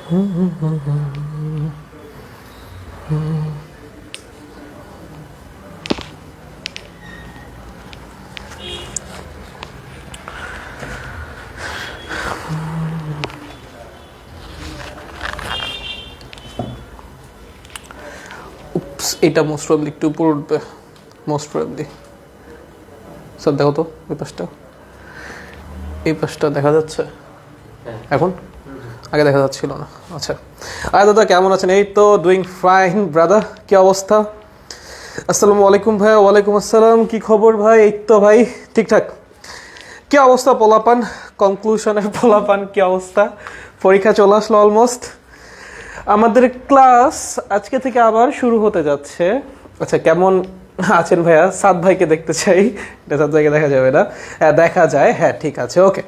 এটা most probably একটু উপর উঠবে, মোস্ট প্রবাবলি। স্যার দেখো তো এই পাশটা দেখা যাচ্ছে এখন, আগে দেখা যাচ্ছিল না। আচ্ছা, আরে দাদা কেমন আছেন? এই তো ডুইং ফাইন ব্রাদার, কি অবস্থা? আসসালামু আলাইকুম ভাই। ওয়ালাইকুম আসসালাম, কি খবর ভাই? এই তো ভাই ঠিকঠাক। কি অবস্থা পোলাপান? কনক্লুশনের পোলাপান কি অবস্থা? পরীক্ষা চলে আসলো অলমোস্ট। আমাদের ক্লাস আজকে থেকে আবার শুরু হতে যাচ্ছে। আচ্ছা, কেমন আছেন ভাইয়া? সাদ ভাইকে দেখতে চাই। সাদ ভাইকে দেখা যাবে না? হ্যাঁ দেখা যায়, হ্যাঁ ঠিক আছে, ওকে।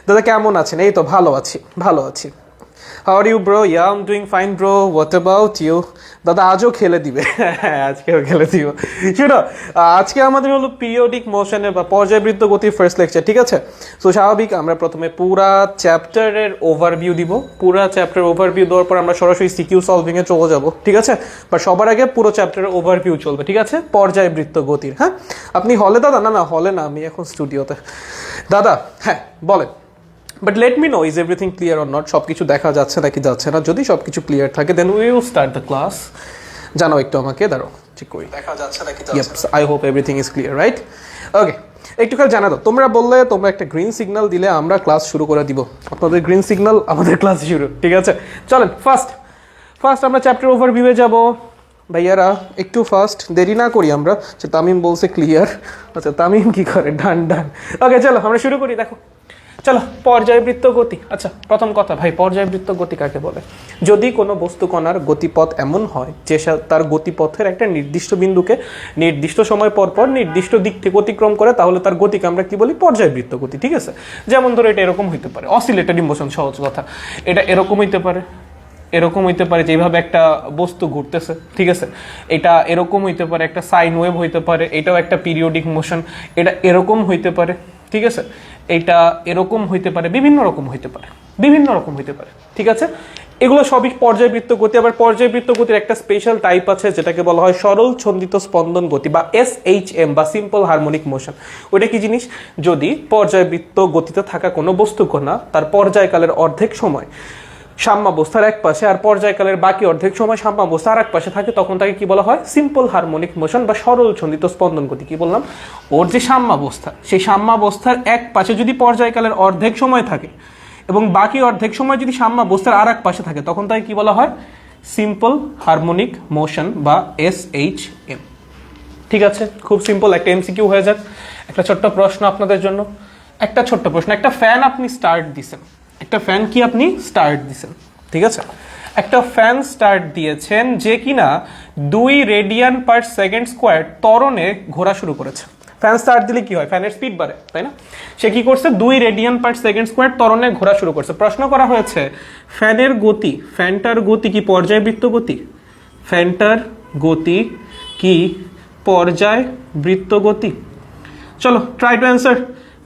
দাদা কেমন আছেন? এই তো ভালো আছি। How are you bro? Yeah I am doing fine bro, what about you? দাদা আজও খেলে দিবে। হ্যাঁ আজকেও খেলে দিব। শুনো, আজকে আমাদের হলো পিরিয়ডিক মোশনের বা পর্যায়বৃত্ত গতির ফার্স্ট লেকচার, ঠিক আছে? সো স্বাভাবিক আমরা প্রথমে পুরা চ্যাপ্টারের ওভারভিউ দিব। পুরা চ্যাপ্টার ওভারভিউ দেওয়ার পর আমরা সরাসরি সিকিউ সলভিং এ চলে যাব, ঠিক আছে? বা সবার আগে পুরো চ্যাপ্টারের ওভারভিউ চলবে, ঠিক আছে? পর্যায়বৃত্ত গতির। হ্যাঁ, আপনি হলে দাদা? না হলে না, আমি এখন স্টুডিওতে। দাদা হ্যাঁ বলেন। But let me no is everything clear or not. সব কিছু দেখা যাচ্ছে নাকি যাচ্ছে না? যদি সব কিছু ক্লিয়ার থাকে then we will start the class. জানাও একটু আমাকে, দাঁড়াও চেক করি দেখা যাচ্ছে নাকি যাচ্ছে। I hope everything is clear, right? Okay, একটু খালি জানা দাও। তোমরা বললে তোমরা একটা গ্রিন সিগন্যাল দিলে আমরা ক্লাস শুরু করে দিব। আপনাদের গ্রিন সিগন্যাল আমাদের ক্লাস শুরু, ঠিক আছে? চলেন ফার্স্ট আমরা চ্যাপ্টার ওভারভিউয়ে যাব। ভাইয়ারা একটু ফার্স্ট, দেরি না করি আমরা। আচ্ছা তামিম বলছে ক্লিয়ার। আচ্ছা তামিম কি করে? ডান। ওকে চলো আমরা শুরু করি। দেখো চলো, পর্যায়বৃত্ত গতি। আচ্ছা প্রথম কথা ভাই, পর্যায়বৃত্ত গতি কাকে বলে? যদি কোনো বস্তু কণার গতিপথ এমন হয় যে তার গতিপথের একটা নির্দিষ্ট বিন্দুকে নির্দিষ্ট সময় পর নির্দিষ্ট দিক থেকে অতিক্রম করে, তাহলে তার গতিকে আমরা কি বলি? পর্যায়বৃত্ত গতি, ঠিক আছে? যেমন ধরো এটা এরকম হইতে পারে, অসিলেটরি মোশন, সহজ কথা। এটা এরকম হইতে পারে যে এইভাবে একটা বস্তু ঘুরতেছে, ঠিক আছে? এটা এরকম হইতে পারে, একটা সাইন ওয়েভ হইতে পারে, এটাও একটা পিরিয়ডিক মোশন। এটা এরকম হইতে পারে, ঠিক আছে? এটা এরকম হইতে পারে, বিভিন্ন রকম হইতে পারে, ঠিক আছে? এগুলো সবই পর্যায়বৃত্ত গতি। আবার পর্যায়বৃত্ত গতির একটা স্পেশাল টাইপ আছে যেটাকে বলা হয় সরল ছন্দিত স্পন্দন গতি বা SHM বা সিম্পল হারমোনিক মোশন। ওটা কি জিনিস? যদি পর্যায়বৃত্ত গতিতে থাকা কোনো বস্তু কণা তার পর্যায়কালের অর্ধেক সময় সাম্যাবস্থার এক পাশে আর পর্যায়কালের বাকি অর্ধেক সময় সাম্যাবস্থা আর এক পাশে থাকে, তখন তাকে কি বলা হয়? সিম্পল হারমোনিক মোশন বা সরল ছন্দিত স্পন্দন গতি। কি বললাম? ওর যে সাম্যাবস্থা, সেই সাম্যাবস্থার এক পাশে যদি পর্যায়কালের অর্ধেক সময় থাকে এবং বাকি অর্ধেক সময় যদি সাম্যাবস্থার আর এক পাশে থাকে, তখন তাকে কি বলা হয়? সিম্পল হারমোনিক মোশন বা SHM। ঠিক আছে, খুব সিম্পল। একটা MCQ হয়ে যাক। একটা ছোট্ট প্রশ্ন আপনাদের জন্য, একটা ফ্যান আপনি স্টার্ট দিছেন, ঠিক আছে? একটা ফ্যান স্টার্ট দিয়েছেন যে কিনা 2 রেডিয়ান পার সেকেন্ড স্কোয়ার ত্বরণে ঘোরা শুরু করেছে। ফ্যান স্টার্ট দিলে কি হয়? ফ্যানের স্পিড বাড়ে, তাই না? সে কি করছে? 2 রেডিয়ান পার সেকেন্ড স্কোয়ার ত্বরণে ঘোরা শুরু করছে। প্রশ্ন করা হয়েছে ফ্যানটার গতি কি পর্যায়বৃত্ত গতি? ফ্যানটার গতি কি পর্যায়বৃত্ত গতি? চলো ট্রাই টু অ্যান্সার।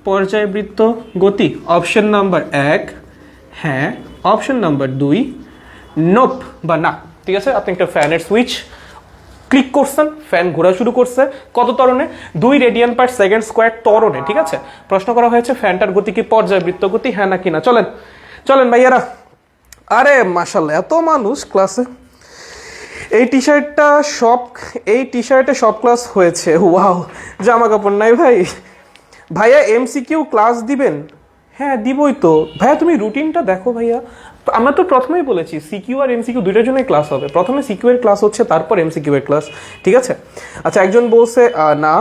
পর্যায়বৃত্ত গতি অপশন নাম্বার 1 হ্যাঁ, অপশন নাম্বার 2 নোপ বা না, ঠিক আছে? আপনি একটা ফ্যানের সুইচ ক্লিক করছেন, ফ্যান ঘোরা শুরু করছে কত ত্বরণে? 2 রেডিয়ান পার সেকেন্ড স্কোয়ার ত্বরণে, ঠিক আছে? প্রশ্ন করা হয়েছে ফ্যানটার গতি কি পর্যায়বৃত্ত গতি, হ্যাঁ নাকি না? চলেন ভাইয়ারা। আরে মাশাআল্লাহ, এত মানুষ ক্লাসে। এই টি শার্টে সব ক্লাস হয়েছে। ওয়াও, জামা কাপড় নাই ভাই। ভাইয়া MCQ ক্লাস দিবেন? হ্যাঁ দিবই তো ভাইয়া, তুমি রুটিনটা দেখো ভাইয়া। আমরা তো প্রথমেই বলেছি সিকিউ আর MCQ দুইটার জন্যই ক্লাস হবে। প্রথমে সিকিউ এর ক্লাস হচ্ছে, তারপর MCQ এর ক্লাস, ঠিক আছে? আচ্ছা একজন বলছে না,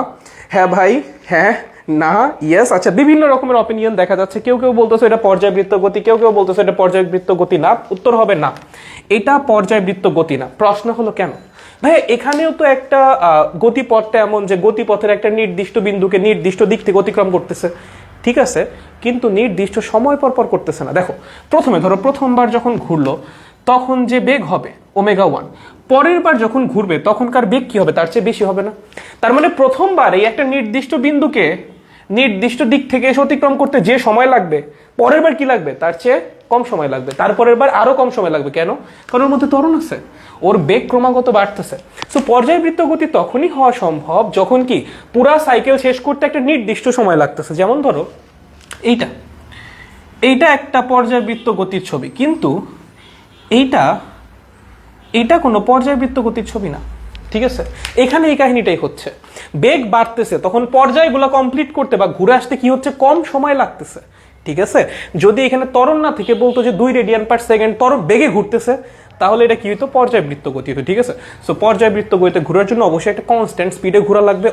হ্যাঁ ভাই, হ্যাঁ না, ইয়েস। আচ্ছা বিভিন্ন রকমের অপিনিয়ন দেখা যাচ্ছে। কেউ বলতেছে এটা পর্যায়বৃত্ত গতি, কেউ বলতেছে এটা পর্যায়বৃত্ত গতি না। উত্তর হবে না, এটা পর্যায়বৃত্ত গতি না। প্রশ্ন হলো কেন? ভাই এখানেও তো একটা গতিপথটা এমন যে গতিপথের একটা নির্দিষ্ট বিন্দুকে নির্দিষ্ট দিক থেকে অতিক্রম করতেছে, ঠিক আছে? কিন্তু নির্দিষ্ট সময় পর করতেছে না। দেখো প্রথমবার যখন ঘুরলো তখন যে বেগ হবে ω1, পরের বার যখন ঘুরবে তখনকার বেগ কি হবে? তার চেয়ে বেশি হবে না? তার মানে প্রথমবার এই একটা নির্দিষ্ট বিন্দুকে নির্দিষ্ট দিক থেকে এসে অতিক্রম করতে যে সময় লাগবে, পরের বার কি লাগবে? তার চেয়ে কম সময় লাগবে, তারপরের বার আরো কম সময় লাগবে। কেন? কারণ ওর মধ্যে ত্বরণ আছে, ওর বেগ ক্রমাগত বাড়তেছে। সো পর্যায়বৃত্ত গতি তখনই হওয়া সম্ভব যখন কি পুরা সাইকেল শেষ করতে একটা নির্দিষ্ট সময় লাগতেছে। যেমন ধরো এইটা একটা পর্যায়বৃত্ত গতির ছবি, কিন্তু এইটা কোনো পর্যায়বৃত্ত গতির ছবি না। ঠিক আছে, এখানে এই কাহিনীটাই হচ্ছে, বেগ বাড়তেছে তখন পর্যায়গুলো কমপ্লিট করতে বা ঘুরে আসতে কি হচ্ছে, কম সময় লাগতেছে। ঠিক আছে, যদি এখানে ত্বরণ না থেকে বলতো যে 2 রেডিয়ান পার সেকেন্ড ত্বরণ বেগে ঘুরতেছে, তাহলে এটা কি হতো, পর্যায়বৃত্ত গতি হতো। ঠিক আছে, সো পর্যায়বৃত্ত গতিতে ঘোরার জন্য অবশ্যই একটা কনস্ট্যান্ট স্পিডে ঘোরা লাগবে,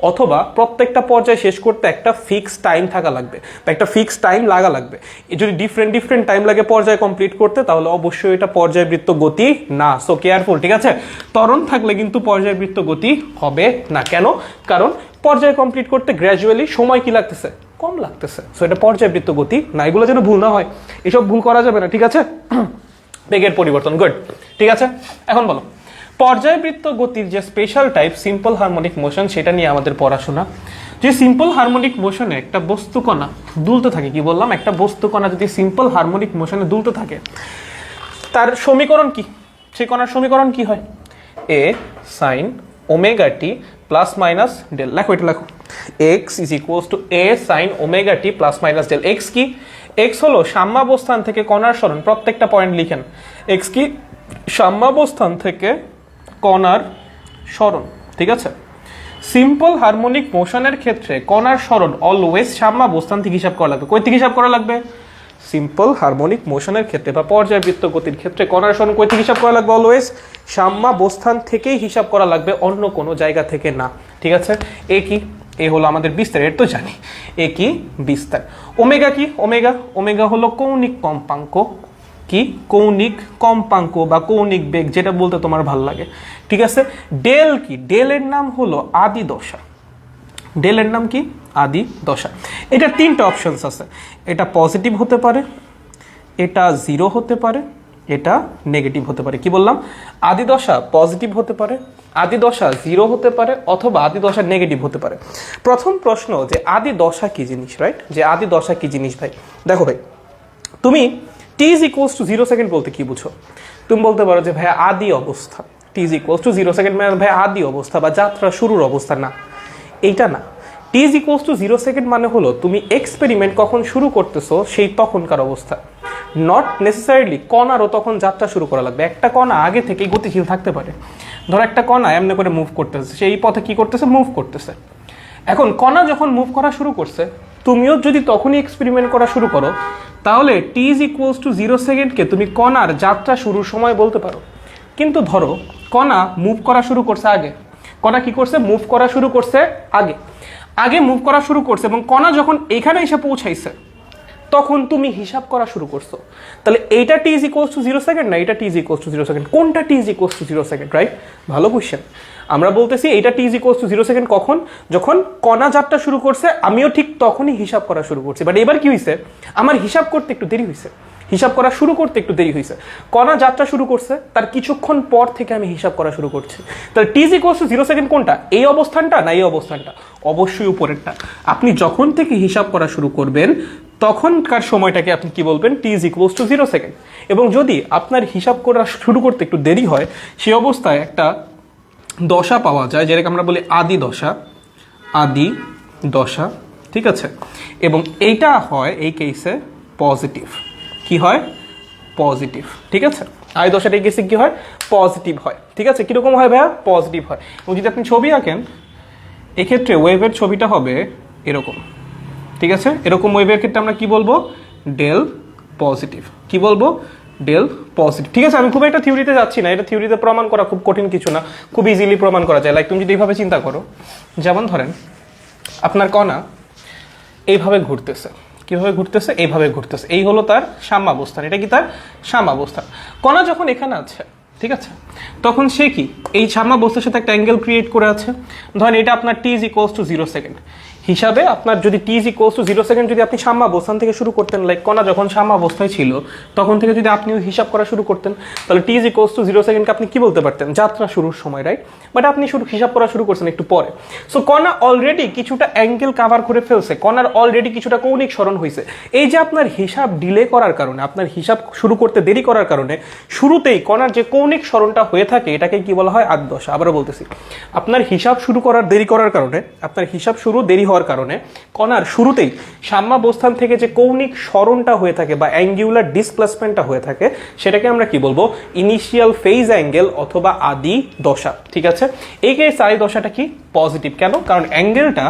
অথবা প্রত্যেকটা পর্যায় শেষ করতে একটা ফিক্সড টাইম থাকা লাগবে বা একটা ফিক্সড টাইম লাগা লাগবে। যদি ডিফারেন্ট টাইম লাগে পর্যায় কমপ্লিট করতে, তাহলে অবশ্যই এটা পর্যায়বৃত্ত গতি না। So careful. ঠিক আছে, ত্বরণ থাকলে কিন্তু পর্যায়বৃত্ত গতি হবে না। কেন? কারণ পর্যায় কমপ্লিট করতে গ্র্যাজুয়ালি সময় কি লাগতেছে, কম লাগতেছে। সো এটা পর্যায়বৃত্ত গতি না, এগুলো যেন ভুল না হয়, এসব ভুল করা যাবে না। ঠিক আছে, বেগের পরিবর্তন, গুড। ঠিক আছে, এখন বলো পর্যায়বৃত্ত গতির যে special type simple harmonic motion, সেটা নিয়ে আমাদের পড়াশোনা। যে সিম্পল হারমোনিক মোশনে একটা বস্তু কণা দুলতে থাকে, কি বললাম, একটা বস্তু কণা যদি সিম্পল হারমোনিক মোশনে দুলতে থাকে, তার সমীকরণ কি, সেই কণার সমীকরণ কি হয়, A sine omega T plus minus del. লেখো, এটা লেখো, x is equals to A sine omega T plus minus del. X কি? এক্স হলো সাম্যাবস্থান থেকে কণার সরণ, প্রত্যেকটা পয়েন্ট লিখেন। এক্স কি? সাম্যাবস্থান থেকে কণার সরণ। ঠিক আছে, সিম্পল হারমোনিক মোশনের ক্ষেত্রে কণার সরণ অলওয়েজ সাম্যাবস্থান থেকে হিসাব করা লাগবে। কই থেকে হিসাব করা লাগবে? সিম্পল হারমোনিক মোশনের ক্ষেত্রে বা পর্যায়বৃত্ত গতির ক্ষেত্রে কণার সরণ কই থেকে হিসাব করা লাগবে? অলওয়েজ সাম্যাবস্থান থেকেই হিসাব করা লাগবে, অন্য কোনো জায়গা থেকে না। ঠিক আছে, এ কি? এ হলো আমাদের বিস্তার, এর তো জানি। এ কি? বিস্তার। ওমেগা কি? ওমেগা হলো কৌণিক কম্পাঙ্ক। কি? কৌণিক কম্পাঙ্ক বা কৌণিক বেগ, যেটা বলতে তোমার ভালো লাগে। ঠিক আছে, ডেল কি? ডেলের নাম হলো আদি দশা। ডেলের নাম কি? আদি দশা। এটা 3টা অপশনস আছে, এটা পজিটিভ হতে পারে, এটা 0 হতে পারে, এটা নেগেটিভ হতে পারে। কি বললাম? আদি দশা পজিটিভ হতে পারে, আদি দশা 0 হতে পারে, অথবা আদি দশা নেগেটিভ হতে পারে। প্রথম প্রশ্ন, যে আদি দশা কি জিনিস, রাইট? যে আদি দশা কি জিনিস ভাই? দেখো ভাই, তুমি t is equals to 0 second বলতে কি বুঝো? তুমি বলতে পারো যে ভাই আদি অবস্থা, t is equals to 0 second মানে ভাই আদি অবস্থা বা যাত্রা শুরুর অবস্থা। না, এইটা না। t is equals to 0 second মানে হলো তুমি এক্সপেরিমেন্ট কখন শুরু করতেছো সেই তখনকার অবস্থা, নট নেসেসারিলি কণারও তখন যাত্রা শুরু করা লাগবে। একটা কণা আগে থেকে গতিশীল থাকতে পারে, ধরো একটা কণা এমনি করে মুভ করতেছে, সেই পথে কি করতেছে, মুভ করতেছে। এখন কণা যখন মুভ করা শুরু করছে, তুমিও যদি তখনই এক্সপেরিমেন্ট করা শুরু করো, তাহলে t is equals to 0 সেকেন্ডকে তুমি কণার যাত্রা শুরুর সময় বলতে পারো। কিন্তু ধরো কণা মুভ করা শুরু করছে আগে, কণা কি করছে, মুভ করা শুরু করছে আগে মুভ করা শুরু করছে, এবং কণা যখন এখানে এসে পৌঁছাইছে তখন তুমি হিসাব করা শুরু করছো। তাহলে এইটা t is equals to 0 second না, এটা t is equals to 0 second? কোনটা t is equals to 0 second, right? ভালো কোশ্চেন। আমরা বলতেছি এইটা t is equals to 0 second কখন, যখন কণা যাত্রা শুরু করছে, আমিও ঠিক তখনই হিসাব করা শুরু করছি। বাট এবার কি হয়েছে, আমার হিসাব করতে একটু দেরি হয়েছে, হিসাব করা শুরু করতে একটু দেরি হয়েছে। কণা যাত্রা শুরু করছে, তার কিছুক্ষণ পর থেকে আমি হিসাব করা শুরু করছি। তাহলে t is equals to 0 second কোনটা, এই অবস্থানটা না এই অবস্থানটা? অবশ্যই উপরেরটা। আপনি যখন থেকে হিসাব করা শুরু করবেন তখনকার সময়টাকে আপনি কি বলবেন, t is equals to 0 second. এবং যদি আপনার হিসাব করা শুরু করতে একটু দেরি হয়, সেই অবস্থায় একটা দশা পাওয়া যায় যেটাকে আমরা বলি আদি দশা। ঠিক আছে, এবং এইটা হয় এই কেসে পজিটিভ। কি হয়? পজিটিভ। ঠিক আছে, আদি দশাটা এই কেসে কি হয়, পজিটিভ হয়। ঠিক আছে, কিরকম হয় ভাইয়া? পজিটিভ হয়। এবং যদি আপনি ছবি আঁকেন, এক্ষেত্রে ওয়েভের ছবিটা হবে এরকম। ঠিক আছে, এরকম ওয়েভের ক্ষেত্রে আমরা কি বলবো, ডেল পজিটিভ। কি বলবো? Del positive. ঠিক আছে, আমি খুব একটা থিওরিতে যাচ্ছি না, এটা থিওরিতে প্রমাণ করা খুব কঠিন কিছু না, খুব ইজিলি প্রমাণ করা যায়। লাইক তুমি যদি এইভাবে চিন্তা করো, যেমন ধরেন আপনার কণা এইভাবে ঘুরতেছে, কিভাবে ঘুরতেছে, এইভাবে ঘুরতেছে, এই হলো তার সাম্যাবস্থান। এটা কি তার সাম্যাবস্থান? কণা যখন এখানে আছে, ঠিক আছে, তখন সে কি এই সাম্যাবস্থার সাথে একটা অ্যাঙ্গেল ক্রিয়েট করে আছে। ধরেন এটা আপনার t is equals to 0 second. হিসাবে আপনার যদি t = 0 সেকেন্ড যদি আপনি সাম্যাবস্থান থেকে শুরু করতেন, লাইক কণা যখন সাম্যাবস্থায় ছিল তখন থেকে যদি আপনিও হিসাব করা শুরু করতেন, তাহলে t = 0 সেকেন্ডকে আপনি কি বলতে পারতেন? যাত্রা শুরুর সময়, রাইট? বাট আপনি শুরু হিসাব করা শুরু করছেন একটু পরে। সো কণা অলরেডি কিছুটা অ্যাঙ্গেল কাভার করে ফেলছে, কণার অলরেডি কিছুটা কৌণিক সরণ হয়েছে। এই যে আপনার হিসাব ডিলে করার কারণে, আপনার হিসাব শুরু করতে দেরি করার কারণে শুরুতেই কণার যে কৌণিক সরণটা হয়ে থাকে এটাকে কি বলা হয়? আদি দশা। আবারও বলতেছি, আপনার হিসাব শুরু করার দেরি করার কারণে, আপনার হিসাব শুরু দেরি হওয়ার কারণে কণার শুরুতেই সাম্যাবস্থান থেকে যে কৌণিক সরণটা হয়ে থাকে বা অ্যাঙ্গুলার ডিসপ্লেসমেন্টটা হয়ে থাকে সেটাকে আমরা কি বলবো? ইনিশিয়াল ফেজ অ্যাঙ্গেল অথবা আদি দশা। ঠিক আছে, এই কেস আদি দশাটা কি পজিটিভ? কেন? কারণ অ্যাঙ্গেলটা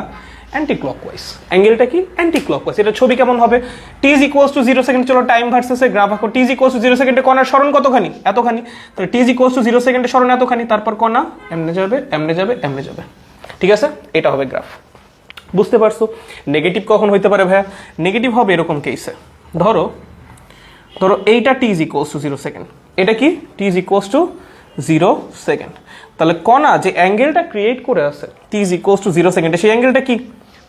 অ্যান্টি ক্লকওয়াইজ। অ্যাঙ্গেলটা কি? Anti clockwise. এটা ছবি কেমন হবে? t = 0 সেকেন্ড, চলো টাইম ভার্সেসে গ্রাফ আঁকো। t = 0 সেকেন্ডে কণার সরণ কতখানি? এতখানি। তাহলে t = 0 সেকেন্ডে সরণ এতখানি, তারপর কণা এমনে যাবে, এমনে যাবে, এমনে যাবে। ঠিক আছে, এটা হবে গ্রাফ। বুঝতে পারছো? নেগেটিভ কখন হইতে পারে ভাইয়া? নেগেটিভ হবে এরকম কেসে, ধরো এইটা t = 0 সেকেন্ড, এটা কি? t = 0 second. তাহলে কণা যে অ্যাঙ্গেলটা ক্রিয়েট করে আছে t = 0 সেকেন্ডে, সেই অ্যাঙ্গেলটা কি?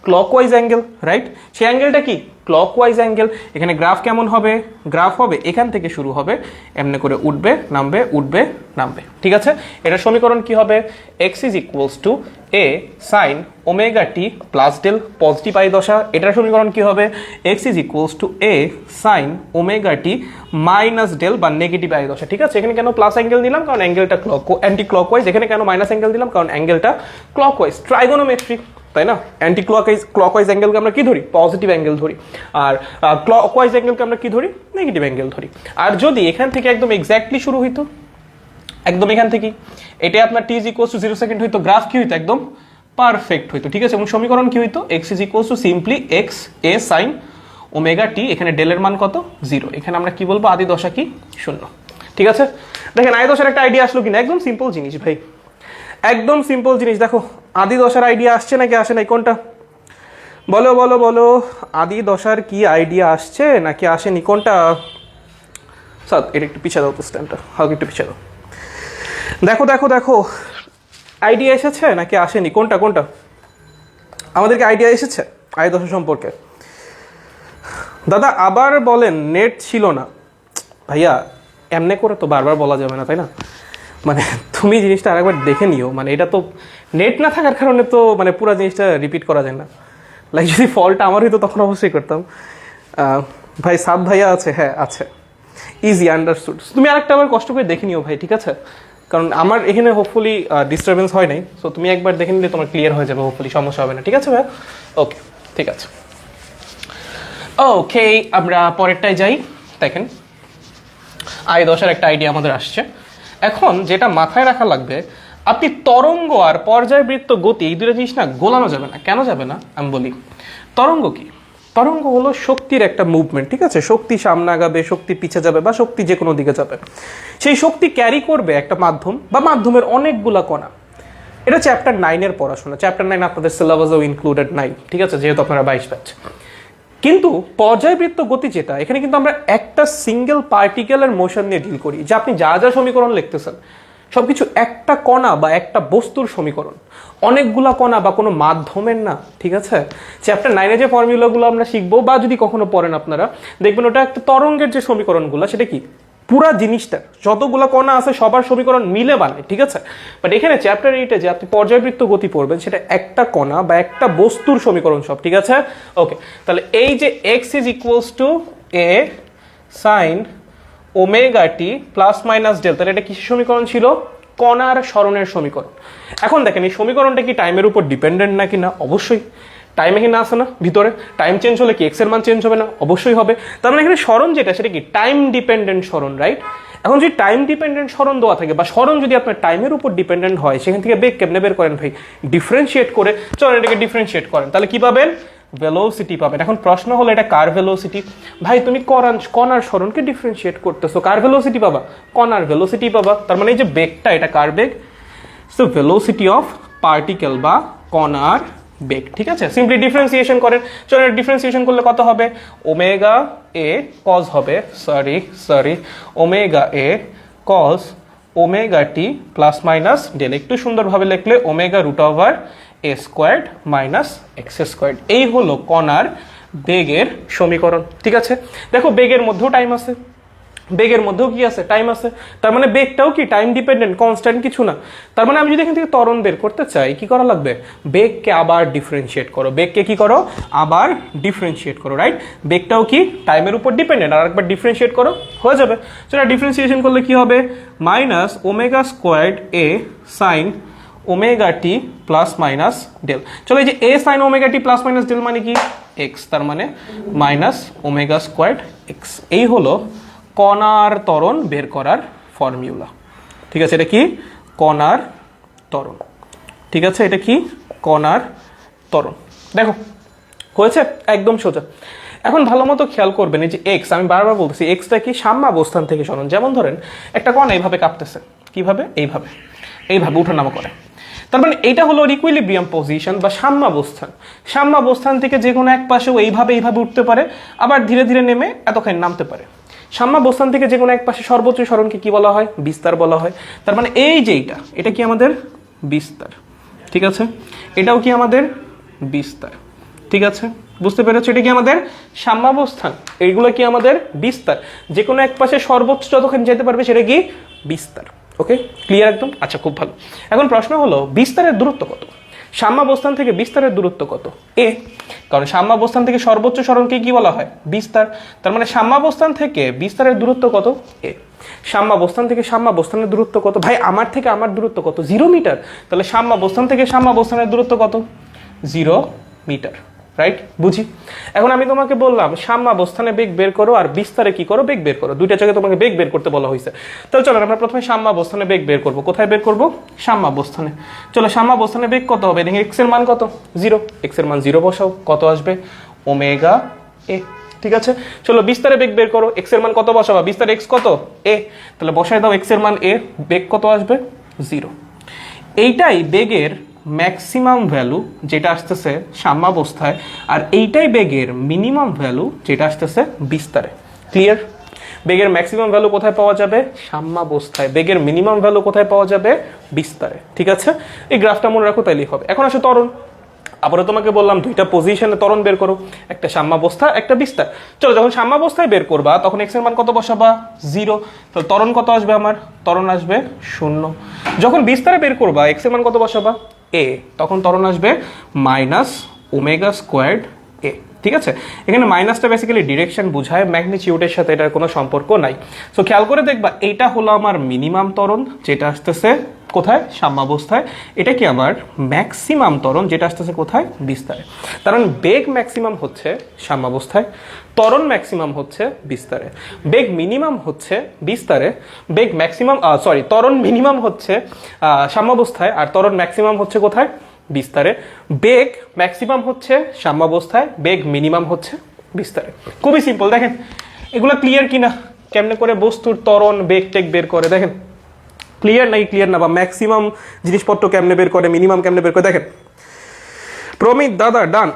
Clockwise angle, right? সেই অ্যাঙ্গেলটা কি? Clockwise angle. এখানে গ্রাফ কেমন হবে? গ্রাফ হবে এখান থেকে শুরু হবে, এমনি করে উঠবে নামবে, উঠবে নামবে। ঠিক আছে, এটার সমীকরণ কি হবে? x = a sin ωt plus del, positive আই দশা। এটার সমীকরণ কি হবে? x = a sin ωt minus del বা নেগেটিভ আই দশা। ঠিক আছে, এখানে কেন প্লাস অ্যাঙ্গেল দিলাম? কারণ অ্যাঙ্গেলটা অ্যান্টি ক্লকওয়াইজ। এখানে কেন মাইনাস অ্যাঙ্গেল দিলাম? কারণ অ্যাঙ্গেলটা ক্লকওয়াইজ। ট্রাইগোনোমেট্রি, তাই না? অ্যান্টি ক্লকওয়াইজ অ্যাঙ্গেলকে আমরা কি ধরি? পজিটিভ অ্যাঙ্গেল ধরি। আর ক্লকওয়াইজ অ্যাঙ্গেলকে আমরা কি ধরি? নেগেটিভ অ্যাঙ্গেল ধরি। আর যদি এখান থেকে একদম এক্স্যাক্টলি শুরু হইতো, একদম এখান থেকে এটা আপনার t = 0 সেকেন্ড হইতো, গ্রাফ কি হইতো? একদম পারফেক্ট হইতো। ঠিক আছে, এবং সমীকরণ কি হইতো? x = simply x a sin ωt, এখানে ডেলের মান কত? 0। এখানে আমরা কি বলবো? আদি দশা কি? 0। ঠিক আছে, দেখেন আদি দশার একটা আইডিয়া আসলো কিনা? একদম সিম্পল জিনিস ভাই, একদম সিম্পল জিনিস। দেখো আদি দশার আইডিয়া আসছে নাকি আসে নাই? কোনটা বলো বলো বলো, আদি দশার কি আইডিয়া আসছে নাকি আসেনি? কোনটা? স্যার এটা একটু পিছিয়ে দাও তো, স্ট্যান্ডটা হালকা একটু পিছিয়ে দাও। দেখো দেখো দেখো, আইডিয়া এসেছে নাকি আসেনি? কোনটা কোনটা? আমাদেরকে আইডিয়া এসেছে আদি দশা সম্পর্কে? দাদা আবার বলেন, নেট ছিল না। ভাইয়া এমনি করে তো বারবার বলা যাবে না, তাই না? মানে তুমি জিনিসটা আরেকবার দেখে নিও, মানে এটা তো নেট না থাকার কারণে তো মানে পুরো জিনিসটা রিপিট করা যায় না। লাইক যদি ফলটা আমার হইতো তখন অবশ্যই করতাম। ভাই সাদ ভাইয়া আছে? হ্যাঁ আছে, ইজি আন্ডারস্টুড। তুমি আরেকটা আবার কষ্ট করে দেখে নিও ভাই, ঠিক আছে? কারণ আমার এখানে হোপফুলি ডিস্টারবেন্স হয় নাই, সো তুমি একবার দেখে নিলে তোমার ক্লিয়ার হয়ে যাবে, হোপফুলি সমস্যা হবে না। ঠিক আছে ভাই? ওকে, ঠিক আছে। ওকে, আমরা পরেরটায় যাই। দেখেন আই দশার একটা আইডিয়া আমাদের আসছে। এখন যেটা মাথায় রাখা লাগবে, আপনি তরঙ্গ আর পর্যায়বৃত্ত গতি এই দুটো জিনিস না গোলানো যাবে না। কেন যাবে না আমি বলি। তরঙ্গ কি? তরঙ্গ হলো শক্তির একটা মুভমেন্ট। ঠিক আছে, শক্তি সামনে আগাবে, শক্তি পিছে যাবে, বা শক্তি যে কোনো দিকে যাবে। সেই শক্তি ক্যারি করবে একটা মাধ্যম বা মাধ্যমের অনেকগুলা কণা। এটা চ্যাপ্টার 9-এর পড়াশোনা। চ্যাপ্টার 9 আপনাদের সিলেবাসেও ইনক্লুডেড নাই, ঠিক আছে, যেহেতু আপনারা 22 ব্যাচ। কিন্তু পর্যায়বৃত্ত গতি যেটা, এখানে কিন্তু আমরা একটা সিঙ্গেল পার্টিকেলের মোশন নিয়ে ডিল করি। যে আপনি যা যা সমীকরণ লিখতেছেন সবকিছু একটা কণা বা একটা বস্তুর সমীকরণ, অনেকগুলা কণা বা কোনো মাধ্যমের না। ঠিক আছে, চ্যাপ্টার 9-এ যে ফর্মুলাগুলো আমরা শিখবো বা যদি কখনো পড়েন আপনারা দেখবেন, ওটা একটা তরঙ্গের যে সমীকরণগুলো সেটা কি পুরা জিনিসটা যতগুলো কণা আছে সবার সমীকরণ মিলে বানায়। ঠিক আছে, বাট এখানে চ্যাপ্টার 8-এ যে আপনি পর্যায়বৃত্ত গতি পড়বেন সেটা একটা কণা বা একটা বস্তুর সমীকরণ সব। ঠিক আছে, ওকে। তাহলে এই যে x = a sin ωt plus minus del, তাহলে এটা কিসের সমীকরণ ছিল? কণার সরণের সমীকরণ। এখন দেখেন এই সমীকরণটা কি টাইমের উপর ডিপেন্ডেন্ট নাকি না? অবশ্যই। টাইম এখানে আসে না ভিতরে, টাইম চেঞ্জ হলে কি এক্স এর মান চেঞ্জ হবে না? অবশ্যই হবে। তার মানে এখানে সরণ যেটা সেটা কি টাইম ডিপেন্ডেন্ট সরণ, রাইট? এখন যদি টাইম ডিপেন্ডেন্ট সরণ দেওয়া থাকে বা সরণ যদি আপনার টাইমের উপর ডিপেন্ডেন্ট হয়, সেখান থেকে বেগ কেমনে বের করেন ভাই? ডিফারেন্সিয়েট করে। চলেন এটাকে ডিফারেন্সিয়েট করেন, তাহলে কি পাবেন? ভেলোসিটি পাবেন। এখন প্রশ্ন হলো এটা কার ভেলোসিটি? ভাই তুমি কণার সরণকে ডিফারেন্সিয়েট করতেছো, কার ভেলোসিটি পাবা? কণার ভেলোসিটি পাবা। তার মানে এই যে বেগটা, এটা কার বেগ? সো ভেলোসিটি অফ পার্টিকেল বা কণার বেগ। ঠিক আছে, সিম্পলি ডিফারেন্সিয়েশন করেন। চলেন ডিফারেন্সিয়েশন করলে কত হবে? ওমেগা এ কজ হবে, সরি ওমেগা এ কজ ওমেগা টি প্লাস মাইনাস ডেল। একটু সুন্দরভাবে লিখলে ওমেগা √, এ স্কোয়ার্ড মাইনাস এক্স স্কোয়ার্ড। এই হলো কণার বেগের সমীকরণ। ঠিক আছে, দেখো বেগের মধ্যেও টাইম আছে, বেগের মধ্যেও কি আছে, টাইম আছে। তার মানে বেগটাও কি টাইম ডিপেন্ডেন্ট, কনস্ট্যান্ট কিছু না। তার মানে আমি যদি এখান থেকে ত্বরণ বের করতে চাই, কি করা লাগবে, বেগকে আবার ডিফারেন্সিয়েট করো, বেগকে কি করো, আবার ডিফারেন্সিয়েট করো, রাইট। বেগটাও কি টাইমের উপর ডিপেন্ডেন্ট, আর একবার ডিফারেন্সিয়েট করো, হয়ে যাবে। সেটা ডিফারেন্সিয়েশন করলে কি হবে, minus omega squared A sine omega T plus minus del. চলো এই যে A sine omega T plus minus del মানে কি, এক্স, তার মানে মাইনাস ওমেগা স্কোয়ার্ড এক্স। এই হলো কণার ত্বরণ বের করার ফর্মুলা। ঠিক আছে, এটা কি কণার ত্বরণ। ঠিক আছে, এটা কি কণার ত্বরণ। দেখো হয়েছে, একদম সোজা। এখন ভালো মতো খেয়াল করবেন, এই যে এক্স, আমি বারবার বলতেছি এক্সটা কি সাম্যাবস্থান থেকে সরণ। যেমন ধরেন একটা কণা এইভাবে কাঁপতেছে, কিভাবে, এইভাবে এইভাবে উঠানামা করে। তার মানে এইটা হলো ইকুইলিব্রিয়াম পজিশন বা সাম্যাবস্থান। সাম্যাবস্থান থেকে যে কোনো এক পাশেও এইভাবে এইভাবে উঠতে পারে, আবার ধীরে ধীরে নেমে এতখানি নামতে পারে। সাম্যাবস্থান থেকে যে কোনো এক পাশে সর্বোচ্চ সরণকে কি বলা হয়, বিস্তার বলা হয়। তার মানে এই যে এটা কি আমাদের বিস্তার। ঠিক আছে, এটাও কি আমাদের বিস্তার। ঠিক আছে, বুঝতে পেরেছো, এটা কি আমাদের সাম্যাবস্থান, এইগুলো কি আমাদের বিস্তার। যে কোনো এক পাশে সর্বোচ্চ যতক্ষণ যেতে পারবে সেটা কি বিস্তার। ওকে, ক্লিয়ার একদম। আচ্ছা, খুব ভালো। এখন প্রশ্ন হলো বিস্তারের দূরত্ব কত, সাম্যাবস্থান থেকে বিস্তারের দূরত্ব কত, এ। কারণ সাম্যাবস্থান থেকে সর্বোচ্চ সরণকে কি বলা হয়, বিস্তার। তার মানে সাম্যাবস্থান থেকে বিস্তারের দূরত্ব কত, এ। সাম্যাবস্থান থেকে সাম্যাবস্থানের দূরত্ব কত, ভাই আমার থেকে আমার দূরত্ব কত, 0 মিটার। তাহলে সাম্যাবস্থান থেকে সাম্যাবস্থানের দূরত্ব কত, 0 মিটার, রাইট। বুঝি। এখন আমি তোমাকে বললাম সাম্যাবস্থানে বেগ বের করো আর বিস্তারে কি করো, বেগ বের করো। দুইটা জায়গায় তোমাকে বেগ বের করতে বলা হয়েছে। তাহলে চলো আমরা প্রথমে সাম্যাবস্থানে বেগ বের করবো। কোথায় বের করবো, সাম্যাবস্থানে। চলো সাম্যাবস্থানে বেগ কত হবে, দেখি এক্স এর মান কত, 0। এক্স এর মান 0 বসাও, কত আসবে, ওমেগা এ। ঠিক আছে, চলো বিস্তারে বেগ বের করো, এক্স এর মান কত বসাবা, বিস্তারে এক্স কত, এ। তাহলে বসাই দাও এক্স এর মান এ, বেগ কত আসবে, 0। এইটাই বেগের ম্যাক্সিমাম ভ্যালু যেটা আসতেছে সাম্যাবস্থায়, আর এইটাই বেগের মিনিমাম ভ্যালু যেটা আসতেছে বিস্তারে। ক্লিয়ার। বেগের ম্যাক্সিমাম ভ্যালু কোথায় পাওয়া যাবে, সাম্যাবস্থায়। বেগের মিনিমাম ভ্যালু কোথায় পাওয়া যাবে, বিস্তারে। ঠিক আছে, এই গ্রাফটা মনে রাখো, তাইলেই হবে। এখন আসে ত্বরণ। আবারও তোমাকে বললাম দুইটা পজিশনে ত্বরণ বের করো, একটা সাম্যাবস্থা, একটা বিস্তার। চলো যখন সাম্যাবস্থায় বের করবা তখন এক্স এর মান কত বসাবা, 0। তাহলে ত্বরণ কত আসবে, আমার ত্বরণ আসবে 0। যখন বিস্তারে বের করবা এক্স এর মান কত বসাবা, এ, তখন ত্বরণ আসবে মাইনাস ওমেগা স্কোয়ার্ড এ। ঠিক আছে, এখানে মাইনাসটা বেসিক্যালি ডিরেকশন বোঝায়, ম্যাগনিটিউডের সাথে এটার কোনো সম্পর্ক নাই। সো খেয়াল করে দেখবা, এইটা হলো আমার মিনিমাম ত্বরণ যেটা আসতেছে কোথায়, সাম্যাবস্থায়। এটা কি আমার ম্যাক্সিমাম ত্বরণ যেটা আসতেছে কোথায়, বিস্তারে। কারণ বেগ ম্যাক্সিমাম হচ্ছে সাম্যাবস্থায়, ত্বরণ ম্যাক্সিমাম হচ্ছে বিস্তারে। বেগ মিনিমাম হচ্ছে বিস্তারে, বেগ ম্যাক্সিমাম ত্বরণ মিনিমাম হচ্ছে সাম্যাবস্থায়, আর ত্বরণ ম্যাক্সিমাম হচ্ছে কোথায়, বিস্তারে। বেগ ম্যাক্সিমাম হচ্ছে সাম্যাবস্থায়, বেগ মিনিমাম হচ্ছে বিস্তারে। খুবই সিম্পল। দেখেন এগুলো ক্লিয়ার কিনা, কেমনে করে বস্তুর ত্বরণ বেগ টেক বের করে, দেখেন ক্লিয়ার নাকি ক্লিয়ার না, বা ম্যাক্সিমাম জিনিসপত্র কেমনে বের করে, মিনিমাম কেমনে বের করে, দেখেন। প্রমিত দাদা ডান।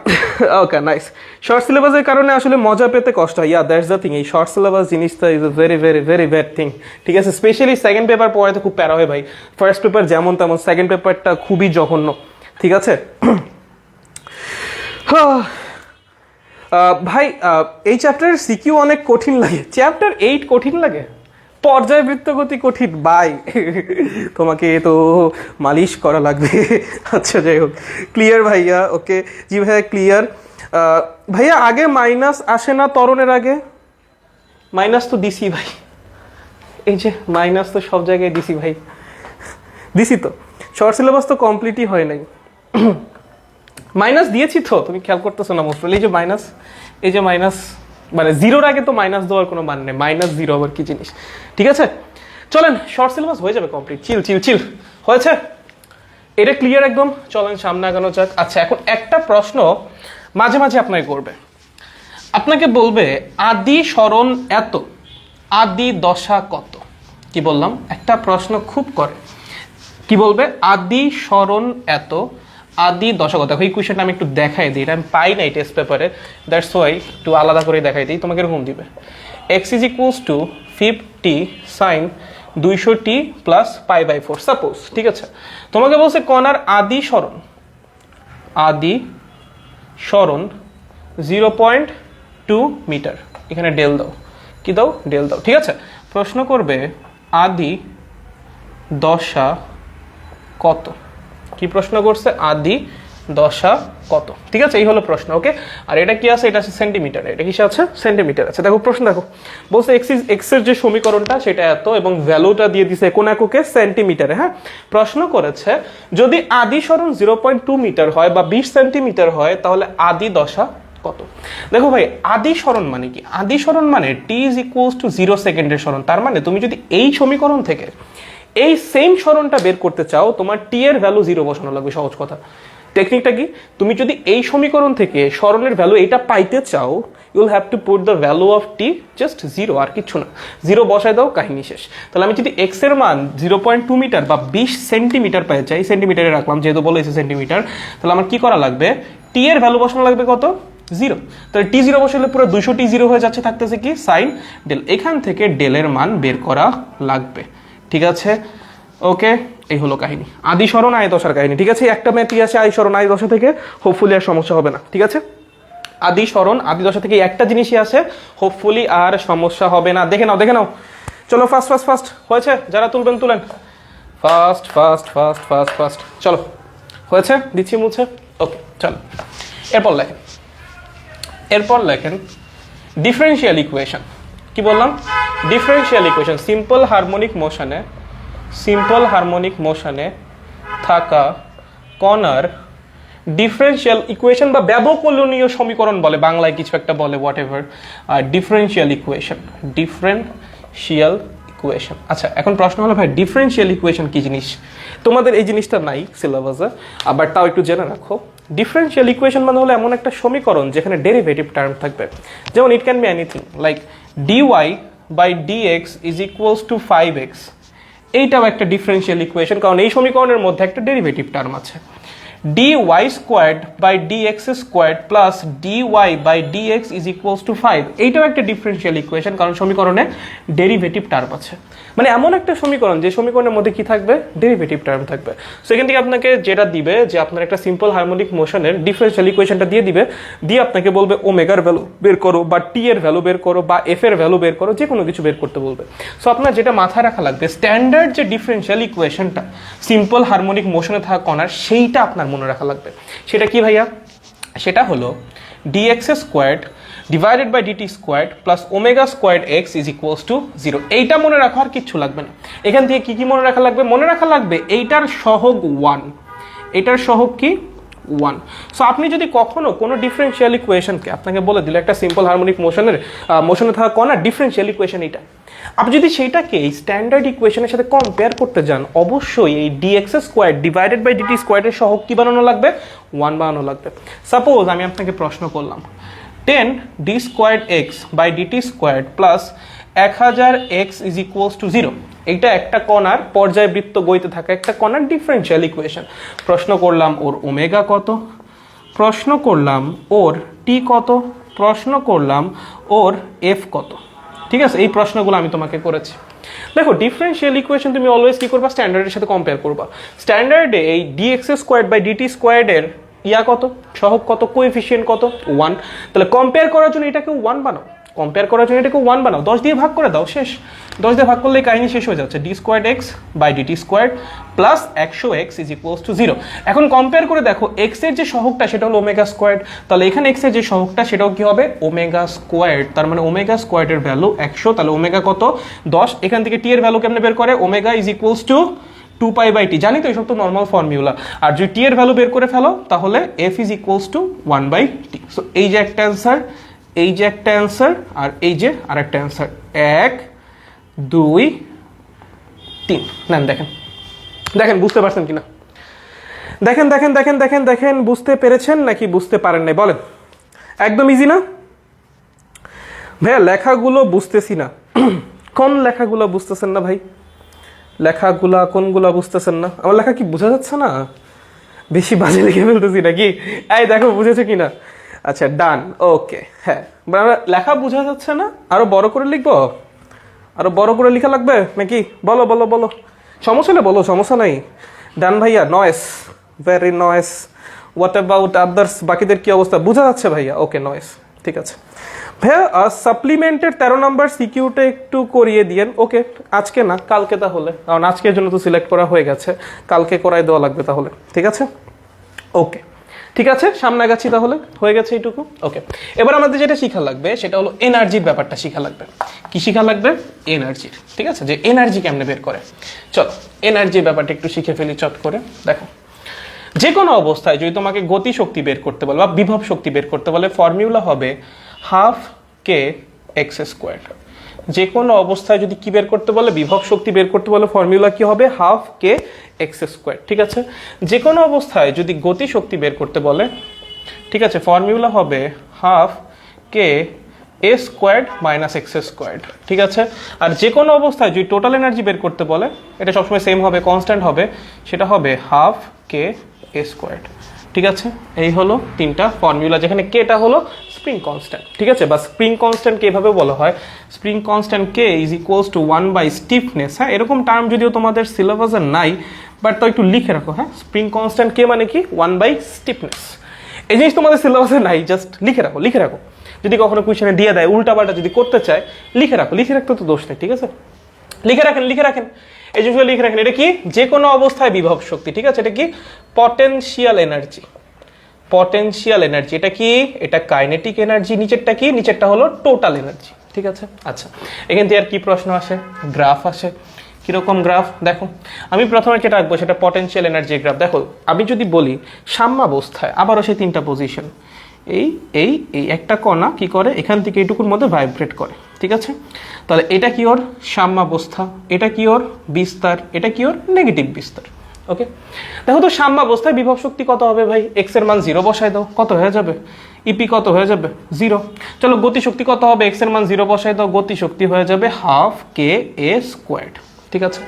ওকে, নাইস। শর্ট সিলেবাসের কারণে আসলে মজা পেতে কষ্ট হয়। ইয়া, দ্যাটস দ্য থিং। এই শর্ট সিলেবাস জিনিসটা is a very very very bad thing. ঠিক আছে, স্পেশালি সেকেন্ড পেপার পড়ে তো খুব প্যারা হয় ভাই। ফার্স্ট পেপার যেমন তেমন, সেকেন্ড পেপারটা খুবই জঘন্য। ঠিক আছে ভাই, এই চ্যাপ্টারের সিকিউ অনেক কঠিন লাগে। চ্যাপ্টার 8 কঠিন লাগে, পর্যায়বৃত্ত গতি কঠিন ভাই। তোমাকে তো মালিশ করা লাগবে। আচ্ছা, যাই হোক, ক্লিয়ার ভাইয়া। ওকে জি ভাইয়া, ক্লিয়ার। ভাইয়া আগে মাইনাস আসে না ত্বরণের আগে? মাইনাস তো দিছি ভাই, এই যে মাইনাস তো সব জায়গায় দিছি ভাই, দিছি তো। শর্ট সিলেবাস তো কমপ্লিটই হয় নাই। মাইনাস দিয়েছি তো, তুমি খেয়াল করতেছো না মোস্ট। এই যে মাইনাস, এই যে মাইনাস, মানে 0-র আগে তো মাইনাস দেওয়ার কোনো মান নেই। -0 আবার কি জিনিস। ঠিক আছে, চলেন শর্ট সিলেবাস হয়ে যাবে কমপ্লিট। চিল চিল চিল, হয়েছে এটা ক্লিয়ার একদম। চলেন সামনে আগানো যাক। আচ্ছা, এখন একটা প্রশ্ন মাঝে মাঝে আপনাকে করবে, আপনাকে বলবে আদি সরণ এত, আদি দশা কত। কি বললাম, একটা প্রশ্ন খুব করে, কি বলবে, আদি সরণ এত, আদি দশা কত। এই কোয়েশ্চেনটা আমি একটু দেখাই দিই, এটা আমি পাই নাই টেস্ট পেপারে, দ্যাটস ওয়াই একটু আলাদা করে দেখাই দিই। তোমাকে এরকম দিবে, x = 50 sin 200t + π/4 সাপোজ। ঠিক আছে, তোমাকে বলছে কণার আদি সরণ, আদি সরণ 0.2 মিটার, এখানে ডেল দাও, কি দাও, ডেল দাও, ঠিক আছে। প্রশ্ন করবে আদি দশা কত, কি প্রশ্ন করছে, আদি দশা কত, ঠিক আছে, এই হলো প্রশ্ন। ওকে, আর এটা কি আছে, এটা আছে সেন্টিমিটার, এটা কিসে আছে, সেন্টিমিটার আছে। দেখো প্রশ্ন দেখো, বলছে এক্স এর যে সমীকরণটা সেটা এত এবং ভ্যালুটা দিয়ে দিছে কোন এককে, সেন্টিমিটারে। হ্যাঁ, প্রশ্ন করেছে যদি আদি সরণ 0.2 মিটার হয় বা 20 সেন্টিমিটার হয় তাহলে আদি দশা কত। দেখো ভাই, আদি সরণ মানে কি, আদি সরণ মানে টি ইজ ইকুয়ালস টু 0 সেকেন্ডের সরণ। তার মানে তুমি যদি এই সমীকরণ থেকে এই সেম সরণটা বের করতে চাও, তোমার টি এর ভ্যালু 0 বসানো লাগবে। সহজ কথা, টেকনিকটা কি, তুমি যদি এই সমীকরণ থেকে সরণের ভ্যালু এটা পাইতে চাও, you'll have to put the value of T just 0, আর কিছু না, 0 বসায় দাও, কাহিনী শেষ। তাহলে আমি যদি এক্স এর মান 0.2 মিটার বা 20 সেন্টিমিটার পাই চাই, সেন্টিমিটারে রাখলাম যেহেতু বলেছে সেন্টিমিটার, তাহলে আমার কি করা লাগবে, টি এর ভ্যালু বসানো লাগবে কত, 0। তাহলে টি 0 বসালে পুরো 200 টি 0 হয়ে যাচ্ছে, থাকতেছে কি, সাইন ডেল। এখান থেকে ডেলের মান বের করা লাগবে, ঠিক আছে। ওকে, এই হলো কাহিনী, আদি সরণ আয় দশার কাহিনী, ঠিক আছে। একটা ম্যাথই আছে আই সরণ আয় দশা থেকে, হোপফুলি আর সমস্যা হবে না, ঠিক আছে। আদি সরণ আদি দশা থেকে একটা জিনিসই আছে, হোপফুলি আর সমস্যা হবে না। দেখে নাও, দেখে নাও, চলো ফাস্ট ফাস্ট ফাস্ট, হয়েছে, যারা তুলবেন তুলেন, fast fast fast fast fast, চলো হয়েছে, দিচ্ছি মুছে। ওকে চলো, এরপর লেখেন, এরপর লেখেন ডিফারেন্সিয়াল ইকুয়েশন। কি বললাম, ডিফারেন্সিয়াল ইকুয়েশন, সিম্পল হারমোনিক মোশনে, সিম্পল হারমোনিক মোশনে থাকা কণার ডিফারেন্সিয়াল ইকুয়েশন বা ব্যবকলনীয় সমীকরণ বলে, বাংলায় কিছু একটা বলে, what ever, differential equation, differential equation. আচ্ছা, এখন প্রশ্ন হলো ভাই ডিফারেন্সিয়াল ইকুয়েশন কি জিনিস, তোমাদের এই জিনিসটা নাই সিলেবাসে, আবার তাও একটু জেনে রাখো। ডিফারেন্সিয়াল ইকুয়েশন মানে হলো এমন একটা সমীকরণ যেখানে ডেরিভেটিভ টার্ম থাকবে, যেমন it can be anything like dy by dx is equals to 5x, এইটাও একটা ডিফারেন্সিয়াল ইকুয়েশন, কারণ এই সমীকরণের মধ্যে একটা ডেরিভেটিভ টার্ম আছে। dy squared by dx squared plus dy by dx is equals to 5, এইটাও একটা ডিফারেন্সিয়াল ইকুয়েশন, কারণ সমীকরণে ডেরিভেটিভ টার্ম আছে। মানে এমন একটা সমীকরণ যে সমীকরণের মধ্যে কি থাকবে, ডেরিভেটিভ টার্ম থাকবে। সেখান থেকে আপনাকে যেটা দিবে, যে আপনার একটা সিম্পল হারমোনিক মোশনের ডিফারেন্সিয়াল ইকুয়েশনটা দিয়ে দিবে, দিয়ে আপনাকে বলবে ওমেগার ভ্যালু বের করো বা টি এর ভ্যালু বের করো বা এফ এর ভ্যালু বের করো, যে কোনো কিছু বের করতে বলবে। সো আপনার যেটা মাথায় রাখা লাগবে, স্ট্যান্ডার্ড যে ডিফারেন্সিয়াল ইকুয়েশনটা সিম্পল হারমোনিক মোশনে থাকা কণার, সেইটা আপনার মনে রাখা লাগবে। সেটা কি ভাইয়া, সেটা হলো dx squared divided by dt squared plus omega squared x is equals to 0। এইটা মনে রাখো, আর কিচ্ছু লাগবে না। এখান থেকে কি কি মনে রাখা লাগবে, মনে রাখা লাগবে এইটার সহগ 1, এটার সহগ কি 1। সো আপনি যদি কখনো কোনো ডিফারেন্সিয়াল ইকুয়েশনকে আপনাকে বলে দিল একটা সিম্পল হারমোনিক মোশনে থাকা কণার ডিফারেন্সিয়াল ইকুয়েশন এইটা, আপনি যদি সেইটাকে এই স্ট্যান্ডার্ড ইকুয়েশনের সাথে কম্পেয়ার করতে যান, অবশ্যই এই dx squared divided by dt স্কোয়ার্ডের সহগ কি বানানো লাগবে, 1 বানানো লাগবে। সাপোজ আমি আপনাকে প্রশ্ন করলাম 10 d squared x by dt squared plus 1000x is equals to 0, এইটা একটা কণার পর্যায়বৃত্ত গতিতে থাকা একটা কণার ডিফারেন্সিয়াল ইকুয়েশন। প্রশ্ন করলাম ওর ওমেগা কত, প্রশ্ন করলাম ওর টি কত, প্রশ্ন করলাম ওর এফ কত, ঠিক আছে। এই প্রশ্নগুলো আমি তোমাকে করেছি। দেখো ডিফারেন্সিয়াল ইকুয়েশন তুমি অলওয়েজ কি করবা, স্ট্যান্ডার্ডের সাথে কম্পেয়ার করবা। স্ট্যান্ডার্ডে এই dx স্কোয়ার্ড বাই dt স্কোয়ার্ডের ইয়া কত, সহগ কত, কোএফিসিয়েন্ট কত, 1। তাহলে কম্পেয়ার করার জন্য এটাকে 1 বানাও, কম্পেয়ার করার জন্য এটাকে 1 বানাও, 10 দিয়ে ভাগ করে দাও, শেষ। 10 দিয়ে ভাগ করলে কাহিনী শেষ হয়ে যাচ্ছে, d squared x by dt squared plus 100x is equals to 0। এখন কম্পেয়ার করে দেখো x এর যে সহগটা সেটা হলো ওমেগা স্কোয়ার্ড, তাহলে এখানে x এর যে সহগটা সেটাও কি হবে, ওমেগা স্কোয়ার্ড। তার মানে ওমেগা স্কোয়ার্ডের ভ্যালু 100, তাহলে ওমেগা কত 10। এখান থেকে টি এর ভ্যালু কেমনে বের করে, omega is equals two 2π/t, জানি তো এইসব তো নর্মাল ফর্মুলা। আর যদি টি এর ভ্যালু বের করে ফেলো তাহলে f is equals two 1/t। So এই যে একটা অ্যান্সার, এই যে একটা অ্যান্সার, আর এই যে আরেকটা অ্যান্সার, 1 2 3। নেন দেখেন, দেখেন বুঝতে পারছেন কিনা, দেখেন দেখেন দেখেন দেখেন দেখেন বুঝতে পেরেছেন নাকি বুঝতে পারেন নাই বলেন। একদম ইজি না ভাইয়া, লেখাগুলো বুঝতেছি না, কোন লেখাগুলো বুঝতেছেন না ভাই, লেখাগুলা কোনগুলা বুঝতেছেন না, আমার লেখা কি বোঝা যাচ্ছে না, বেশি বাজে লিখে ফেলতেছি নাকি, এই দেখো বুঝেছে কিনা, আচ্ছা ডান, ওকে। হ্যাঁ, লেখা বোঝা যাচ্ছে না, আরো বড় করে লিখবো, আরো বড় করে লেখা লাগবে নাকি, বলো বলো বলো, সমস্যা নেই বলো, সমস্যা নাই। ডান ভাইয়া, noise, very noise, what about others, বাকিদের কি অবস্থা? বোঝা যাচ্ছে ভাইয়া? ওকে, নয়েস, ঠিক আছে ভাইয়া। সাপ্লিমেন্টের 13 নম্বর সিকিউটা একটু করিয়ে দিয়েন। ওকে, আজকে না, কালকে তাহলে, কারণ আজকের জন্য তো সিলেক্ট করা হয়ে গেছে, কালকে করাই দেওয়া লাগবে তাহলে, ঠিক আছে? ওকে, ঠিক আছে, সামনে গেছি তাহলে, হয়ে গেছে এইটুকু। ওকে, এবার আমাদের যেটা শিখা লাগবে সেটা হলো এনার্জির ব্যাপারটা শিখা লাগবে। কি শিখা লাগবে? এনার্জির, ঠিক আছে, যে এনার্জি কেমনে বের করে। চলো এনার্জির ব্যাপারটা একটু শিখে ফেলি চট করে। দেখো, যে কোনো অবস্থায় যদি তোমাকে গতি শক্তি বের করতে বলে বা বিভব শক্তি বের করতে বলে, ফর্মুলা হবে হাফ কে এক্স স্কোয়ার। যে কোনো অবস্থায় যদি কি বের করতে বলে, বিভব শক্তি বের করতে বলে, ফর্মুলা কি হবে? হাফ কে এক্স স্কোয়ার, ঠিক আছে? যে কোনো অবস্থায় যদি গতি শক্তি বের করতে বলে, ঠিক আছে, ফর্মুলা হবে হাফ কে এ স্কোয়ার্ড মাইনাস এক্স স্কোয়ার্ড, ঠিক আছে? আর যে কোনো অবস্থায় যদি টোটাল এনার্জি বের করতে বলে, এটা সবসময় সেম হবে, কনস্ট্যান্ট হবে, সেটা হবে হাফ কে এ স্কোয়ার্ড, ঠিক আছে? এই হলো তিনটা ফর্মুলা, যেখানে কেটা হলো স্প্রিং কনস্ট্যান্ট, ঠিক আছে? বা স্প্রিং কনস্ট্যান্টকে এভাবে বলা হয়, spring constant k is equals to 1 by stiffness. হ্যাঁ, এরকম টার্ম যদিও তোমাদের সিলেবাসে নাই, বাট তো একটু লিখে রাখো। হ্যাঁ, স্প্রিং কনস্ট্যান্ট কে মানে কি? 1 বাই স্টিফনেস। এই জিনিস তোমাদের সিলেবাসে নাই, জাস্ট লিখে রাখো, লিখে রাখো। যদি কখনো কোয়েশ্চেনে দিয়ে দেয় উল্টাপাল্টা যদি করতে চায়, লিখে রাখো, লিখে রাখতে তো দোষ নেই, ঠিক আছে? লিখে রাখেন, লিখে রাখেন, এই জিনিসগুলো লিখে রাখেন। এটা কি? যে কোনো অবস্থায় বিভব শক্তি, ঠিক আছে? এটা কি? Potential energy, potential energy. এটা কি? এটা কাইনেটিক এনার্জি। নিচেরটা কি? নিচেরটা হলো টোটাল এনার্জি, ঠিক আছে? আচ্ছা, এখান থেকে আর কি প্রশ্ন আসে? গ্রাফ আসে। কিরকম গ্রাফ? দেখো, আমি প্রথমে যেটা আঁকবো সেটা পটেনশিয়াল এনার্জি গ্রাফ। দেখো, আমি যদি বলি সাম্যাবস্থায়, আবারও সেই তিনটা পজিশন, এই এই এই একটা কণা কি করে? এখান থেকে এইটুকুর মধ্যে ভাইব্রেট করে, ঠিক আছে? তাহলে এটা কি ওর সাম্যাবস্থা, এটা কি ওর বিস্তার, এটা কি ওর নেগেটিভ বিস্তার। ওকে, দেখো তো সাম্যাবস্থায় বিভব শক্তি কত হবে ভাই? এক্স এর মান 0 বসাই দাও, কত হয়ে যাবে? ইপি কত হয়ে যাবে? 0। চলো গতি শক্তি কত হবে? এক্স এর মান 0 বসাই দাও, গতি শক্তি হয়ে যাবে হাফ কে এ স্কোয়ার্ড, ঠিক আছে?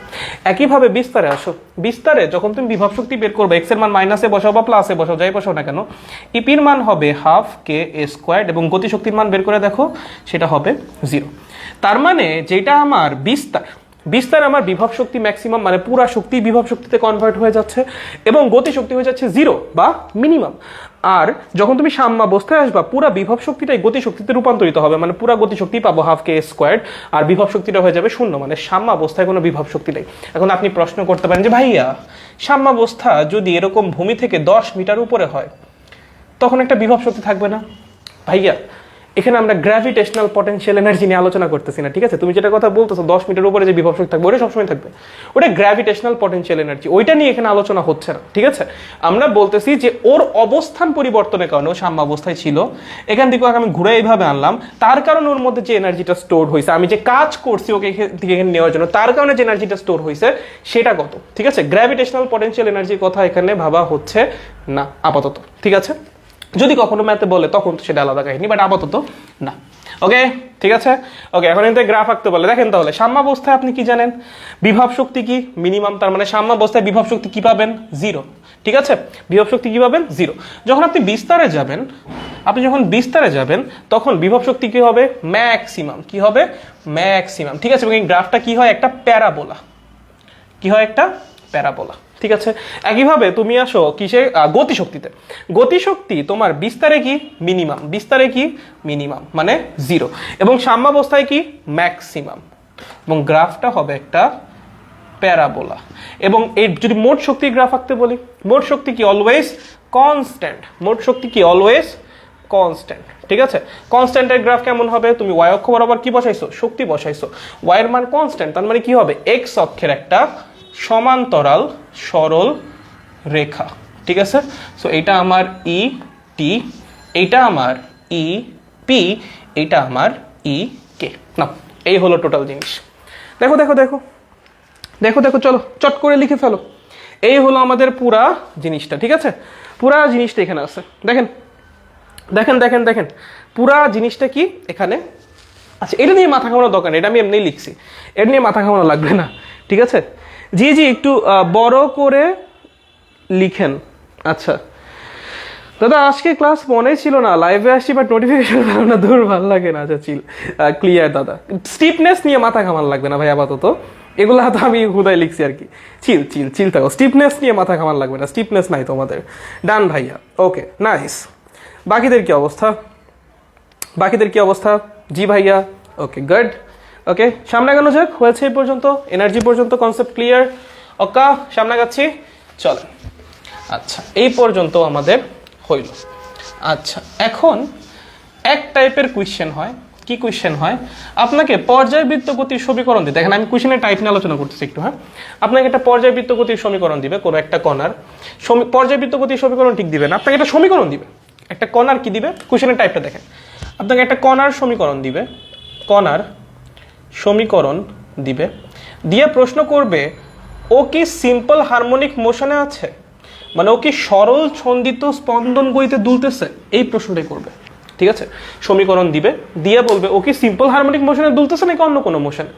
একইভাবে বিস্তারে আসো। বিস্তারে যখন তুমি বিভব শক্তি বের করবে, এক্স এর মান মাইনাসে বসাও বা প্লাসে বসাও, যাই বসাও না কেন, ইপির মান হবে হাফ কে এ স্কোয়ার্ড এবং গতি শক্তির মান বের করে দেখো, সেটা হবে 0। তার মানে যেটা আমার বিস্তার, বিস্তার আমার বিভব শক্তি ম্যাক্সিমাম, মানে পুরা শক্তি বিভব শক্তিতে কনভার্ট হয়ে যাচ্ছে এবং গতি শক্তি হয়ে যাচ্ছে 0 বা মিনিমাম। আর যখন তুমি সাম্যাবস্থায় আসবা, পুরা বিভব শক্তিটাই গতি শক্তিতে রূপান্তরিত হবে, মানে পুরা গতি শক্তি পাবো হাফ কে স্কোয়ার্ড, আর বিভব শক্তিটা হয়ে যাবে 0, মানে সাম্যাবস্থায় কোনো বিভব শক্তি নেই। এখন আপনি প্রশ্ন করতে পারেন যে ভাইয়া, সাম্যাবস্থা যদি এরকম ভূমি থেকে 10 মিটার উপরে হয়, তখন একটা বিভব শক্তি থাকবে না? ভাইয়া, এখানে আমরা গ্র্যাভিটেশনাল পটেনশিয়াল এনার্জি নিয়ে আলোচনা করতেছি না, ঠিক আছে? তুমি যেটা কথা বলতেছো 10 মিটার উপরে যে বিভব শক্তি থাকবে, ওটা সবসময় থাকবে, ওটা গ্র্যাভিটেশনাল পটেনশিয়াল এনার্জি, ওইটা নিয়ে এখানে আলোচনা হচ্ছে না, ঠিক আছে? আমরা বলতেছি যে ওর অবস্থান পরিবর্তনের কারণে ও সাম্যাবস্থায় ছিল, এখান থেকে আমি ঘুরে এইভাবে আনলাম, তার কারণে ওর মধ্যে যে এনার্জিটা স্টোর হয়েছে, আমি যে কাজ করছি ওকে এখানে নেওয়ার জন্য, তার কারণে যে এনার্জিটা স্টোর হয়েছে সেটা কত, ঠিক আছে? গ্র্যাভিটেশনাল পটেনশিয়াল এনার্জির কথা এখানে ভাবা হচ্ছে না আপাতত, ঠিক আছে? যদি কখনো ম্যাথে বলে তখন তো সেটা আলাদা কাহিনী, বাট আপাতত না। ওকে, ঠিক আছে? ওকে, এখন এতে গ্রাফ আঁকতে বলে, দেখেন তাহলে সাম্যাবস্থায় আপনি কি জানেন? বিভব শক্তি কি? মিনিমাম। তার মানে সাম্যাবস্থায় বিভব শক্তি কি পাবেন? 0, ঠিক আছে? বিভব শক্তি কি পাবেন? 0। যখন আপনি বিস্তারে যাবেন, আপনি যখন বিস্তারে যাবেন তখন বিভব শক্তি কি হবে? ম্যাক্সিমাম। কি হবে? ম্যাক্সিমাম, ঠিক আছে? এবং এই গ্রাফটা কি হয়? একটা প্যারাবোলা। কি হয়? একটা প্যারাবোলা, ঠিক আছে? একইভাবে তুমি আসো কিসে? গতিশক্তিতে। গতিশক্তি তোমার বিস্তারে কি? মিনিমাম। বিস্তারে কি? মিনিমাম, মানে 0। এবং সাম্যাবস্থায় কি? ম্যাক্সিমাম। এবং গ্রাফটা হবে একটা প্যারাবোলা। এবং এই যদি মোট শক্তির গ্রাফ আঁকতে বলি, মোট শক্তি কি? Always constant. মোট শক্তি কি? অলওয়েজ কনস্ট্যান্ট, ঠিক আছে? কনস্ট্যান্টের গ্রাফ কেমন হবে? তুমি ওয়াই অক্ষ বরাবর কি বসাইছো? শক্তি বসাইছো। ওয়াই এর মান কনস্ট্যান্ট, তার মানে কি হবে? এক্স অক্ষের একটা সমান্তরাল সরল রেখা, ঠিক আছে? সো এটা আমার ই টি, এইটা আমার ই পি, এইটা আমার ই কে। না, এই হলো টোটাল জিনিস। দেখো দেখো দেখো দেখো দেখো, চলো চট করে লিখে ফেলো। এই হলো আমাদের পুরা জিনিসটা, ঠিক আছে? পুরা জিনিসটা এখানে আছে, দেখেন দেখেন দেখেন দেখেন, পুরা জিনিসটা কি এখানে। আচ্ছা, এটা নিয়ে মাথা ঘামানোর দরকার নেই, এটা আমি এমনি লিখছি, এটা নিয়ে মাথা ঘামানো লাগবে না, ঠিক আছে? জি জি, একটু বড় করে লিখেন। আচ্ছা দাদা, আজকে ক্লাস মনেই ছিল না, লাইভে আসছি বাট নোটিফিকেশন পেলাম না, দূর ভালো লাগে না। আচ্ছা চিল, ক্লিয়ার দাদা। স্টিফনেস নিয়ে মাথা ঘামান লাগবে না ভাই আপাতত, এগুলা তো আমি হুদায় লিখছি আর কি। চিল চিল চিল থাকো, স্টিফনেস নিয়ে মাথা খামার লাগবে না, স্টিফনেস নাই তোমাদের। ডান ভাইয়া, ওকে নাইস। বাকিদের কি অবস্থা? বাকিদের কি অবস্থা? জি ভাইয়া, ওকে গুড। ওকে সামনে আগানো যাক, হয়েছে এই পর্যন্ত, এনার্জি পর্যন্ত কনসেপ্ট ক্লিয়ার। ওকা সামনে আগাচ্ছি, চলেন। আচ্ছা এই পর্যন্ত আমাদের হইল। আচ্ছা এখন এক টাইপের কোয়েশ্চেন হয়, কি কোয়েশ্চেন হয়, আপনাকে পর্যায়বৃত্ত গতির সমীকরণ দিতে, দেখেন আমি কোয়েশ্চেনের টাইপ নিয়ে আলোচনা করতেছি একটু, হ্যাঁ। আপনাকে একটা পর্যায়বৃত্ত গতির সমীকরণ দিবে, কোনো একটা কণার পর্যায়বৃত্ত গতির সমীকরণ ঠিক দিবে না, আপনাকে একটা সমীকরণ দিবে, একটা কণার কি দিবে, কোয়েশ্চেনের টাইপটা দেখেন। আপনাকে একটা কণার সমীকরণ দিবে, কণার সমীকরণ দিবে, দিয়ে প্রশ্ন করবে ও কি সিম্পল হারমোনিক মোশনে আছে, মানে ও কি সরল ছন্দিত স্পন্দন গতিতে দুলতেছে, এই প্রশ্নটাই করবে। ঠিক আছে, সমীকরণ দিবে, দিয়ে বলবে ও কি সিম্পল হারমোনিক মোশনে দুলতেছে নাকি অন্য কোনো মোশনে।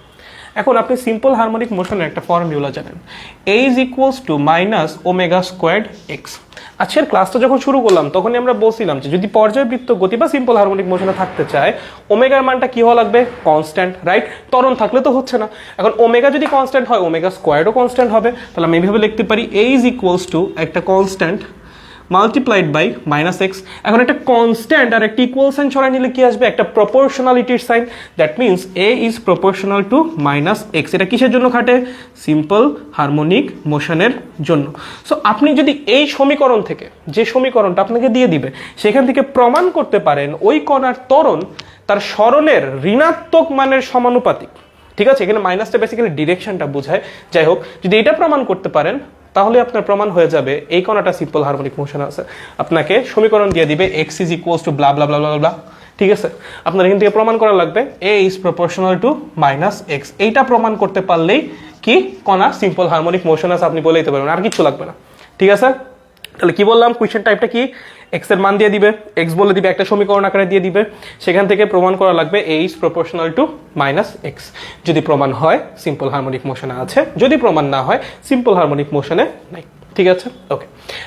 এখন আপনি সিম্পল হারমোনিক মোশনের একটা ফর্মুলা জানেন, a is equals to minus omega squared x. আজকের ক্লাসটা যখন শুরু করলাম তখনই আমরা বলছিলাম যে যদি পর্যায়বৃত্ত গতি বা সিম্পল হারমোনিক মোশনে থাকতে চায় ওমেগার মানটা কি হওয়া লাগবে, কনস্ট্যান্ট, রাইট। ত্বরণ থাকলে তো হচ্ছে না। এখন ওমেগা যদি কনস্ট্যান্ট হয় ওমেগা স্কোয়ার্ডও কনস্ট্যান্ট হবে, তাহলে আমি এইভাবে লিখতে পারি a ইজ ইকুয়ালস টু একটা constant multiplied by minus x. এখন একটা কনস্ট্যান্ট আর একটা ইকুয়াল সাইন ছড়াই নিলে কি আসবে, একটা প্রপোর্শনালিটির sign. That means A is proportional to minus X. এটা কিসের জন্য খাটে, সিম্পল হারমোনিক মোশনের জন্য। সো আপনি যদি এই সমীকরণ থেকে, যে সমীকরণটা আপনাকে দিয়ে দিবে সেখান থেকে প্রমাণ করতে পারেন ওই কণার ত্বরণ তার সরণের ঋণাত্মক মানের সমানুপাতিক। ঠিক আছে, এখানে মাইনাসটা বেসিক্যালি ডিরেকশনটা বোঝায়। যাই হোক, যদি এটা প্রমাণ করতে পারেন তাহলে আপনার প্রমাণ হয়ে যাবে এই কণাটা সিম্পল হারমোনিক মোশন আছে। আপনাকে সমীকরণ দিয়ে দিবে X is equals to blah blah blah blah blah. ঠিক আছে, আপনার এখান থেকে প্রমাণ করা লাগবে A is proportional to minus X. এইটা প্রমাণ করতে পারলেই কি কণা সিম্পল হারমোনিক মোশন আছে আপনি বলে দিতে পারবেন, আর কিছু লাগবে না। ঠিক আছে, তাহলে কি বললাম, কোয়েশ্চেন টাইপটা কি, এক্স এর মান দিয়ে দিবে, এক্স বলে দিবে, একটা সমীকরণ আকারে দিয়ে দিবে, সেখান থেকে প্রমাণ করা লাগবে A is proportional to minus X. যদি প্রমাণ হয় সিম্পল হারমোনিক মোশনে আছে, যদি প্রমাণ না হয় সিম্পল হারমোনিক মোশনে নাই। ঠিক আছে, ওকে।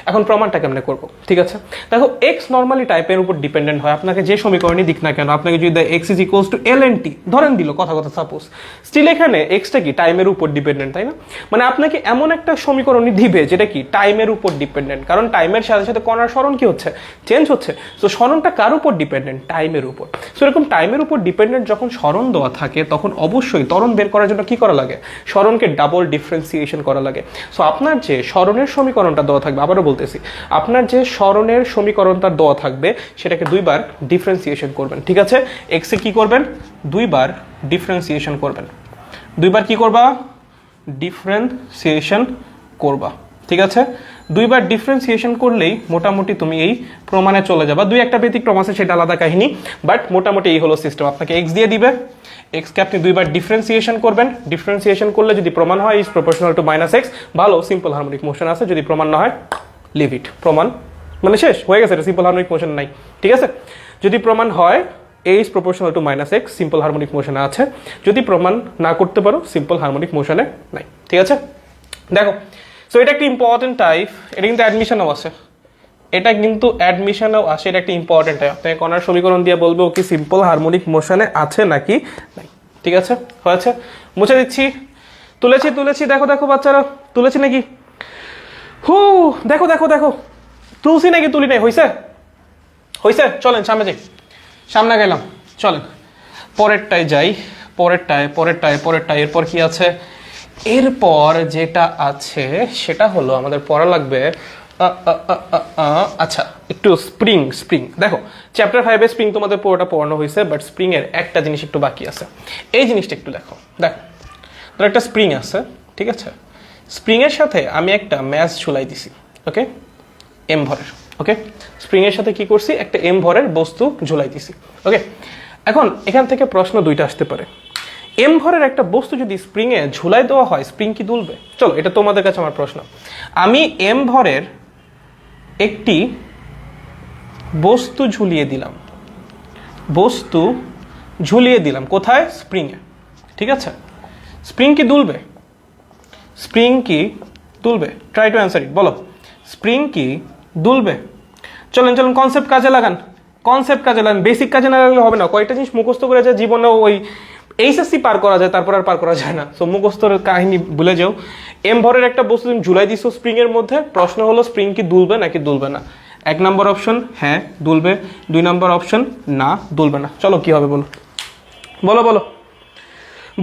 এখন প্রমাণটা কেমনে করবো, ঠিক আছে। দেখো এক্স নর্মালি টাইপের উপর ডিপেন্ডেন্ট হয়, আপনাকে যে সমীকরণই দিক না কেন, আপনাকে যদি x is equals two L N T ধরেন দিল, কথা কথা সাপোজ, স্টিল এখানে এক্সটা কি টাইমের উপর ডিপেন্ডেন্ট, তাই না। মানে আপনাকে এমন একটা সমীকরণই দিবে যেটা কি টাইমের উপর ডিপেন্ডেন্ট, কারণ টাইমের সাথে সাথে কণার সরণ কি হচ্ছে, চেঞ্জ হচ্ছে। সো সরণটা কার উপর ডিপেন্ডেন্ট, টাইমের উপর। সো এরকম টাইমের উপর ডিপেন্ডেন্ট যখন সরণ দেওয়া থাকে তখন অবশ্যই ত্বরণ বের করার জন্য কি করা লাগে, সরণকে ডাবল ডিফারেন্সিয়েশন করা লাগে। সো আপনার যে সরণের সমীকরণটা দেওয়া থাকবে, আবারও বলতেছি, আপনার যে সরণের সমীকরণটা দেওয়া থাকবে সেটাকে দুইবার ডিফারেন্সিয়েশন করবেন। ঠিক আছে, এক্স এ কি করবেন, দুইবার ডিফারেন্সিয়েশন করবেন। দুইবার কি করবা, ডিফারেন্সিয়েশন করবা। ঠিক আছে, দুইবার ডিফারেন্সিয়েশন করলেই মোটামুটি তুমি এই প্রমাণে চলে যাবা। দুই একটা ব্যতিক্রম আছে, সেটা আলাদা কাহিনী, বাট মোটামুটি এই হলো সিস্টেম। আপনাকে এক্স দিয়ে দিবে, এক্সকে আপনি দুইবার ডিফারেন্সিয়েশন করবেন, ডিফারেন্সিয়েশন করলে যদি প্রমাণ হয় is proportional to minus x, ভালো, সিম্পল হারমোনিক মোশন আছে। যদি প্রমাণ না হয় লিভ ইট, প্রমাণ মানে শেষ হয়ে গেছে, এটা সিম্পল হারমোনিক মোশন নাই। ঠিক আছে, যদি প্রমাণ হয় A is proportional to minus X, simple harmonic মোশনে আছে। যদি প্রমাণ না করতে পারো সিম্পল হারমোনিক মোশনে নাই। ঠিক আছে, দেখো, সো এটা একটা ইম্পর্টেন্ট টাইপ, এটা কিন্তু অ্যাডমিশনও আছে, এটা কিন্তু অ্যাডমিশনও আসে, এটা একটা ইম্পর্টেন্ট টাইপ। আপনাকে কণার সমীকরণ দিয়ে বলবো কি সিম্পল হারমোনিক মোশনে আছে নাকি নাই। ঠিক আছে, হয়েছে, মুছে দিচ্ছি, তুলেছি তুলেছি, দেখো দেখো বাচ্চারা, তুলেছি নাকি, হু দেখো দেখো দেখো, তুলছি নাকি তুলি নাই, হয়েছে হয়েছে, চলেন সামনে যাই, সামনে গেলাম, চলেন পরেরটায় যাই, পরেরটায় পরেরটায় পরেরটায়। এরপর কি আছে, এরপর যেটা আছে সেটা হলো আমাদের পড়া লাগবে আচ্ছা একটু স্প্রিং। স্প্রিং দেখো, চ্যাপ্টার 5 এ স্প্রিং তোমাদের পুরোটা পড়ানো হয়েছে, বাট স্প্রিং এর একটা জিনিস একটু বাকি আছে। এই জিনিসটা একটু দেখো, দেখো ধর একটা স্প্রিং আছে, ঠিক আছে, স্প্রিং এর সাথে আমি একটা ম্যাচ ঝুলাই দিছি, ওকে, এম ভরের, ওকে, স্প্রিং এর সাথে কি করছি, একটা এম ভরের বস্তু ঝুলাই দিছি, ওকে। এখন এখান থেকে প্রশ্ন দুইটা আসতে পারে, এম ভরের একটা বস্তু যদি স্প্রিং এ ঝুলাই দেওয়া হয় স্প্রিং কি দুলবে? চলো এটা তোমাদের কাছে আমার প্রশ্ন। আমি এম ভরের একটি বস্তু ঝুলিয়ে দিলাম, বস্তু ঝুলিয়ে দিলাম কোথায়, স্প্রিং এ, ঠিক আছে, স্প্রিং কি দুলবে? স্প্রিং কি দুলবে? ট্রাই টু অ্যান্সার ইট, বলো স্প্রিং কি দুলবে? চলেন চলেন কনসেপ্ট কাজে লাগান, কনসেপ্ট কাজে লাগান, বেসিক কাজে না লাগলে হবে না। কয়েকটা জিনিস মুখস্থ করে যায় জীবনে ওই এইচএসসি পার করা যায়, তারপর আর পার করা যায় না। সো মুখস্থর কাহিনী ভুলে যাও। এম ভরের একটা বস্তু তুমি ঝুলাই দিছো স্প্রিং এর মধ্যে, প্রশ্ন হলো স্প্রিং কি দুলবে নাকি দুলবে না। 1 নম্বর অপশন হ্যাঁ দুলবে, 2 নম্বর অপশন না দুলবে না। চলো কি হবে বলো বলো বলো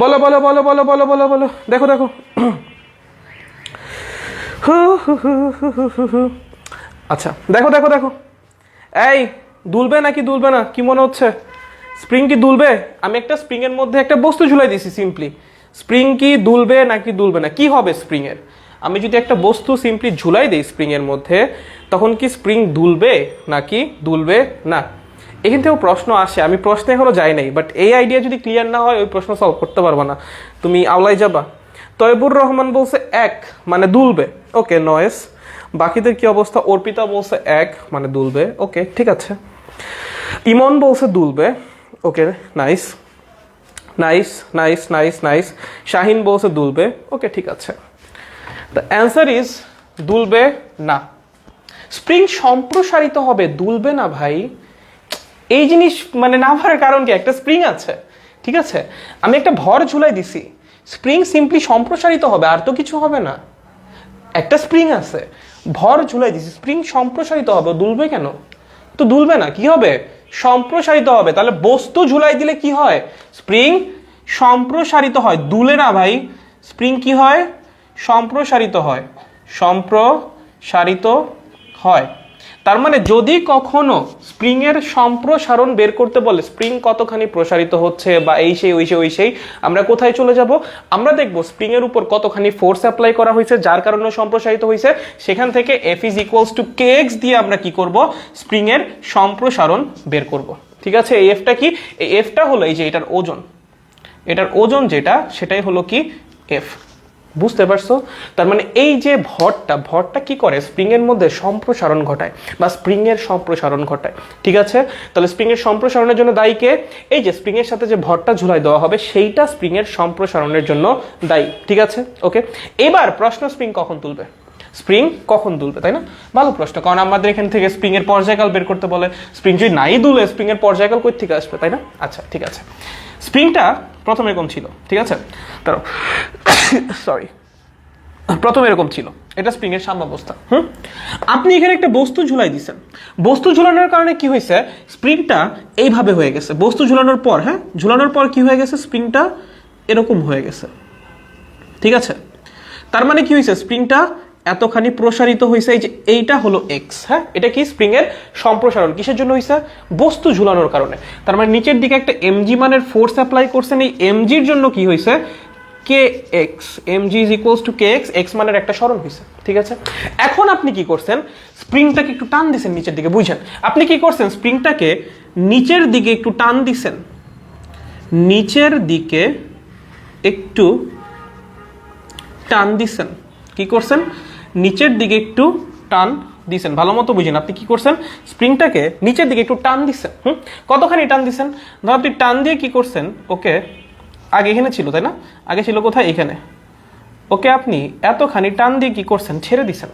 বলো বলো বলো বলো বলো বলো বলো দেখো দেখো। আচ্ছা দেখো দেখো দেখো, এই দুলবে নাকি দুলবে না কি মনে হচ্ছে? স্প্রিং কি দুলবে? আমি একটা স্প্রিং এর মধ্যে একটা বস্তু ঝুলাই দিছি সিম্পলি, স্প্রিং কি দুলবে নাকি দুলবে না? কি হবে স্প্রিং এর? আমি যদি একটা বস্তু সিম্পলি ঝুলাই দিই স্প্রিং এর মধ্যে, তখন কি স্প্রিং দুলবে নাকি দুলবে না? এখান থেকেও প্রশ্ন আসে, আমি প্রশ্নে এখনো যাই নাই, বাট এই আইডিয়া যদি ক্লিয়ার না হয় ওই প্রশ্ন সলভ করতে পারবা না, তুমি আওলাই যাবা। তয়বুর রহমান বলছে 1 মানে দুলবে, ওকে নয়েস। বাকিদের কি অবস্থা? অর্পিতা বলছে 1 মানে দুলবে, ওকে ঠিক আছে। ইমন বলছে দুলবে, okay nice nice nice nice nice. Shahin বলছে দুলবে, ওকে ঠিক আছে। দ্য অ্যান্সার ইজ দুলবে না। স্প্রিং সম্প্রসারিত হবে, দুলবে না ভাই। এই জিনিস মানে না ভাবার কারণ কি? একটা স্প্রিং আছে, ঠিক আছে, আমি একটা ভর ঝুলাই দিছি, স্প্রিং সিম্পলি সম্প্রসারিত হবে, আর তো কিছু হবে না। একটা স্প্রিং আছে, ভর ঝুলাই দিছি, স্প্রিং সম্প্রসারিত হবে, দুলবে কেন? তো দুলবে না, কি হবে? সম্প্রসারিত হবে। তাহলে বস্তু ঝুলাই দিলে কি হয়? স্প্রিং সম্প্রসারিত হয়, দুলে না ভাই। স্প্রিং কি হয়? সম্প্রসারিত হয়, সম্প্রসারিত হয়। তার মানে যদি কখনো স্প্রিং এর সম্প্রসারণ বের করতে বলে, স্প্রিং কতখানি প্রসারিত হচ্ছে বা এই সেই ওই সেই ওই সেই, আমরা কোথায় চলে যাব? আমরা দেখব স্প্রিং এর উপর কতখানি ফোর্স অ্যাপ্লাই করা হয়েছে যার কারণে সম্প্রসারিত হয়েছে। সেখান থেকে F is equals two kx দিয়ে আমরা কি করব? স্প্রিং এর সম্প্রসারণ বের করব। ঠিক আছে, এই এফটা কি? এই এফটা হলো এই যে এটার ওজন, এটার ওজন যেটা সেটাই হলো কি এফ। বুঝতে পারছো? তার মানে এই যে ভরটা কি করে? স্প্রিং এর মধ্যে সম্প্রসারণ ঘটায় বা স্প্রিং এর সম্প্রসারণ ঘটায়। ঠিক আছে, তাহলে স্প্রিং এর সম্প্রসারণের জন্য দায়ী কে? এই যে স্প্রিং এর সাথে যে ভরটা ঝুলাই দেওয়া হবে সেইটা স্প্রিং এর সম্প্রসারণের জন্য দায়ী। ঠিক আছে, ওকে। এবার প্রশ্ন, স্প্রিং কখন তুলবে? স্প্রিং কখন দুলবে, তাই না? ভালো প্রশ্ন, কারণ আমাদের এখান থেকে স্প্রিং এর পর্যায়কাল বের করতে বলে। স্প্রিং যদি নাই দুলে স্প্রিং এর পর্যায়কাল কই থেকে আসবে, তাই না? আচ্ছা ঠিক আছে, স্প্রিংটা প্রথম এরকম ছিল, ঠিক আছে, তার সরি প্রথম এরকম ছিল, এটা স্প্রিং এর সাম্যাবস্থা। আপনি এখানে একটা বস্তু ঝুলাই দিছেন, বস্তু ঝুলানোর কারণে কি হয়েছে? স্প্রিংটা এইভাবে হয়ে গেছে। বস্তু ঝুলানোর পর, হ্যাঁ, ঝুলানোর পর কি হয়ে গেছে? স্প্রিংটা এরকম হয়ে গেছে। ঠিক আছে, তার মানে কি হয়েছে? স্প্রিংটা এতখানি প্রসারিত হয়েছে। এই যে এইটা হলো এক্স, হ্যাঁ, এটা কি স্প্রিং এর সম্প্রসারণ। কিসের জন্য হয়েছে? বস্তু ঝুলানোর কারণে। তার মানে নিচের দিকে একটা এমজি মানের ফোর্স অ্যাপ্লাই করছেন, এই এমজির জন্য কি হয়েছে? kx, mg is equals to kx, x মানের একটা সরণ হয়েছে। ঠিক আছে, এখন আপনি কি করছেন? স্প্রিংটাকে একটু টান দিছেন নিচের দিকে। বুঝছেন? আপনি কি করছেন? স্প্রিংটাকে নিচের দিকে একটু টান দিছেন, নিচের দিকে একটু টান দিছেন। কি করছেন? নিচের দিকে একটু টান দিছেন। ভালো মতো বুঝেন, আপনি কি করছেন? স্প্রিংটাকে নিচের দিকে একটু টান দিছেন। কতখানি টান দিছেন? ধর আপনি টান দিয়ে কি করছেন? ওকে, আগে এখানে ছিল, তাই না? আগে ছিল কোথায়? এখানে। ওকে, আপনি এতখানি টান দিয়ে কি করছেন? ছেড়ে দিছেন।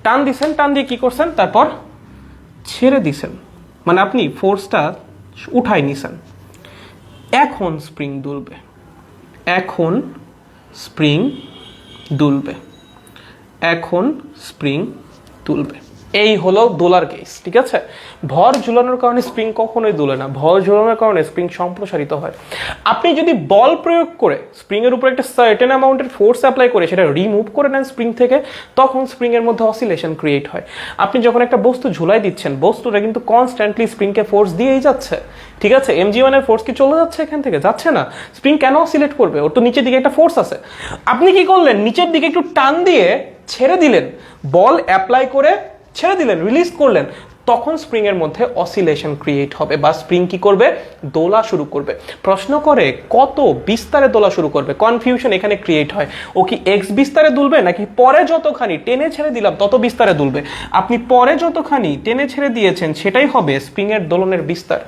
টান দিছেন, টান দিয়ে কি করছেন? তারপর ছেড়ে দিছেন, মানে আপনি ফোর্সটা উঠাই নিছেন। এখন স্প্রিং দুলবে, এখন স্প্রিং দুলবে, এখন স্প্রিং তুলবে। এই হলো দোলার কেস। ঠিক আছে, ভর ঝুলানোর কারণে স্প্রিং কখনোই দোলে না, ভর ঝুলানোর কারণে স্প্রিং সম্প্রসারিত হয়। আপনি যদি বল প্রয়োগ করে স্প্রিং এর উপর একটা সার্টেন অ্যামাউন্টের ফোর্স অ্যাপ্লাই করে সেটা রিমুভ করে নেন স্প্রিং থেকে, তখন স্প্রিং এর মধ্যে অসিলেশন ক্রিয়েট হয়। আপনি যখন একটা বস্তু ঝুলাই দিচ্ছেন, বস্তুটা কিন্তু কনস্ট্যান্টলি স্প্রিংকে ফোর্স দিয়েই যাচ্ছে। ঠিক আছে, mg1 এর ফোর্স কি চলে যাচ্ছে এখান থেকে? যাচ্ছে না। স্প্রিং কেন অসিলেট করবে? ওর তো নিচের দিকে একটা ফোর্স আছে। আপনি কি করলেন? নিচের দিকে একটু টান দিয়ে ছেড়ে দিলেন, বল অ্যাপ্লাই করে ছেড়ে দিলেন, রিলিজ করলেন, তখন স্প্রিং এর মধ্যে অসিলেশন ক্রিয়েট হবে বা স্প্রিং কি করবে? দোলা শুরু করবে। প্রশ্ন করে কত বিস্তারে দোলা শুরু করবে? কনফিউশন এখানে ক্রিয়েট হয়। ও কি এক্স বিস্তারে দুলবে নাকি পরে যতখানি টেনে ছেড়ে দিলাম তত বিস্তারে দুলবে? আপনি পরে যতখানি টেনে ছেড়ে দিয়েছেন সেটাই হবে স্প্রিং এর দোলনের বিস্তার।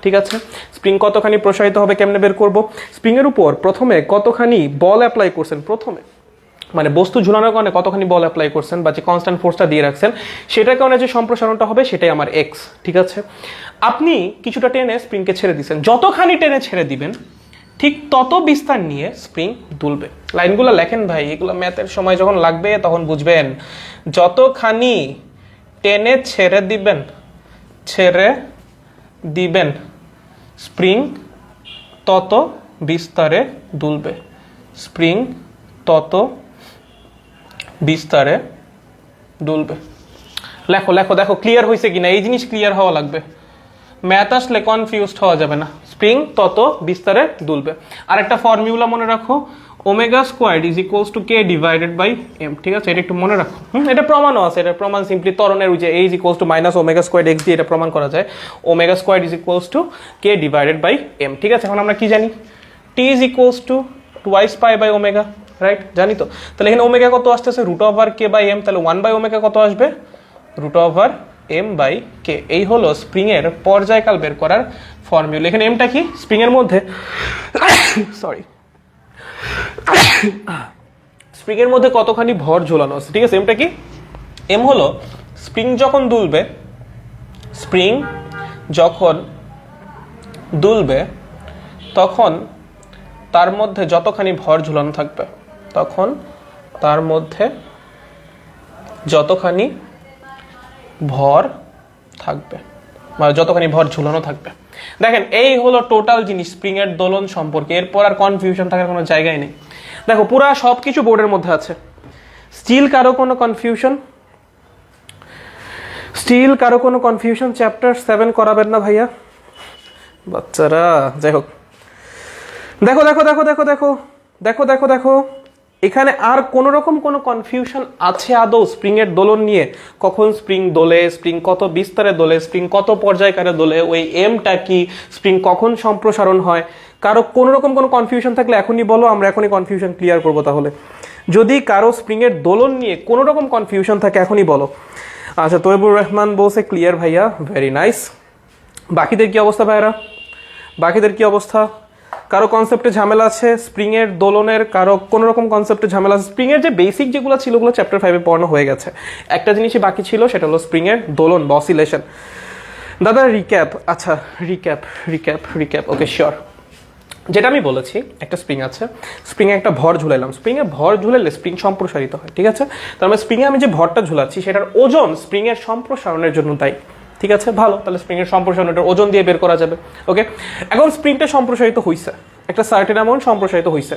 ঠিক আছে, স্প্রিং কতখানি প্রসারিত হবে কেমনে বের করব? স্প্রিং এর উপর প্রথমে কতখানি বল অ্যাপ্লাই করছেন, প্রথমে মানে বস্তু ঝুলানোর কারণে কতখানি বল অ্যাপ্লাই করছেন বা যে কনস্ট্যান্ট ফোর্সটা দিয়ে রাখছেন সেটার কারণে যে সম্প্রসারণটা হবে সেটাই আমার এক্স। ঠিক আছে, আপনি কিছুটা টেনে স্প্রিংকে ছেড়ে দিচ্ছেন, যতখানি টেনে ছেড়ে দিবেন ঠিক তত বিস্তার নিয়ে স্প্রিং দুলবে। লাইনগুলো লেখেন ভাই, এগুলো ম্যাথের সময় যখন লাগবে তখন বুঝবেন। যতখানি টেনে ছেড়ে দিবেন স্প্রিং তত বিস্তারে দুলবে, স্প্রিং তত বিস্তারে দুলবে। লেখো লেখো, দেখো ক্লিয়ার হয়েছে কিনা, এই জিনিস ক্লিয়ার হওয়া লাগবে, ম্যাথ আসলে কনফিউজড হওয়া যাবে না। স্প্রিং তত বিস্তারে দুলবে। আর একটা ফর্মুলা মনে রাখো, omega squared is equals to K divided by M, ঠিক আছে? এটা একটু মনে রাখো। এটা প্রমাণও আছে, এটা প্রমাণ সিম্পলি ত্বরণের যে A is equals to minus omega squared X দিয়ে এটা প্রমাণ করা যায়। Omega squared is equals to K divided by M, ঠিক আছে? এখন আমরা কি জানি, T is equals to twice pi by omega, right? জানি তো। তাহলে এখানে ওমেগা কত আসতেছে, root over K by M, তাহলে 1 বাই ওমেগা কত আসবে, root over M by K. এই হলো স্প্রিং এর পর্যায়কাল বের করার ফর্মুলা। এখানে এমটা কি, স্প্রিং এর মধ্যে সরি স্প্রিং এর মধ্যে কতখানি ভর ঝোলানো আছে, ঠিক আছে? এমটা কি, এম হলো স্প্রিং যখন দুলবে, স্প্রিং যখন দুলবে তখন তার মধ্যে যতখানি ভর ঝুলানো থাকবে, তখন তার মধ্যে যতখানি ভর থাকবে, মানে যতখানি ভর ঝুলানো থাকবে। দেখেন এই হলো টোটাল জিনিস স্প্রিং এর দোলন সম্পর্কে। এরপর আর কনফিউশন থাকার কোনো জায়গায় নেই। দেখো পুরা সবকিছু বোর্ডের মধ্যে আছে। স্টিল কারো কোনো কনফিউশন? স্টিল কারো কোনো কনফিউশন? চ্যাপ্টার 7 করাবেন না ভাইয়া বাচ্চারা? যাই হোক, দেখো দেখো দেখো দেখো দেখো দেখো দেখো দেখো এখানে আর কোন রকম কোনো কনফিউশন আছে আদৌ স্প্রিং এর দোলন নিয়ে? কখন স্প্রিং দোলে, স্প্রিং কত বিস্তারে দোলে, স্প্রিং কত পর্যায়কারে দোলে, ওই এমটা কি, স্প্রিং কখন সম্প্রসারণ হয়? কারো কোন রকম কোনো কনফিউশন থাকলে এখনই বলো, আমরা এখনই কনফিউশন ক্লিয়ার করবো। তাহলে যদি কারো স্প্রিং এর দোলন নিয়ে কোনো রকম কনফিউশন থাকে এখনই বলো। আচ্ছা, তৈবুর রহমান বলছে ক্লিয়ার ভাইয়া, ভেরি নাইস। বাকিদের কি অবস্থা ভাইয়ারা? বাকিদের কি অবস্থা? কারো কনসেপ্টে ঝামেলা আছে স্প্রিং এর দোলনের? কারো কোন রকম কনসেপ্টে ঝামেলা আছে? স্প্রিং এর যে বেসিক যেগুলো ছিল ওগুলো চ্যাপ্টার 5 পড়ানো হয়ে গেছে। একটা জিনিসই বাকি ছিল, সেটা হলো স্প্রিং এর দোলন বা অসিলেশন। দাদা রিক্যাপ, আচ্ছা recap recap recap okay sure. যেটা আমি বলেছি, একটা স্প্রিং আছে, স্প্রিং এ একটা ভর ঝুলাইলাম, স্প্রিং এ ভর ঝুলাইলে স্প্রিং সম্প্রসারিত হয়, ঠিক আছে? তার মানে স্প্রিং এ আমি যে ভরটা ঝুলাচ্ছি সেটার ওজন স্প্রিং এর সম্প্রসারণের জন্য দায়ী, ঠিক আছে? ভালো, তাহলে স্প্রিং এর সম্প্রসারণের ওজন দিয়ে বের করা যাবে। ওকে, এখন স্প্রিংটা সম্প্রসারিত হইছে, একটা সার্টেন অ্যামাউন্ট সম্প্রসারিত হইছে।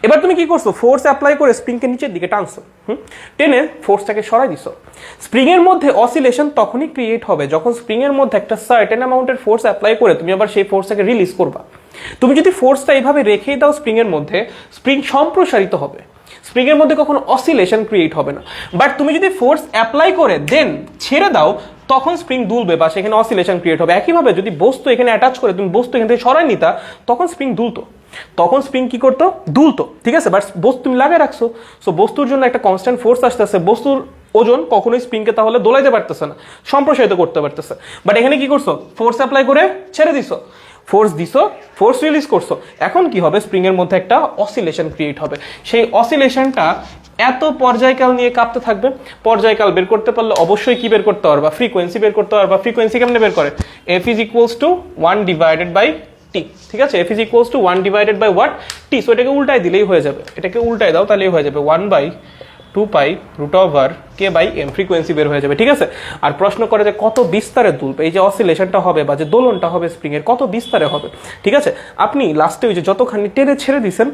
এবার তুমি কি করছো, ফোর্স অ্যাপ্লাই করে স্প্রিংকে নিচের দিকে টানছো, টেনে ফোর্সটাকে সরাই দিছো। স্প্রিং এর মধ্যে অসিলেশন তখনই ক্রিয়েট হবে যখন স্প্রিং এর মধ্যে একটা সার্টেন অ্যামাউন্টের ফোর্স অ্যাপ্লাই করে তুমি আবার সেই ফোর্সটাকে রিলিজ করবা। তুমি যদি ফোর্সটা এইভাবে রেখেই দাও স্প্রিং এর মধ্যে, স্প্রিং সম্প্রসারিত হবে, স্প্রিং এর মধ্যে কখনো অসিলেশন ক্রিয়েট হবে না। বাট তুমি যদি ফোর্স অ্যাপ্লাই করে দেন ছেড়ে দাও, তখন স্প্রিং দুলবে বা সেখানে অসিলেশন ক্রিয়েট হবে। একইভাবে যদি বস্তু এখানে অ্যাটাচ করে তুমি বস্তু এখান থেকে সরাই নিতা, তখন স্প্রিং দুলতো, তখন স্প্রিং কি করতো, দুলতো, ঠিক আছে? বাট বস্তু তুমি লাগিয়ে রাখছো, সো বস্তুর জন্য একটা কনস্ট্যান্ট ফোর্স আসতেছে, বস্তুর ওজন কখনোই স্প্রিংকে তাহলে দোলাইতে পারতেছে না, সম্প্রসারিত করতে পারতেছে। বাট এখানে কি করছো, ফোর্স অ্যাপ্লাই করে ছেড়ে দিছো, ফোর্স দিছো, ফোর্স রিলিজ করছো। এখন কি হবে, স্প্রিং এর মধ্যে একটা অসিলেশন ক্রিয়েট হবে। সেই অসিলেশনটা এত পর্যায়কাল নিয়ে কাঁপতে থাকবে। পর্যায়কাল বের করতে পারলে অবশ্যই কি বের করতে পারবা, ফ্রিকোয়েন্সি বের করতে পারবা। ফ্রিকোয়েন্সি কেমনে বের করে, F is equals to 1 divided by T, ঠিক আছে? F is equals to 1 divided by what, T. So এটাকে উল্টাই দিলেই হয়ে যাবে, এটাকে উল্টাই দাও তাহলেই হয়ে যাবে 1 by 2 pi root over K by m, frequency বের হয়ে যাবে, ঠিক আছে? আর প্রশ্ন করে যে কত বিস্তারে দুলবে, এই যে অসিলেশনটা হবে বা যে দোলনটা হবে স্প্রিং এর, কত বিস্তারে হবে, ঠিক আছে? আপনি লাস্টে ওই যে যতখানি টেনে ছেড়ে দিছেন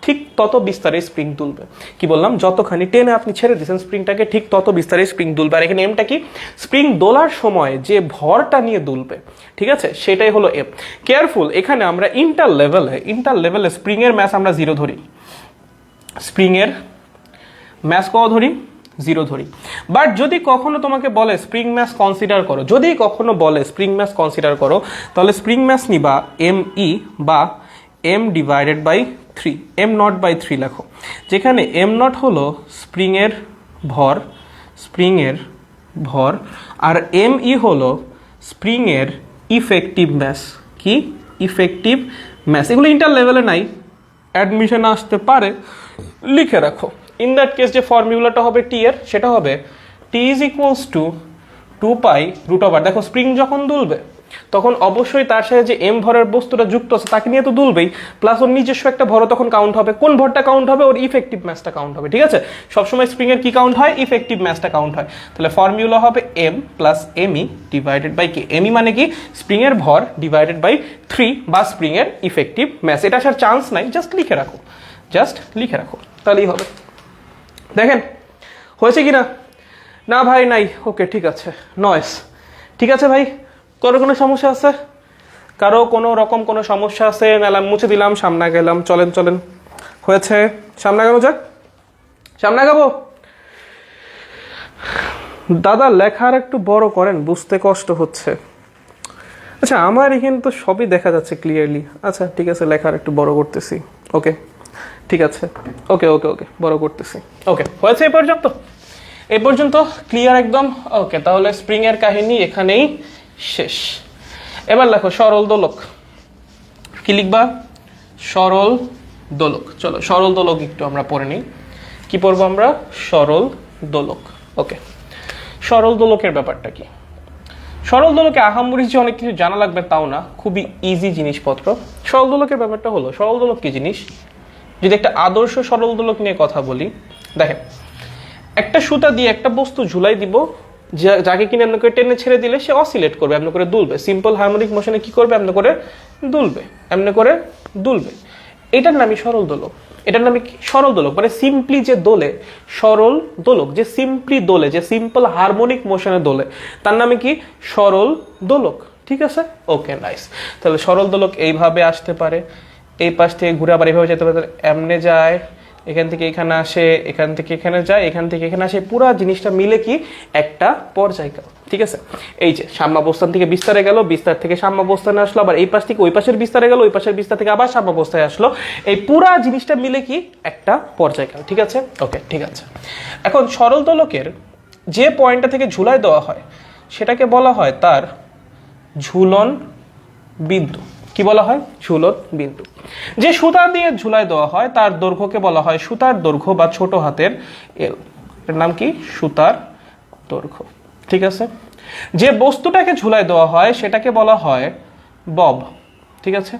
ঠিক তত বিস্তারে স্প্রিং দুলবে। কি বললাম, যতখানি টেনে আপনি ছেড়ে দিয়েছেন স্প্রিংটাকে ঠিক তত বিস্তারে স্প্রিং দুলবে। আর এখানে এমটা কি, স্প্রিং দোলার সময় যে ভরটা নিয়ে দুলবে, ঠিক আছে? সেটাই হলো এম। কেয়ারফুল, এখানে আমরা ইন্টার লেভেলে স্প্রিং এর ম্যাস আমরা 0 ধরি, স্প্রিং এর ম্যাস কত ধরি, 0 ধরি। বাট যদি কখনো তোমাকে বলে স্প্রিং ম্যাস কনসিডার করো, যদি কখনো বলে স্প্রিং ম্যাস কনসিডার করো, তাহলে স্প্রিং ম্যাস নিবা এম ই বা m divided by 3, m nought by 3 লেখো, যেখানে এম নট হলো স্প্রিং এর ভর, আর এম ই হলো স্প্রিং এর ইফেক্টিভ ম্যাস। কি ইফেক্টিভ ম্যাস? এগুলো ইন্টার লেভেলে নাই, অ্যাডমিশন আসতে পারে, লিখে রাখো। ইন দ্যাট কেস যে ফর্মুলাটা হবে টি এর, সেটা হবে T is equals to 2 pi root over, দেখো স্প্রিং যখন দুলবে তখন অবশ্যই তার সাথে যে এম ভরের বস্তুটা যুক্ত আছে তাকে নিয়ে তো দুলবেই, প্লাস ওর নিজস্ব একটা ভরও তখন কাউন্ট হবে। কোন ভরটা কাউন্ট হবে? ওর ইফেক্টিভ ম্যাসটা কাউন্ট হবে, ঠিক আছে? সবসময় স্প্রিং এর কি কাউন্ট হয়? ইফেক্টিভ ম্যাসটা কাউন্ট হয়। তাহলে ফর্মুলা হবে m plus m e divided by k. M e মানে কি? স্প্রিং এর ভর ডিভাইডেড বাই 3 বা স্প্রিং এর ইফেক্টিভ ম্যাস। এটা আসার চান্স নাই, জাস্ট লিখে রাখো, জাস্ট লিখে রাখো, তাহলেই হবে। দেখেন হয়েছে কি না? না ভাই নাই, ওকে ঠিক আছে। নয়েস, ঠিক আছে ভাই। কোনো সমস্যা আছে? কারো কোনো রকম কোনো সমস্যা আছে? নাহলে মুছে দিলাম, সামনে গেলাম। চলেন চলেন, হয়েছে, সামনে আগানো যাক। সামনে আগাবো। দাদা লেখার একটু বড় করেন, বুঝতে কষ্ট হচ্ছে। আচ্ছা আমার এখানে তো সবই দেখা যাচ্ছে ক্লিয়ারলি। আচ্ছা ঠিক আছে, লেখার একটু বড় করতেছি। ওকে ঠিক আছে, ওকে ওকে ওকে, বড় করতেছি। ওকে, হয়েছে এই পর্যন্ত? এই পর্যন্ত ক্লিয়ার একদম? ওকে, তাহলে স্প্রিং এর কাহিনী এখানেই শেষ। এবার লেখো সরল দোলক। কি লিখবা? সরল দোলক। চলো সরল দোলক একটু আমরা পড়ে নিই। কি পড়বো আমরা? সরল দোলক। ওকে, সরল দোলকের ব্যাপারটা কি? সরল দোলকে আহামরি যে অনেক কিছু জানা লাগবে তাও না, খুবই ইজি জিনিসপত্র। সরল দোলকের ব্যাপারটা হলো, সরল দোলক কি জিনিস? যদি একটা আদর্শ সরল দোলক নিয়ে কথা বলি, দেখেন একটা সুতা দিয়ে একটা বস্তু ঝুলাই দিব, যাকে কিনে এমন করে টেনে ছেড়ে দিলে সে অসিলেট করবে, এমন করে দুলবে। সিম্পল হারমোনিক মোশনে কি করবে? এমন করে দুলবে, এমন করে দুলবে। এটার নামই সরল দোলক। এটার নামে কি? সরল দোলক। মানে সিম্পলি যে দোলে, সরল দোলক। যে সিম্পলি দোলে, যে সিম্পল হারমোনিক মোশনে দোলে, তার নামে কি? সরল দোলক। ঠিক আছে, ওকে নাইস। তাহলে সরল দোলক এইভাবে আসতে পারে, এই পাশ থেকে ঘুরে আবার এইভাবে যেতে পারে, এমনে যায়, এখান থেকে এখানে আসে, এখান থেকে এখানে যায়, এখান থেকে এখানে আসে, পুরো জিনিসটা মিলে কি? একটা পর্যায়কাল। ঠিক আছে, এই যে সাম্যাবস্থান থেকে বিস্তারে গেল, বিস্তার থেকে সাম্যাবস্থানে আসলো, আবার এই পাশ থেকে ওই পাশের বিস্তারে গেল, ওই পাশের বিস্তার থেকে আবার সাম্যাবস্থায় আসলো। এই পুরা জিনিসটা মিলে কি? একটা পর্যায়কাল। ঠিক আছে, ওকে ঠিক আছে। এখন সরল দোলকের যে পয়েন্টটা থেকে ঝুলাই দেওয়া হয় সেটাকে বলা হয় তার ঝুলন বিন্দু। কি বলা হয়? ঝুলন বিন্দু। যে সুতা দিয়ে ঝুলাই দেওয়া হয় তার দৈর্ঘ্যকে বলা হয় সুতার দৈর্ঘ্য বা ছোট হাতের এল। এর নাম কি? সুতার দৈর্ঘ্য। ঠিক আছে, যে বস্তুটাকে ঝুলাই দেওয়া হয় সেটাকে বলা হয় বব। ঠিক আছে,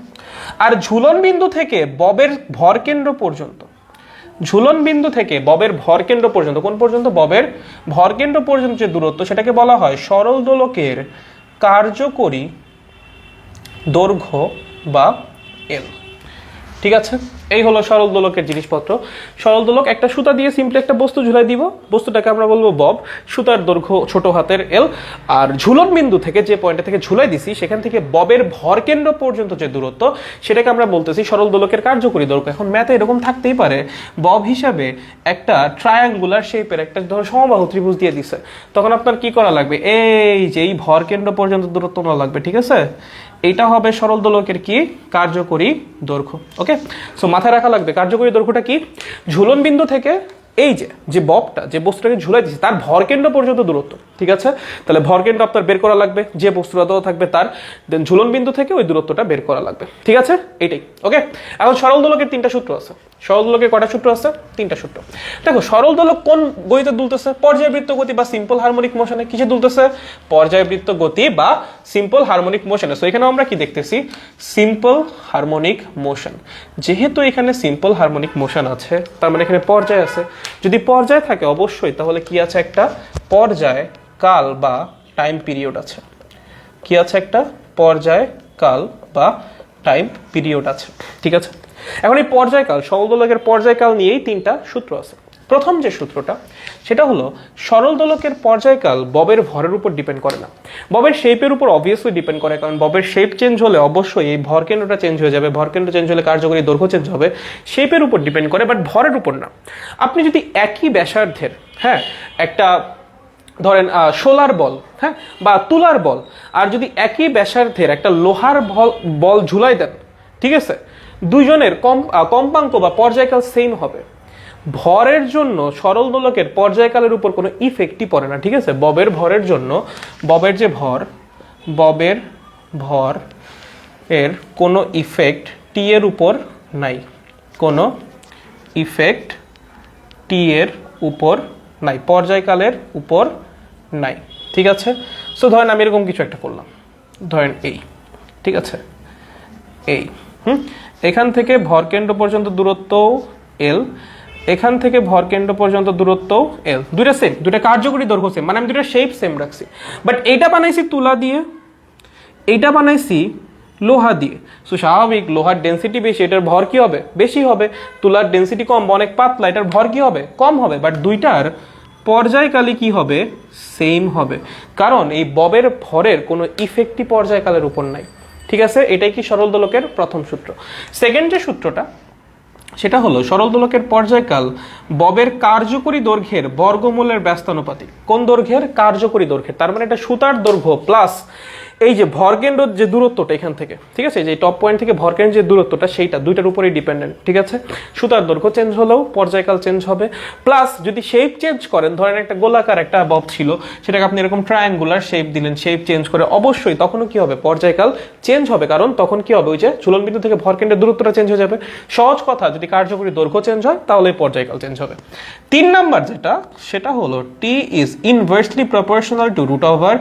আর ঝুলন বিন্দু থেকে ববের ভর কেন্দ্র পর্যন্ত, ঝুলন বিন্দু থেকে ববের ভর কেন্দ্র পর্যন্ত, কোন পর্যন্ত? ববের ভর কেন্দ্র পর্যন্ত যে দূরত্ব সেটাকে বলা হয় সরল দোলকের কার্যকরী দৈর্ঘ্য বা এল। ঠিক আছে, এই হলো সরল দোলকের জিনিসপত্র। সরল দোলক একটা সুতা দিয়ে সিম্পলি একটা বস্তু ঝুলাই দিব, বস্তুটাকে আমরা বলবো বব, সুতার দৈর্ঘ্য ছোট হাতের এল। আর ঝুলন বিন্দু থেকে যে পয়েন্টটা থেকে ঝুলাই দিছি সেখান থেকে ববের ভর কেন্দ্র পর্যন্ত যে দূরত্ব সেটাকে আমরা বলতেছি সরল দোলকের কার্যকরী দৈর্ঘ্য। এখন ম্যাথে এরকম থাকতেই পারে, বব হিসাবে একটা ট্রায়াঙ্গুলার শেপের একটা ধরো সমবাহু ত্রিভুজ দিয়ে দিছে, তখন আপনার কি করা লাগবে? এই যে এই ভর কেন্দ্র পর্যন্ত দূরত্ব নেওয়া লাগবে। ঠিক আছে, এটা হবে সরল দোলকের কি? কার্যকরী দৈর্ঘ্য। ওকে, সো মাথায় রাখা লাগবে কার্যকরী দৈর্ঘ্যটা কি? ঝুলন বিন্দু থেকে এই যে ববটা, যে বস্তুটাকে ঝুলাই দিচ্ছে তার ভর কেন্দ্র পর্যন্ত দূরত্ব। ঠিক আছে, তাহলে ভর কেন্দ্র আপনার বের করা লাগবে, যে বস্তুটা দেওয়া থাকবে তার, দেন ঝুলন বিন্দু থেকে ওই দূরত্বটা বের করা লাগবে। ঠিক আছে, এইটাই। ওকে, এখন সরল দোলকের 3টা সূত্র আছে। সরল দোলকের কয়টা সূত্র আছে? 3টা সূত্র। দেখো সরল দোলক কোন গতিতে দুলতেছে? পর্যায়বৃত্ত গতি বা সিম্পল হারমোনিক মোশনে। কিসে দুলতেছে? পর্যায়বৃত্ত গতি বা সিম্পল হারমোনিক মোশনে। সো এখানে আমরা কি দেখতেছি? Simple harmonic motion. যেহেতু এখানে সিম্পল হারমোনিক মোশন আছে, তার মানে এখানে পর্যায় আছে। যদি পর্যায় থাকে অবশ্যই তাহলে কি আছে? একটা পর্যায় কাল বা টাইম পিরিয়ড আছে। কি আছে? একটা পর্যায় কাল বা টাইম পিরিয়ড আছে। ঠিক আছে, এখন এই পর্যায়কাল, সরল দোলকের পর্যায়কাল নিয়েই 3টা সূত্র আছে। প্রথম যে সূত্রটা সেটা হলো সরল দোলকের পর্যায়কাল ববের ভরের উপর ডিপেন্ড করে না, ববের শেপের উপর অবভিয়াসলি ডিপেন্ড করে। কারণ ববের শেপ চেঞ্জ হলে অবশ্যই এই ভর কেন্দ্রটা চেঞ্জ হয়ে যাবে, ভর কেন্দ্র চেঞ্জ হলে কার্যকরী দৈর্ঘ্য চেঞ্জ হবে। শেপের উপর ডিপেন্ড করে, বাট ভরের উপর না। আপনি যদি একই ব্যাসার্ধের, হ্যাঁ, একটা ধরেন সোলার বল, হ্যাঁ, বা তুলার বল, আর যদি একই ব্যাসার্ধের একটা লোহার বল ঝুলাই দেন, ঠিক আছে, দুইজনের কম্পাঙ্ক বা পর্যায়কাল সেম হবে। ভরের জন্য সরল দোলকের পর্যায়কালের উপর কোনো ইফেক্টই পড়ে না। ঠিক আছে, ববের ভরের জন্য, ববের যে ভর, ববের ভর এর কোনো ইফেক্ট টি এর উপর নাই, কোনো ইফেক্ট টি এর উপর নাই, পর্যায়কালের উপর নাই। ঠিক আছে, সো ধরেন আমি এরকম কিছু একটা করলাম, ধরেন এই, ঠিক আছে, এই এখান থেকে ভরকেন্দ্র পর্যন্ত দূরত্ব এল, এখান থেকে ভরকেন্দ্র পর্যন্ত দূরত্ব এল, দুইটা সেম, দুইটা কার্যকরী দৈর্ঘ্য সেম, মানে আমি দুইটা শেপ সেম রাখছি, বাট এইটা বানাইছি তুলা দিয়ে, এইটা বানাইছি লোহা দিয়ে। সো স্বাভাবিক লোহার ডেন্সিটি বেশি, এটার ভর কি হবে? বেশি হবে। তুলার ডেন্সিটি কম, অনেক পাতলা, এটার ভর কি হবে? কম হবে। বাট দুইটার পর্যায়কালই কি হবে? সেম হবে, কারণ এই ববের ভরের কোনো ইফেক্টই পর্যায়কালের উপর নাই। ঠিক আছে, এটাই কি সরল দোলকের প্রথম সূত্র। সেকেন্ড যে সূত্রটা সেটা হলো সরল দোলকের পর্যায়কাল ববের কার্যকরী দৈর্ঘ্যের বর্গমূলের ব্যস্তানুপাতিক। কোন দৈর্ঘ্যের? কার্যকরী দৈর্ঘ্যের। তার মানে এটা সুতার দৈর্ঘ্য প্লাস এই যে ভরকেন্দ্র যে দূরত্বটা এখান থেকে, ঠিক আছে, যে টপ পয়েন্ট থেকে ভরকেন্দ্র যে দূরত্বটা, সেইটা দুইটার উপরেই ডিপেন্ডেন্ট। ঠিক আছে, সুতার দৈর্ঘ্য চেঞ্জ হলেও পর্যায়কাল চেঞ্জ হবে, প্লাস যদি শেপ চেঞ্জ করেন, ধরেন একটা গোলাকার একটা বব ছিল, সেটাকে আপনি এরকম ট্রায়াঙ্গুলার শেপ দিলেন, শেপ চেঞ্জ করে, অবশ্যই তখনও কি হবে? পর্যায়কাল চেঞ্জ হবে, কারণ তখন কি হবে? ওই যে ঝুলন বিন্দু থেকে ভরকেন্দ্রের দূরত্বটা চেঞ্জ হয়ে যাবে। সহজ কথা, যদি কার্যকরী দৈর্ঘ্য চেঞ্জ হয় তাহলে পর্যায়কাল চেঞ্জ হবে। 3 নাম্বার যেটা, সেটা হলো T is inversely proportional to root over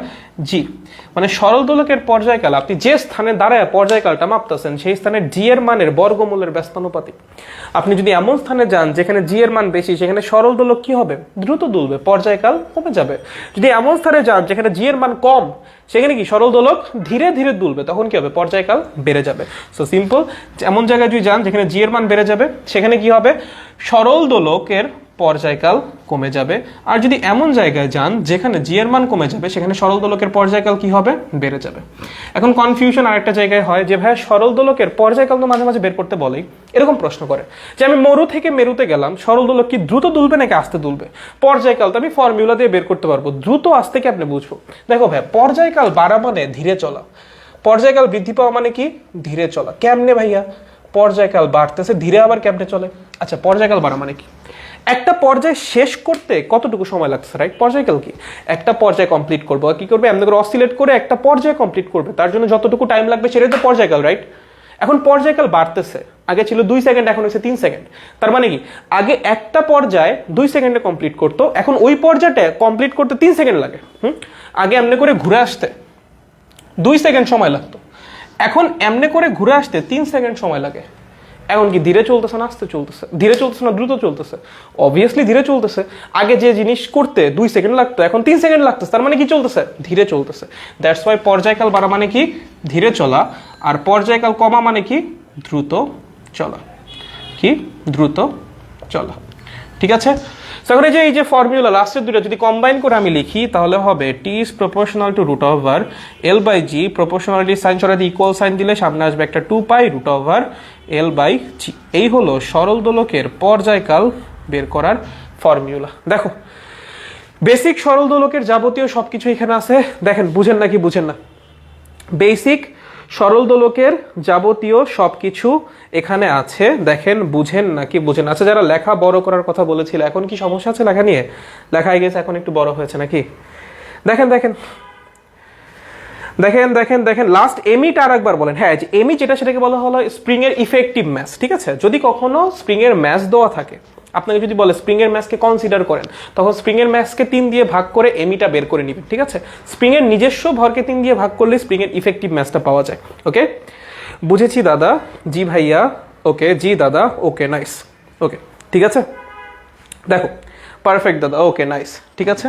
G. মানে সরল দোলকের পর্যায়কাল আপনি যে স্থানে দাঁড়ায় পর্যায়কালটা মাপতেছেন, সেই স্থানে জি এর মানের বর্গমূলের ব্যস্তানুপাতিক। আপনি যদি এমন স্থানে যান যেখানে জি এর মান বেশি, সেখানে সরল দোলক কি হবে? দ্রুত দুলবে, পর্যায়কাল কমে যাবে। যদি এমন স্থানে যান যেখানে জি এর মান কম, সেখানে কি সরল দোলক ধীরে ধীরে দুলবে, তখন কি হবে? পর্যায়কাল বেড়ে যাবে। সো সিম্পল, এমন জায়গায় যদি যান যেখানে জি এর মান বেড়ে যাবে, সেখানে কি হবে? সরল দোলকের পর্যায়কাল কমে যাবে। আর যদি এমন জায়গায় যান যেখানে জি এর মান কমে যাবে, সেখানে সরল দোলকের পর্যায়কাল কি হবে? বেড়ে যাবে। এখন কনফিউশন আরেকটা জায়গায় হয় যে ভাই সরল দোলকের পর্যায়কাল তো মাঝে মাঝে বের করতে বলেই, এরকম প্রশ্ন করে যে আমি মরু থেকে মেরুতে গেলাম, সরল দোলক কি দ্রুত দুলবে নাকি আস্তে দুলবে? পর্যায়কাল তো আমি ফর্মুলা দিয়ে বের করতে পারবো, দ্রুত আস্তে কি আপনি বুঝবো? দেখো ভাই, পর্যায়কাল বাড়া মানে ধীরে চলা, পর্যায়কাল বৃদ্ধি পাওয়া মানে কি? ধীরে চলা। কেমনে ভাইয়া? পর্যায়কাল বাড়তেছে, ধীরে আবার কেমনে চলে? আচ্ছা, পর্যায়কাল বাড়া মানে কি? একটা পর্যায় শেষ করতে কতটুকু সময় লাগছে, রাইট? পর্যায়কাল কি? একটা পর্যায় কমপ্লিট করবো, কি করবে? এমনি করে অসিলেট করে একটা পর্যায় কমপ্লিট করবে, তার জন্য যতটুকু টাইম লাগবে সেটাই তো পর্যায়কাল, রাইট? এখন পর্যায়কাল বাড়তেছে, আগে ছিল 2 সেকেন্ড, এখন হচ্ছে 3 সেকেন্ড। তার মানে কি? আগে একটা পর্যায় 2 সেকেন্ডে কমপ্লিট করতো, এখন ওই পর্যায়টা কমপ্লিট করতে 3 সেকেন্ড লাগে। আগে এমনি করে ঘুরে আসতে 2 সেকেন্ড সময় লাগতো, এখন এমনি করে ঘুরে আসতে 3 সেকেন্ড সময় লাগে। এখন কি ধীরে চলতেছে না আস্তে চলতেছে? ধীরে চলতেছে না দ্রুত চলতেছে? অবভিয়াসলি ধীরে চলতেছে। আগে যে জিনিস করতে 2 সেকেন্ড লাগতো, এখন 3 সেকেন্ড লাগতেছে, তার মানে কি চলতেছে? ধীরে চলতেছে। দ্যাটস ওয়াই পর্যায়কাল বাড়া মানে কি? ধীরে চলা। আর পর্যায়কাল কমা মানে কি? দ্রুত চলা। কি? দ্রুত চলা। ঠিক আছে, এখন এই যে ফর্মুলা লাস্টের দুটো যদি কম্বাইন করে আমি লিখি, তাহলে হবে T is proportional to root over L by G. Proportionality sign সরাতে ইকুয়াল সাইন দিলে সামনে আসবে একটা 2 pi root over L by G. এই হলো সরল দোলকের পর্যায়কাল বের করার ফর্মুলা। দেখো, বেসিক সরল দোলকের যাবতীয় সবকিছু এখানে আছে। দেখেন, বুঝেন নাকি বুঝেন না? বেসিক সরল দোলকের যাবতীয় সবকিছু এখানে আছে, দেখেন বুঝেন নাকি বুঝেন? আচ্ছা, যারা লেখা বড় করার কথা বলেছিল, এখন কি সমস্যা আছে লেখা নিয়ে? লেখা হয়ে গেছে, এখন একটু বড় হয়েছে নাকি? দেখেন দেখেন দেখেন দেখেন দেখেন লাস্ট এমিটা আর একবার বলেন। হ্যাঁ, যে এমি যেটা, সেটাকে বলা হলো স্প্রিং এর ইফেক্টিভ ম্যাস। ঠিক আছে, যদি কখনো স্প্রিং এর ম্যাস দেওয়া থাকে, আপনাকে যদি বলে স্প্রিং এর ম্যাসকে কনসিডার করেন, তখন স্প্রিং এর ম্যাসকে 3 দিয়ে ভাগ করে এমিটা বের করে নেবেন। ঠিক আছে, স্প্রিং এর নিজস্ব ভরকে 3 দিয়ে ভাগ করলে স্প্রিং এর ইফেক্টিভ ম্যাসটা পাওয়া যায়। ওকে, বুঝেছি দাদা। জি ভাইয়া। ওকে, জি দাদা। ওকে, নাইস। ওকে, ঠিক আছে, দেখো পারফেক্ট দাদা। ওকে, নাইস, ঠিক আছে।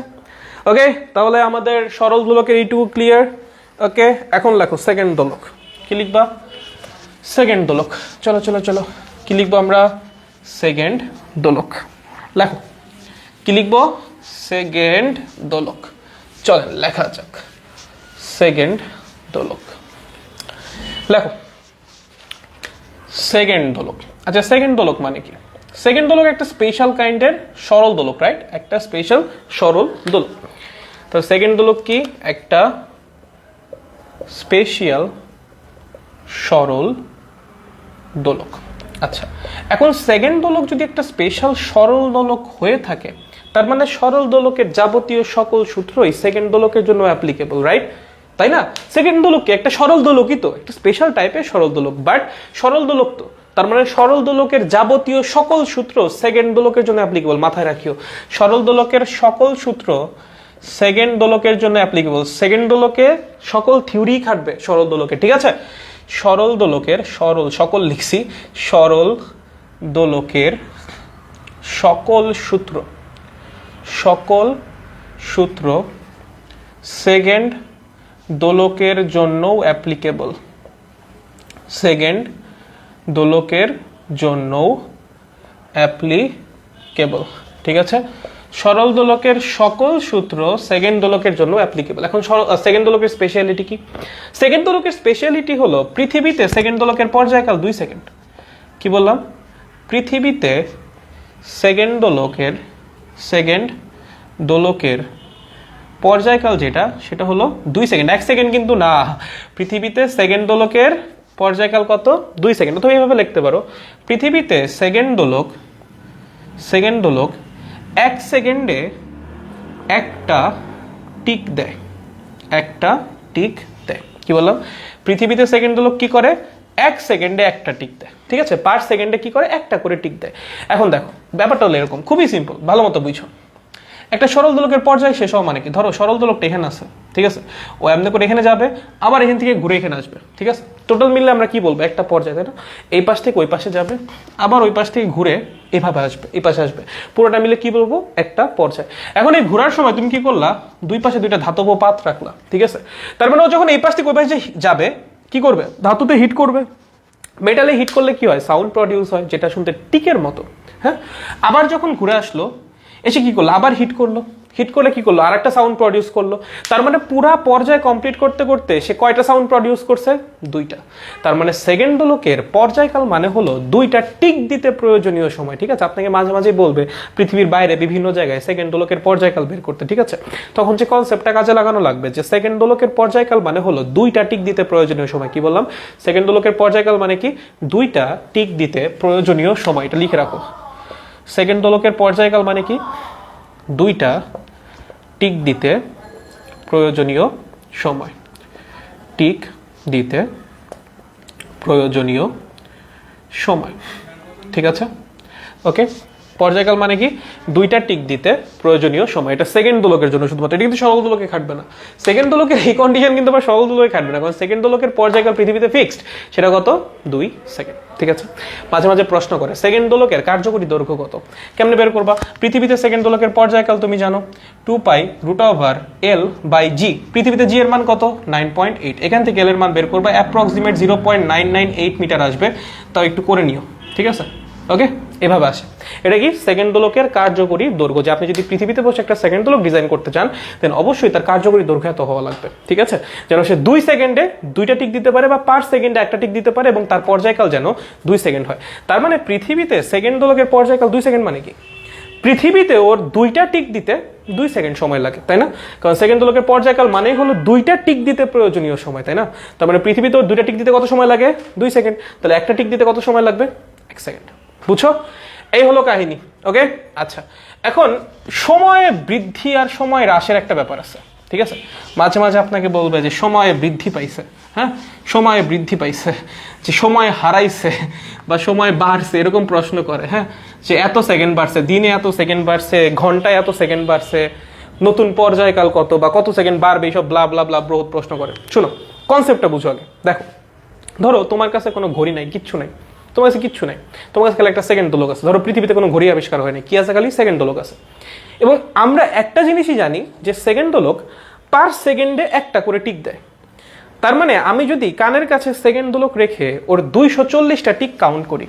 ওকে, তাহলে আমাদের সরল দোলকের এইটুকু ক্লিয়ার। ওকে, এখন লেখো সেকেন্ড দোলক। কি লিখবা? সেকেন্ড দোলক। চলো চলো চলো, কি লিখবো আমরা? সেকেন্ড দোলক। লেখো, কি লিখবো? সেকেন্ড দোলক। চলেন লেখা যাক সেকেন্ড দোলক। লেখো সেকেন্ড দোলক। আচ্ছা, সেকেন্ড দোলক মানে কি? সেকেন্ড দোলক একটা স্পেশাল কাইন্ডের সরল দোলক, রাইট? একটা স্পেশাল সরল দোলক। তো সেকেন্ড দোলক কি? একটা স্পেশাল সরল দোলক। আচ্ছা, এখন সেকেন্ড দোলক যদি একটা স্পেশাল সরল দোলক হয়ে থাকে, তার মানে সরল দোলকের যাবতীয় সকল সূত্রই সেকেন্ড দোলকের জন্য অ্যাপ্লিকেবল, রাইট? তাই না? সেকেন্ড দোলক কি? একটা সরল দোলকই তো, একটা স্পেশাল টাইপের সরল দোলক, বাট সরল দোলক তো, তার মানে সরল দোলকের যাবতীয় সকল সূত্র সেকেন্ড দোলকের জন্য অ্যাপ্লিকেবল। মাথায় রাখিও, সরল দোলকের সকল সূত্র সেকেন্ড দোলকের জন্য অ্যাপ্লিকেবল। সেকেন্ড দোলকে সকল থিওরি খাটবে সরল দোলকে, ঠিক আছে? সরল দোলকের সকল লিখছি, সরল দোলকের সকল সূত্র সেকেন্ড দোলকের জন্যও অ্যাপ্লিকেবল। সেকেন্ড দোলকের জন্যও অ্যাপ্লিকেবল, ঠিক আছে? সরল দোলকের সকল সূত্র সেকেন্ড দোলকের জন্য অ্যাপ্লিকেবল। এখন সেকেন্ড দোলকের স্পেশালিটি কি? সেকেন্ড দোলকের স্পেশালিটি হলো পৃথিবীতে সেকেন্ড দোলকের পর্যায়কাল 2 সেকেন্ড। কি বললাম? পৃথিবীতে সেকেন্ড দোলকের পর্যায়কাল যেটা, সেটা হলো 2 সেকেন্ড। 1 সেকেন্ড কিন্তু না। পৃথিবীতে সেকেন্ড দোলকের পর্যায়কাল কত? 2 সেকেন্ড। তুমি এইভাবে লিখতে পারো, পৃথিবীতে সেকেন্ড দোলক 1 সেকেন্ডে একটা টিক দেয়। কি বললাম? পৃথিবীতে সেকেন্ড দোলক কি করে? 1 সেকেন্ডে একটা টিক দেয়, ঠিক আছে? পার সেকেন্ডে কি করে? একটা করে টিক দেয়। এখন দেখো ব্যাপারটা হলো এরকম, খুবই সিম্পল, ভালো মতো বুঝো। একটা সরল দোলকের পর্যায় শেষ হওয়া মানে কি? ধরো সরল দোলকটা এখানে আছে, ঠিক আছে? ও এমনি করে এখানে যাবে, আবার এখান থেকে ঘুরে এখানে আসবে, ঠিক আছে? টোটাল মিললে আমরা কি বলবো? একটা পর্যায়, তাই না? এই পাশ থেকে ওই পাশে যাবে, আবার ওই পাশ থেকে ঘুরে এভাবে আসবে, এই পাশে আসবে, পুরোটা মিলে কি বলবো? একটা পর্যায়। এখন এই ঘোরার সময় তুমি কি করলা? দুই পাশে দুইটা ধাতব পাত রাখলা, ঠিক আছে? তার মানে ও যখন এই পাশ থেকে ওই পাশে যাবে, কি করবে? ধাতুতে হিট করবে। মেটালে হিট করলে কি হয়? সাউন্ড প্রডিউস হয়, যেটা শুনতে টিকের মতো। হ্যাঁ, আবার যখন ঘুরে আসলো, এসে কি করলো? আবার হিট করলো। হিট করলে কি করলো? আর একটা সাউন্ড প্রডিউস করলো। তার মানে পুরা পর্যায় কমপ্লিট করতে করতে সে কয়টা সাউন্ড প্রডিউস করছে? 2টা। তার মানে সেকেন্ড দোলকের পর্যায়কাল মানে হলো 2টা টিক দিতে প্রয়োজনীয় সময়, ঠিক আছে? আপনাকে মাঝে মাঝে বলবে পৃথিবীর বাইরে বিভিন্ন জায়গায় সেকেন্ড দোলকের পর্যায়কাল বের করতে, ঠিক আছে? তখন যে কনসেপ্টটা কাজে লাগানো লাগবে যে সেকেন্ড দোলকের পর্যায়কাল মানে হলো 2টা টিক দিতে প্রয়োজনীয় সময়। কি বললাম? সেকেন্ড দোলকের পর্যায়কাল মানে কি? 2টা টিক দিতে প্রয়োজনীয় সময়। এটা লিখে রাখো। সেকেন্ড দোলকের পর্যায়কাল মানে কি? 2টা টিক দিতে প্রয়োজনীয় সময়। টিক দিতে প্রয়োজনীয় সময়, ঠিক আছে? ওকে, পর্যায়কাল মানে কি? 2টা টিক দিতে প্রয়োজনীয় সময়। এটা সেকেন্ড দোলকের জন্য শুধুমাত্র, এটা কিন্তু সরল দোলকে খাটবে না। সেকেন্ড দোলকের এই কন্ডিশন কিন্তু আবার সরল দোলকে খাটবে না, কারণ সেকেন্ড দোলকের পর্যায়কাল পৃথিবীতে ফিক্সড। সেটা কত? 2 সেকেন্ড, ঠিক আছে? মাঝে মাঝে প্রশ্ন করে সেকেন্ড দোলকের কার্যকরী দৈর্ঘ্য কত? কেমনে বের করবা? পৃথিবীতে সেকেন্ড দোলকের পর্যায়কাল তুমি জানো 2π√L/g। পৃথিবীতে জি এর মান কত? 9.8। এখান থেকে এল এর মান বের করবা, অ্যাপ্রক্সিমেট 0.998 মিটার আসবে। তাও একটু করে নিও, ঠিক আছে? ওকে, এভাবে আসে। এটা কি? সেকেন্ড দোলকের কার্যকরী দৈর্ঘ্য। যে আপনি যদি পৃথিবীতে বসে একটা সেকেন্ড দোলক ডিজাইন করতে চান, দেন অবশ্যই তার কার্যকরী দৈর্ঘ্য এত হওয়া লাগবে, ঠিক আছে? যেন সে 2 সেকেন্ডে 2টা টিক দিতে পারে, বা পার সেকেন্ডে একটা টিক দিতে পারে, এবং তার পর্যায়কাল যেন 2 সেকেন্ড হয়। তার মানে পৃথিবীতে সেকেন্ড দোলকের পর্যায়কাল 2 সেকেন্ড মানে কি? পৃথিবীতে ওর 2টা টিক দিতে 2 সেকেন্ড সময় লাগে, তাই না? কারণ সেকেন্ড দোলকের পর্যায়কাল মানেই হলো 2টা টিক দিতে প্রয়োজনীয় সময়, তাই না? তার মানে পৃথিবীতে ওর 2টা টিক দিতে কত সময় লাগে? 2 সেকেন্ড। তাহলে একটা টিক দিতে কত সময় লাগবে? 1 সেকেন্ড। বুঝছো? এই হলো কাহিনী। ওকে, আচ্ছা, এখন সময় বৃদ্ধি আর সময় হ্রাসের একটা ব্যাপার আছে, ঠিক আছে? মাঝে মাঝে আপনাকে বলবে যে সময় বৃদ্ধি পাইছে, হ্যাঁ, সময় বৃদ্ধি পাইছে, যে সময় হারাইছে বা সময় বাড়ছে, এরকম প্রশ্ন করে। হ্যাঁ, যে এত সেকেন্ড বাড়ছে, দিনে এত সেকেন্ড বাড়ছে, ঘন্টায় এত সেকেন্ড বাড়ছে, নতুন পর্যায়কাল কত, বা কত সেকেন্ড বাড়বে, এইসব ব্লা ব্লা ব্লা বহুত প্রশ্ন করে। শুনো, কনসেপ্টটা বুঝো আগে। দেখো, ধরো তোমার কাছে কোনো ঘড়ি নাই, কিচ্ছু নাই, তোমার কাছে কিচ্ছু নাই, তোমার কাছে খালি একটা সেকেন্ড দোলক আছে। ধরো পৃথিবীতে কোনো ঘড়ি আবিষ্কার হয়নি, কি আছে? খালি সেকেন্ড দোলক আছে। এবং আমরা একটা জিনিসই জানি যে সেকেন্ড দোলক পার সেকেন্ডে একটা করে টিক দেয়। তার মানে আমি যদি কানের কাছে সেকেন্ড দোলক রেখে ওর 240টা টিক কাউন্ট করি,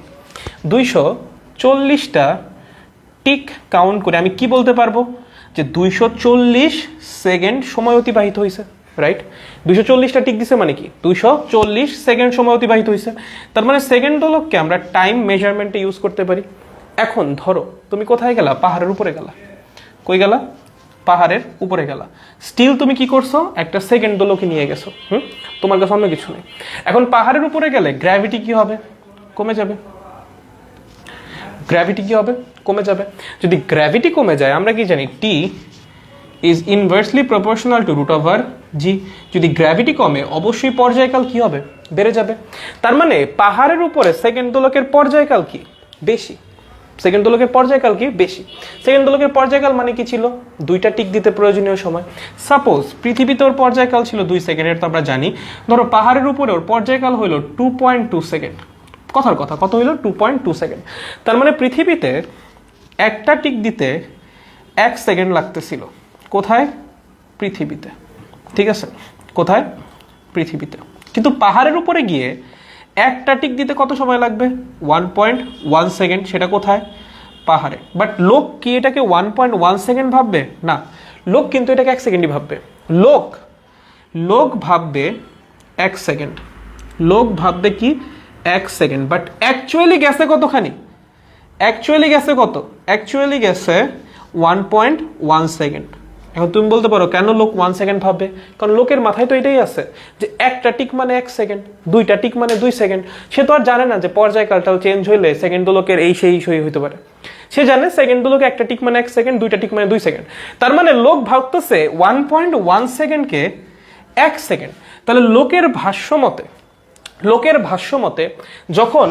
240টা টিক কাউন্ট করে আমি কি বলতে পারবো? যে 240 সেকেন্ড সময় অতিবাহিত হয়েছে, রাইট? 240টা টিক দিছে মানে কি? 240 সেকেন্ড সময় অতিবাহিত হয়েছে। তার মানে সেকেন্ড দোলককে আমরা টাইম মেজারমেন্টে ইউজ করতে পারি। এখন ধরো তুমি কোথায় গেলা? পাহাড়ের উপরে গেলা। কই গেলা? পাহাড়ের উপরে গেলা। স্টিল তুমি কি করছো? একটা সেকেন্ড দোলকে নিয়ে গেছো। তোমার কাছে অন্য কিছু নেই। এখন পাহাড়ের উপরে গেলে গ্র্যাভিটি কি হবে? কমে যাবে। গ্র্যাভিটি কি হবে? কমে যাবে। যদি গ্র্যাভিটি কমে যায়, আমরা কি জানি? T is inversely proportional to √g। যদি গ্র্যাভিটি কমে, অবশ্যই পর্যায়কাল কি হবে? বেড়ে যাবে। তার মানে পাহাড়ের উপরে সেকেন্ড দোলকের পর্যায়কাল কি? বেশি। সেকেন্ড দোলকের পর্যায়কাল কি বেশি। সেকেন্ড দোলকের পর্যায়কাল মানে কি ছিল, দুইটা টিক দিতে প্রয়োজনীয় সময়। সাপোজ পৃথিবীতে ওর পর্যায়কাল ছিল 2 সেকেন্ড, এটা তো আমরা জানি। ধরো পাহাড়ের উপরে ওর পর্যায়কাল হইল 2.2 সেকেন্ড, কথার কথা কত হইল 2.2 সেকেন্ড। তার মানে পৃথিবীতে একটা টিক দিতে 1 সেকেন্ড লাগতেছিল। কোথায়? পৃথিবীতে। ঠিক আছে, কোথায়? পৃথিবীতে। কিন্তু পাহাড়ের উপরে গিয়ে একটা টিক দিতে কত সময় লাগবে? 1.1 সেকেন্ড। সেটা কোথায়? পাহাড়ে। বাট লোক কি এটাকে 1.1 সেকেন্ড ভাববে? না, লোক কিন্তু এটাকে 1 সেকেন্ডই ভাববে। লোক ভাববে 1 সেকেন্ড। লোক ভাববে কি 1 সেকেন্ড। বাট অ্যাকচুয়ালি গেছে কতখানি? অ্যাকচুয়ালি গেছে 1.1 সেকেন্ড। এখন তুমি বলতে পারো কেন লোক 1 সেকেন্ড ভাববে? কারণ লোকের মাথায় তো এটাই আছে যে একটা টিক মানে 1 সেকেন্ড, দুইটা টিক মানে 2 সেকেন্ড। সে তো আর জানে না যে পর্যায়কালটাও চেঞ্জ হইলে সেকেন্ড দোলকের এই সেই হইতে পারে। সে জানে সেকেন্ড দোলকে একটা টিক মানে 1 সেকেন্ড, দুইটা টিক মানে 2 সেকেন্ড। তার মানে লোক ভাবতেছে 1.1 সেকেন্ডকে 1 সেকেন্ড। তাহলে লোকের ভাষ্য মতে যখন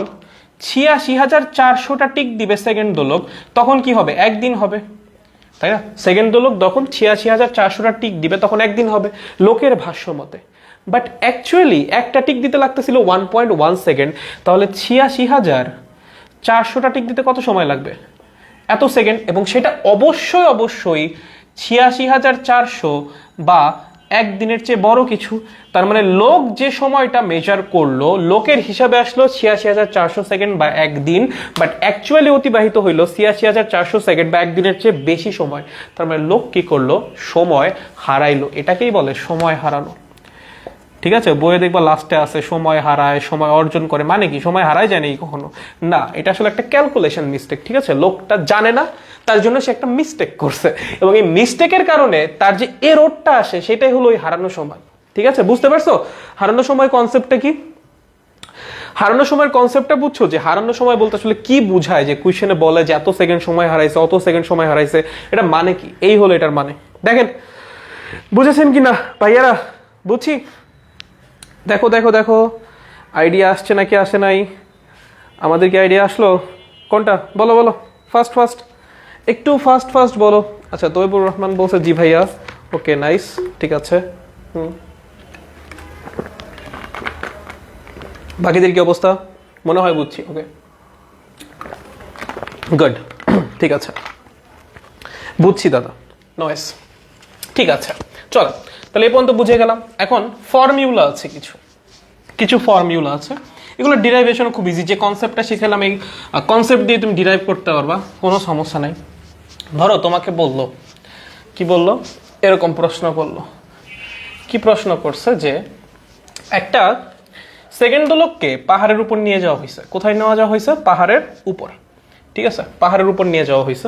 86,400টা টিক দিবে সেকেন্ড দোলক, তখন কি হবে? একদিন হবে, তাই না? সেকেন্ড দোলক যখন 86,400টা টিক দিবে তখন একদিন হবে লোকের ভাষ্য মতে। বাট অ্যাকচুয়ালি একটা টিক দিতে লাগতেছিল 1.1 সেকেন্ড। তাহলে 86,400টা টিক দিতে কত সময় লাগবে? এত সেকেন্ড। এবং সেটা অবশ্যই 86,400 বা একদিনের চেয়ে বড় কিছু। তার মানে লোক যে সময়টা মেজার করলো, লোকের হিসাবে আসলো 86,400 সেকেন্ড বা একদিন, বাট অ্যাকচুয়ালি অতিবাহিত হইলো 86,400 সেকেন্ড বা একদিনের চেয়ে বেশি সময়। তার মানে লোক কি করলো? সময় হারাইলো। এটাকেই বলে সময় হারানো। ঠিক আছে, বইয়ে দেখবা লাস্টে আছে সময় হারায়, সময় অর্জন করে। মানে কি? সময় হারায় যায় নাকি কখনো? না, এটা আসলে একটা ক্যালকুলেশন মিস্টেক। ঠিক আছে, লোকটা জানে না, তার জন্য সে একটা মিস্টেক করছে, এবং এই মিস্টেকের কারণে তার যে এররটা আসে সেটাই হলো ওই হারানো সময়। ঠিক আছে, বুঝতে পারছো হারানো সময় কনসেপ্টটা কি? হারানো সময়ের কনসেপ্টটা বুঝছো? যে হারানো সময় বলতে আসলে কি বুঝায়, যে কোয়েশ্চেনে বলে যে এত সেকেন্ড সময় হারাইছে, অত সেকেন্ড সময় হারাইছে, এটা মানে কি? এই হলো এটার মানে। দেখেন বুঝেছেন কি না ভাইয়ারা? বুঝছি। দেখো আইডিয়া আসছে নাকি আসে নাই? আমাদের কি আইডিয়া আসলো? কোনটা? বলো ফাস্ট একটু ফাস্ট বলো। আচ্ছা, তৈবুর রহমান বলছে জি ভাইয়া। ওকে, নাইস, ঠিক আছে। বাকিদের কি অবস্থা? মনে হয় বুঝছি। ওকে, গুড, ঠিক আছে, বুঝছি দাদা। নয়েস, ঠিক আছে। চলো তাহলে এই পর্যন্ত বুঝে গেলাম। এখন ফর্মিউলা আছে, কিছু ফর্মিউলা আছে। এগুলো ডিরাইভেশন খুব ইজি। যে কনসেপ্টটা শিখালাম এই কনসেপ্ট দিয়ে তুমি ডিরাইভ করতে পারবা, কোনো সমস্যা নাই। ধরো তোমাকে বললো, কি বললো, এরকম প্রশ্ন করলো। কি প্রশ্ন করছে? যে একটা সেকেন্ড দোলককে পাহাড়ের উপর নিয়ে যাওয়া হয়েছে। কোথায় নেওয়া যাওয়া হয়েছে? পাহাড়ের উপর। ঠিক আছে, পাহাড়ের উপর নিয়ে যাওয়া হয়েছে।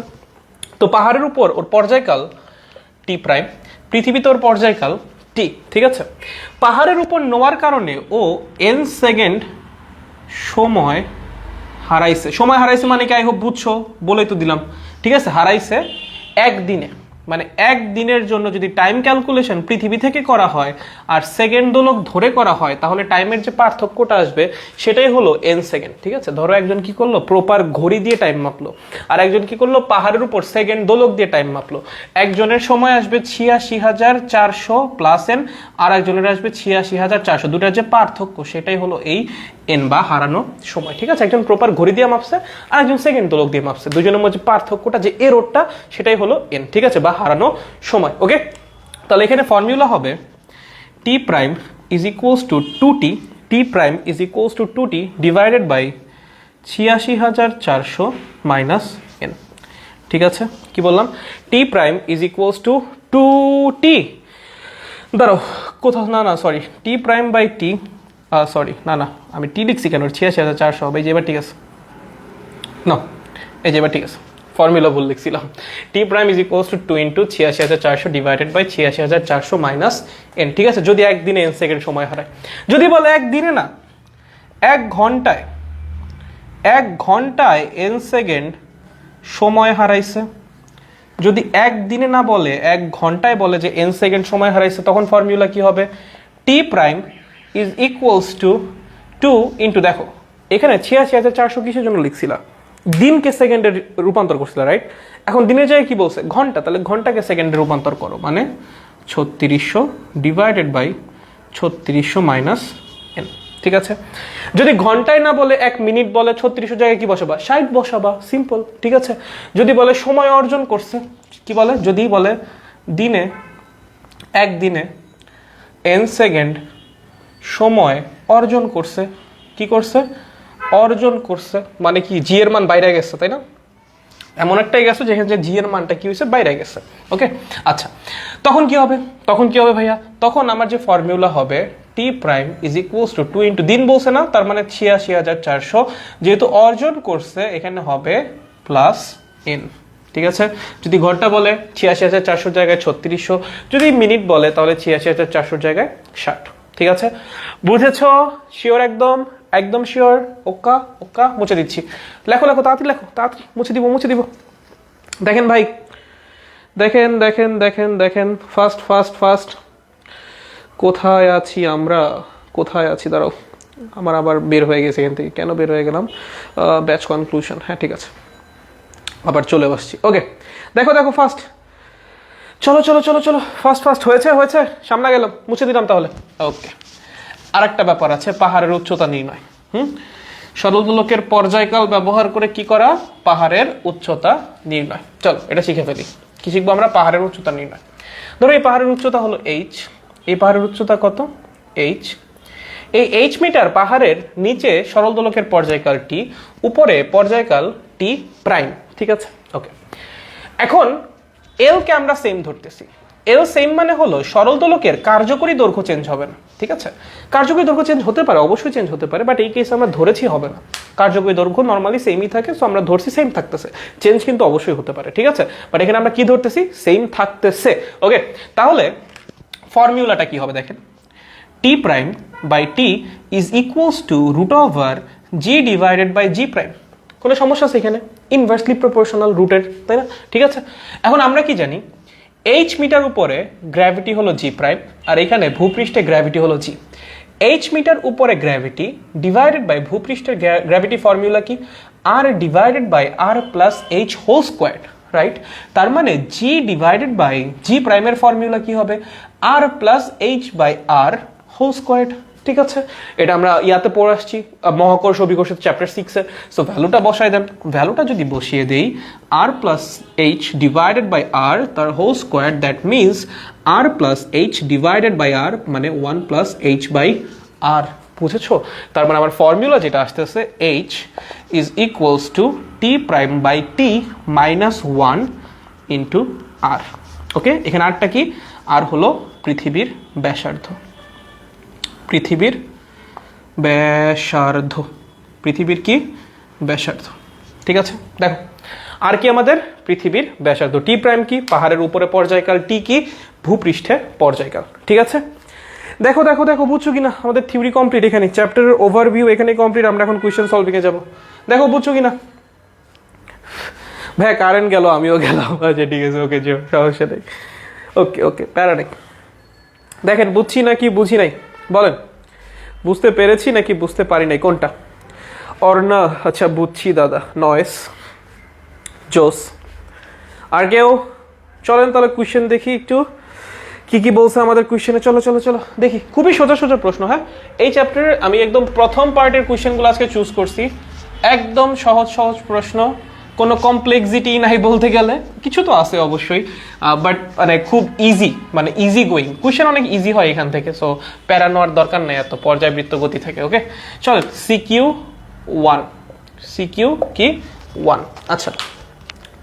তো পাহাড়ের উপর ওর পর্যায়কাল টি প্রাইম, পৃথিবীতে ওর পর্যায়কাল টি। ঠিক আছে, পাহাড়ের উপর নেওয়ার কারণে ও এন সেকেন্ড সময় হারাইছে মানে কি? আই হোপ বুঝছো, বলেই তো দিলাম। ঠিক আছে, হারাইছে একদিনে। মানে একদিনের জন্য যদি টাইম ক্যালকুলেশন পৃথিবী থেকে করা হয় আর সেকেন্ড দোলক ধরে করা হয়, তাহলে টাইমের যে পার্থক্যটা আসবে সেটাই হলো এন সেকেন্ড। ঠিক আছে, ধরো একজন কি করলো, প্রপার ঘড়ি দিয়ে টাইম মাপলো, আর একজন কি করলো, পাহাড়ের উপর সেকেন্ড দোলক দিয়ে টাইম মাপলো। একজনের সময় আসবে 86,400 প্লাস এন, আর একজনের আসবে 86,400। দুটার যে পার্থক্য সেটাই হলো এই এন বা হারানো সময়। ঠিক আছে, একজন প্রপার ঘড়ি দিয়ে মাপছে আর একজন সেকেন্ড দোলক দিয়ে মাপছে। দুজনের মধ্যে পার্থক্যটা যে এররটা সেটাই হলো এন। ঠিক আছে, বা হারানো সময়। ওকে, তাহলে এখানে ফর্মুলা হবে T prime is equals to 2t, T prime is equals to 2t divided by 86,400 minus N. ঠিক আছে, কি বললাম? T prime is equals to 2t, দাঁড়াও কোথাও, না sorry, T prime by T, sorry না আমি টি লিখছি কেন? 86,400 হবে। এই যে এবার ঠিক আছে, না এই যে এবার ঠিক আছে, ফর্মুলা ভুল লিখছিলাম। T prime is equals to 2 into 86,400 divided by 86,400 minus N. ঠিক আছে, যদি একদিনে এন সেকেন্ড সময় হারায়। যদি বলে একদিনে না, 1 ঘন্টায় এন সেকেন্ড সময় হারাইছে, যদি একদিনে না বলে 1 ঘন্টায় বলে যে এন সেকেন্ড সময় হারাইছে, তখন ফর্মুলা কি হবে? T prime is equals to 2 into, দেখো এখানে 86,400 কিসের জন্য লিখছিলাম? দিনকে সেকেন্ডে রূপান্তর করছিল, রাইট? এখন দিনের জায়গায় কি বলছে? ঘন্টা, তাহলে ঘন্টাকে সেকেন্ডে রূপান্তর করো, মানে 3600 ডিভাইডেড বাই 3600 মাইনাস এন। ঠিক আছে, যদি ঘন্টায় না বলে 1 মিনিট বলে 3600 জায়গায় কি বসাবা? 60 বসাবা, সিম্পল। ঠিক আছে, যদি বলে সময় অর্জন করছে, কি বলে? যদি বলে দিনে, একদিনে n সেকেন্ড সময় অর্জন করছে, কি করছে? অর্জন করছে, মানে কি জি এর মান বাইরে গেছে, তাই না? এমন একটাই গেছে যেখানে যে জি এর মানটা কি হয়েছে? বাইরে গেছে। ওকে, আচ্ছা, তখন কি হবে? তখন কি হবে ভাইয়া? তখন আমার যে ফর্মুলা হবে T prime is equals to 2 into দিন বলছে না, তার মানে 86,400, যেহেতু অর্জন করছে এখানে হবে প্লাস এন। ঠিক আছে, যদি ঘন্টা বলে 86,400 জায়গায় 3600, যদি মিনিট বলে তাহলে 86,400 জায়গায় 60। ঠিক আছে, বুঝেছ? শিওর? একদম একদম শিওর? ওকা ওকা, মুছে দিচ্ছি। লেখো লেখো, তাড়াতাড়ি লেখো, তাড়াতাড়ি মুছে দিব মুছে দিব। দেখেন ভাই, দেখেন দেখেন দেখেন দেখেন, ফার্স্ট ফার্স্ট ফার্স্ট, কোথায় আছি আমরা? কোথায় আছি? দাঁড়াও, আমার আবার বের হয়ে গেছে এখান থেকে। কেন বের হয়ে গেলাম? ব্যাচ কনক্লুশন, হ্যাঁ ঠিক আছে, আবার চলে আসছি। ওকে, দেখো দেখো ফার্স্ট, চলো চলো চলো চলো, ফার্স্ট ফার্স্ট হয়েছে হয়েছে, সামনে গেলাম, মুছে দিলাম তাহলে। ওকে, আরেকটা ব্যাপার আছে, পাহাড়ের উচ্চতা নির্ণয়। সরল দোলকের পর্যায়কাল ব্যবহার করে কি করা? পাহাড়ের উচ্চতা নির্ণয়। চলো এটা শিখে ফেলি। কি শিখবো আমরা? পাহাড়ের উচ্চতা নির্ণয়। ধরো এই পাহাড়ের উচ্চতা হলো এইচ, এই পাহাড়ের উচ্চতা কত? এইচ। এই এইচ মিটার পাহাড়ের নিচে সরল দোলকের পর্যায়কাল টি, উপরে পর্যায়কাল টি প্রাইম। ঠিক আছে, ওকে। এখন এল কে আমরা সেম ধরতেছি। এল সেম মানে হলো সরল দোলকের কার্যকরী দৈর্ঘ্য চেঞ্জ হবে না। ঠিক আছে, কার্যকরী দৈর্ঘ্য চেঞ্জ হতে পারে, অবশ্যই চেঞ্জ হতে পারে, বাট এই কেসে আমরা ধরেছি হবে না। কার্যকরী দৈর্ঘ্য নর্মালি সেমই থাকে, সো আমরা ধরছি সেম থাকতেছে। চেঞ্জ কিন্তু অবশ্যই হতে পারে, ঠিক আছে, বাট এখানে আমরা কি ধরতেছি? সেম থাকতেছে। ওকে, তাহলে ফর্মুলাটা কি হবে দেখেন, T prime by T is equals to root over G divided by G prime. কোনো সমস্যা আছে এখানে? ইনভার্সলি প্রপোর্শনাল রুটের, তাই না? ঠিক আছে, এখন আমরা কি জানি? এইচ মিটার উপরে গ্র্যাভিটি হলো জি প্রাইম, আর এখানে ভূপৃষ্ঠে গ্র্যাভিটি হলো জি। এইচ মিটার উপরে গ্র্যাভিটি ডিভাইডেড বাই ভূপৃষ্ঠের গ্র্যাভিটি ফর্মুলা কি? R divided by R plus H whole square, right? তার মানে জি ডিভাইডেড বাই জি প্রাইমের ফর্মুলা কি হবে? R plus H by R whole square. ঠিক আছে, এটা আমরা ইয়াতে পড়ে আসছি, মহাকর্ষ অভিকর্ষ চ্যাপ্টার 6 এ। সো ভ্যালুটা বসাই দেন, ভ্যালুটা যদি বসিয়ে দেই R plus H divided by R তার whole square, that means R plus H divided by R মানে 1 প্লাস এইচ বাই আর। বুঝেছো? তার মানে আমার ফর্মুলা যেটা আসতেছে H is equals to T prime by T minus 1 into R. Okay, এখানে আরটা কি? আর হলো পৃথিবীর ব্যাসার্ধ, পৃথিবীর ব্যাসার্ধ, পৃথিবীর কি? ব্যাসার্ধ। ঠিক আছে, দেখো আর কি আমাদের? পৃথিবীর ব্যাসার্ধ। টি প্রাইম কি? পাহাড়ের উপরে পর্যায়কাল, টি কি? ভূপৃষ্ঠে পর্যায়কাল। ঠিক আছে, দেখো দেখো দেখো, বুঝছো কিনা? আমাদের থিওরি কমপ্লিট, এখানে চ্যাপ্টারের ওভারভিউ এখানে কমপ্লিট, আমরা এখন কোয়েশ্চেন সলভিং এ যাব। দেখো বুঝছো কিনা? ভাই কারেন্ট গেল, আমিও গেলাম। আচ্ছা ঠিক আছে, ওকে, সমস্যা নেই। ওকে ওকে, প্যারা নেই। দেখেন বুঝছি নাকি বুঝি নাই বলেন? বুঝতে পেরেছি নাকি বুঝতে পারি নাই? কোনটা? অর না? আচ্ছা বুঝছি দাদা, নয়েস, জোস। আর কেউ? চলেন তাহলে কোয়েশ্চেন দেখি একটু, কি কি বলছে আমাদের কোয়েশ্চেনে। চলো চলো চলো দেখি, খুবই সোজা সোজা প্রশ্ন। হ্যাঁ, এই চ্যাপ্টারের আমি একদম প্রথম পার্টের কোয়েশ্চেনগুলো আজকে চুজ করছি, একদম সহজ সহজ প্রশ্ন, কোনো কমপ্লেক্সিটি নাই বলতে গেলে, কিছু তো আছে অবশ্যই, বাট মানে খুব ইজি, মানে ইজি গোয়িং কোয়েশ্চেন, অনেক ইজি হয় এখান থেকে। সো প্যারা নেওয়ার দরকার নেই, এত পর্যায়বৃত্ত গতি থাকে। ওকে চল, সিকিউ 1, সিকিউ কি 1। আচ্ছা,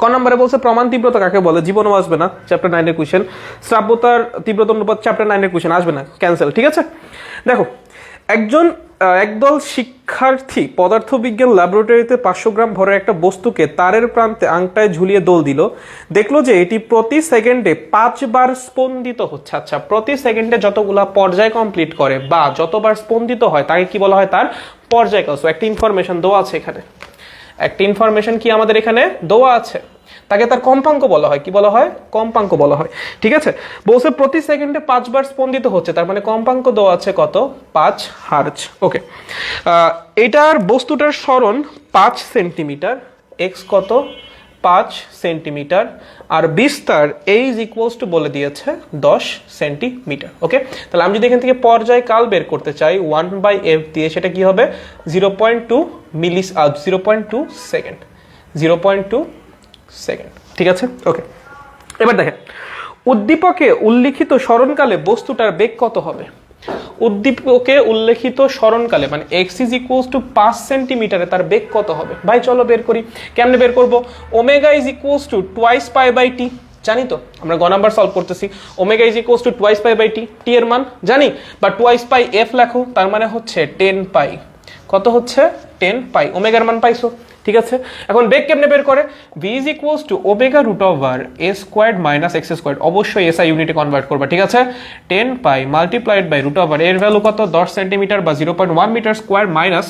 ক নম্বরে বলছে প্রমাণ তীব্রতা কাকে বলে? জীবনও আসবে না, চ্যাপ্টার 9 এর কোয়েশ্চেন। শ্রাব্যতার তীব্রতা অনুপাত চ্যাপ্টার 9 এর কোয়েশ্চেন, আসবে না, ক্যান্সেল। ঠিক আছে, দেখো একদল শিক্ষার্থী পদার্থবিজ্ঞান ল্যাবরেটরিতে 500 গ্রাম ভরের একটা বস্তুকে তারের প্রান্তে আংটায় ঝুলিয়ে দোল দিল, দেখলো যে এটি প্রতি সেকেন্ডে 5 বার স্পন্দিত হচ্ছে। আচ্ছা, প্রতি সেকেন্ডে যতগুলা পর্যায় কমপ্লিট করে বা যতবার স্পন্দিত হয় তাকে কি বলা হয়? তার পর্যায়কাল। সো একটা ইনফরমেশন দেওয়া আছে এখানে, একটা ইনফরমেশন কি আমাদের এখানে দেওয়া আছে, তাকে তার কম্পাঙ্ক বলা হয়। কি বলা হয়? কম্পাঙ্ক বলা হয়। ঠিক আছে, বলছে প্রতি সেকেন্ডে 5 বার স্পন্দিত হচ্ছে, তার মানে কম্পাঙ্ক দেওয়া আছে কত? 5 হার্জ। ওকে, এটার বস্তুটার স্মরণ 5 সেন্টিমিটার এক্স কত 5 সেন্টিমিটার, আর বিস্তার a ইজ ইকুয়ালস টু বলে দিয়েছে 10 সেন্টিমিটার। ওকে, তাহলে আমি যদি এখান থেকে পর্যায়কাল বের করতে চাই 1/f দিয়ে, সেটা কি হবে 0.2 সেকেন্ড, 0.2 সেকেন্ড। ঠিক আছে, ওকে। এবার দেখেন উদ্দীপকে উল্লিখিত স্মরণকালে বস্তুটার বেগ কত হবে। উদ্দীপকে উল্লেখিত স্মরণকালে মানে x ইজ ইকুয়ালস টু 5 সেন্টিমিটারে তার বেগ কত হবে। ভাই চলো বের করি। কেমনে বের করব? Omega is equals to twice pi by T, জানি তো আমরা গ নাম্বার সলভ করতেছি। Omega is equals to twice pi by T, T এর মান জানি, বা টুয়াইস পাই এফ লেখো, তার মানে হচ্ছে 10 পাই। কত হচ্ছে 10 পাই, ওমেগার মান পাইছো। ঠিক আছে, এখন বেগ কেমনে বের করে? v is equals to omega root over a squared minus x squared, অবশ্যই এসআই ইউনিটে কনভার্ট করবা। ঠিক আছে, 10 pi multiplied by root over এর ভ্যালু কত 10 সেন্টিমিটার বা 0.1 মিটার স্কোয়ার মাইনাস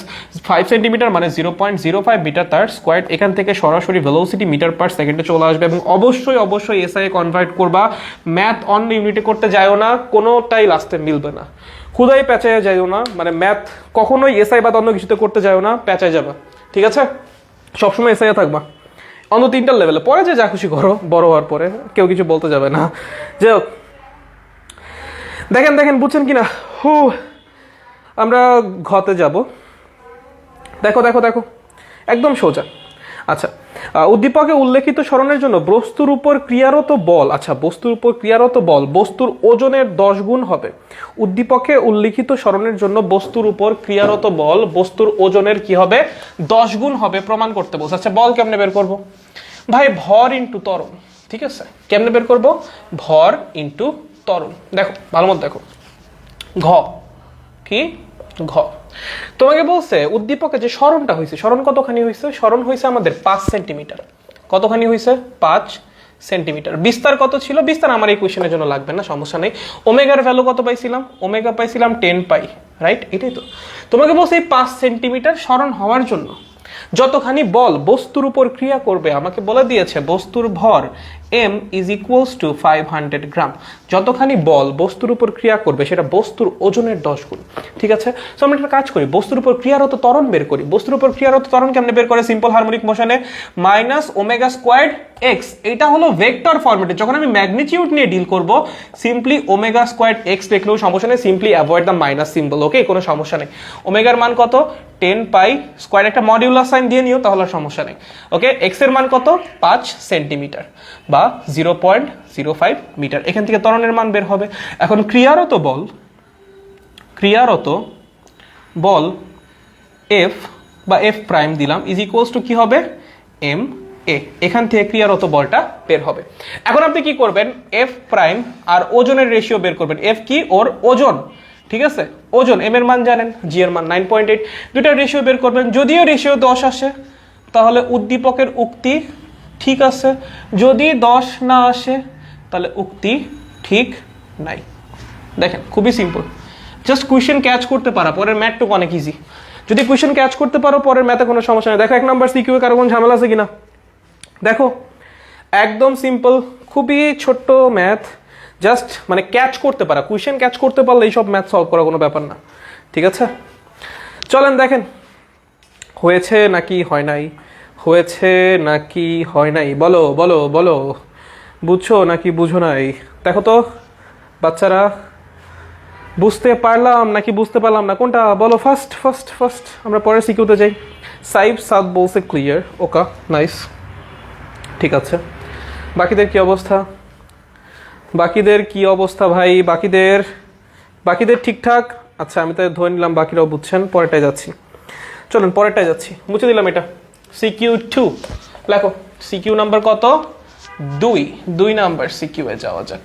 5 সেন্টিমিটার মানে 0.05 মিটার তার স্কোয়ার। এখান থেকে সরাসরি ভেলোসিটি মিটার পার সেকেন্ডে চলে আসবে, এবং অবশ্যই এসআই কনভার্ট করবা। ম্যাথ অন্য ইউনিটে করতে যাইও না, কোনোটাই লাস্টে মিলবে না। খুদাই প্যাঁচায় যাইও না, মানে ম্যাথ কখনোই এসআই বা অন্য কিছুতে করতে যাইও না, প্যাঁচায় যাবা। ঠিক আছে, সবসময় এসআই থাকবা অন্তত 3টার লেভেলে, পরে যে যা খুশি করো, বড় হওয়ার পরে কেউ কিছু বলতে যাবে না। যাই হোক, দেখেন বুঝছেন কিনা? আমরা ঘতে যাব। দেখো একদম সোজা। আচ্ছা, উদ্দীপকে উল্লেখিত স্মরণের জন্য বস্তুর উপর ক্রিয়ারত বল, আচ্ছা বস্তুর উপর ক্রিয়ারত বল বস্তুর ওজনের 10 গুণ হবে। উদ্দীপকে উল্লেখিত স্মরণের জন্য বস্তুর উপর ক্রিয়ারত বল বস্তুর ওজনের কি হবে 10 গুণ হবে, প্রমাণ করতে বলছে। আচ্ছা বল কেমনে বের করব? ভাই ভর ইন্টু ত্বরণ। ঠিক আছে, কেমনে বের করব? ভর ইন্টু ত্বরণ। দেখো ভালো মতো দেখো, ঘ কি ঘ তোমাকে বলছে উদ্দীপকে যে স্মরণটা হয়েছে, স্মরণ কতখানি হয়েছে? স্মরণ হয়েছে আমাদের 5 সেন্টিমিটার। কতখানি হয়েছে? 5 সেন্টিমিটার। বিস্তার কত ছিল? বিস্তার আমার এই কোয়েশ্চেনের জন্য লাগবে না, সমস্যা নেই। ওমেগার ভ্যালু কত পাইছিলাম? ওমেগা পাইছিলাম 10 পাই, রাইট? এটাই তো তোমাকে বলছে এই 5 সেন্টিমিটার স্মরণ হওয়ার জন্য যতখানি বল বস্তুর উপর ক্রিয়া করবে, আমাকে বলে দিয়েছে বস্তুর ভর m ইজ ইকুয়ালস টু 500 গ্রাম। যতখানি বল বস্তুর উপর ক্রিয়া করবে সেটা বস্তুর ওজনের 10 গুণ। ঠিক আছে, সো আমরা একটা কাজ করি, বস্তুর উপর ক্রিয়ারত ত্বরণ বের করি। বস্তুর উপর ক্রিয়ারত ত্বরণ কেমনে বের করে? সিম্পল হারমোনিক মোশনে মাইনাস ওমেগা স্কোয়ার্ড এক্স, এটা হলো ভেক্টর ফরম্যাটে। যখন আমি ম্যাগনিটিউড নিয়ে ডিল করব, সিম্পলি ওমেগা স্কোয়ার্ড এক্স লিখলেও সমস্যা নেই, simply avoid the minus symbol. Okay, কোনো সমস্যা নেই। ওমেগার মান কত? 10 পাই স্কোয়ার, একটা মডিউলার সাইন দিয়ে নিও, তাহলে সমস্যা নেই। ওকে, এক্স এর মান কত? 5 সেন্টিমিটার বা 0.05 মিটার। এখান থেকে ত্বরণের মান বের হবে। এখন ক্রিয়ারত বল এফ বা এফ প্রাইম দিলাম ইজ ইকুয়ালস টু কি হবে? M A. এখান থেকে ক্রিয়ারত বলটা বের হবে। এখন আপনি কি করবেন? এফ প্রাইম আর ওজনের রেশিও বের করবেন। এফ কি? ওর ওজন। ঠিক আছে, ওজন, এম এর মান জানেন, জি এর মান 9.8, দুইটার রেশিও বের করবেন। যদিও রেশিও 10 আসে তাহলে উদ্দীপকের উক্তি ঠিক আছে, যদি 10 না আসে তাহলে উক্তি ঠিক নাই। দেখেন খুবই সিম্পল, জাস্ট কোয়েশ্চেন ক্যাচ করতে পারা, পরের ম্যাথটুকু অনেক ইজি। যদি কোয়েশ্চেন ক্যাচ করতে পারো পরের ম্যাথে কোনো সমস্যা নেই। দেখো 1 নাম্বার সিকিউ এ কারো কোনো ঝামেলা আছে কিনা দেখো, একদম সিম্পল, খুবই ছোট্ট ম্যাথ, জাস্ট মানে ক্যাচ করতে পারা, কোয়েশ্চেন ক্যাচ করতে পারলে এইসব ম্যাথ সলভ করা কোনো ব্যাপার না। ঠিক আছে, চলেন দেখেন হয়েছে নাকি হয় নাই, হয়েছে নাকি হয় নাই, বলো বলো বলো, বুঝছো নাকি বুঝো নাই? দেখো তো বাচ্চারা, বুঝতে পারলাম নাকি বুঝতে পারলাম না, কোনটা বলো? ফার্স্ট আমরা পরে সিকিউতে যাই। সাইব সাদ বলছে ক্লিয়ার, ওকা নাইস, ঠিক আছে। বাকিদের কি অবস্থা? বাকিদের কি অবস্থা ভাই? বাকিদের ঠিকঠাক? আচ্ছা আমি তাই ধরে নিলাম বাকিরাও বুঝছেন, পরেরটায় যাচ্ছি। চলুন পরেরটায় যাচ্ছি, মুছে দিলাম এটা। সিকিউ 2 লেখো। সিকিউ নাম্বার কত? 2 নাম্বার সিকিউ এ যাওয়া যাক।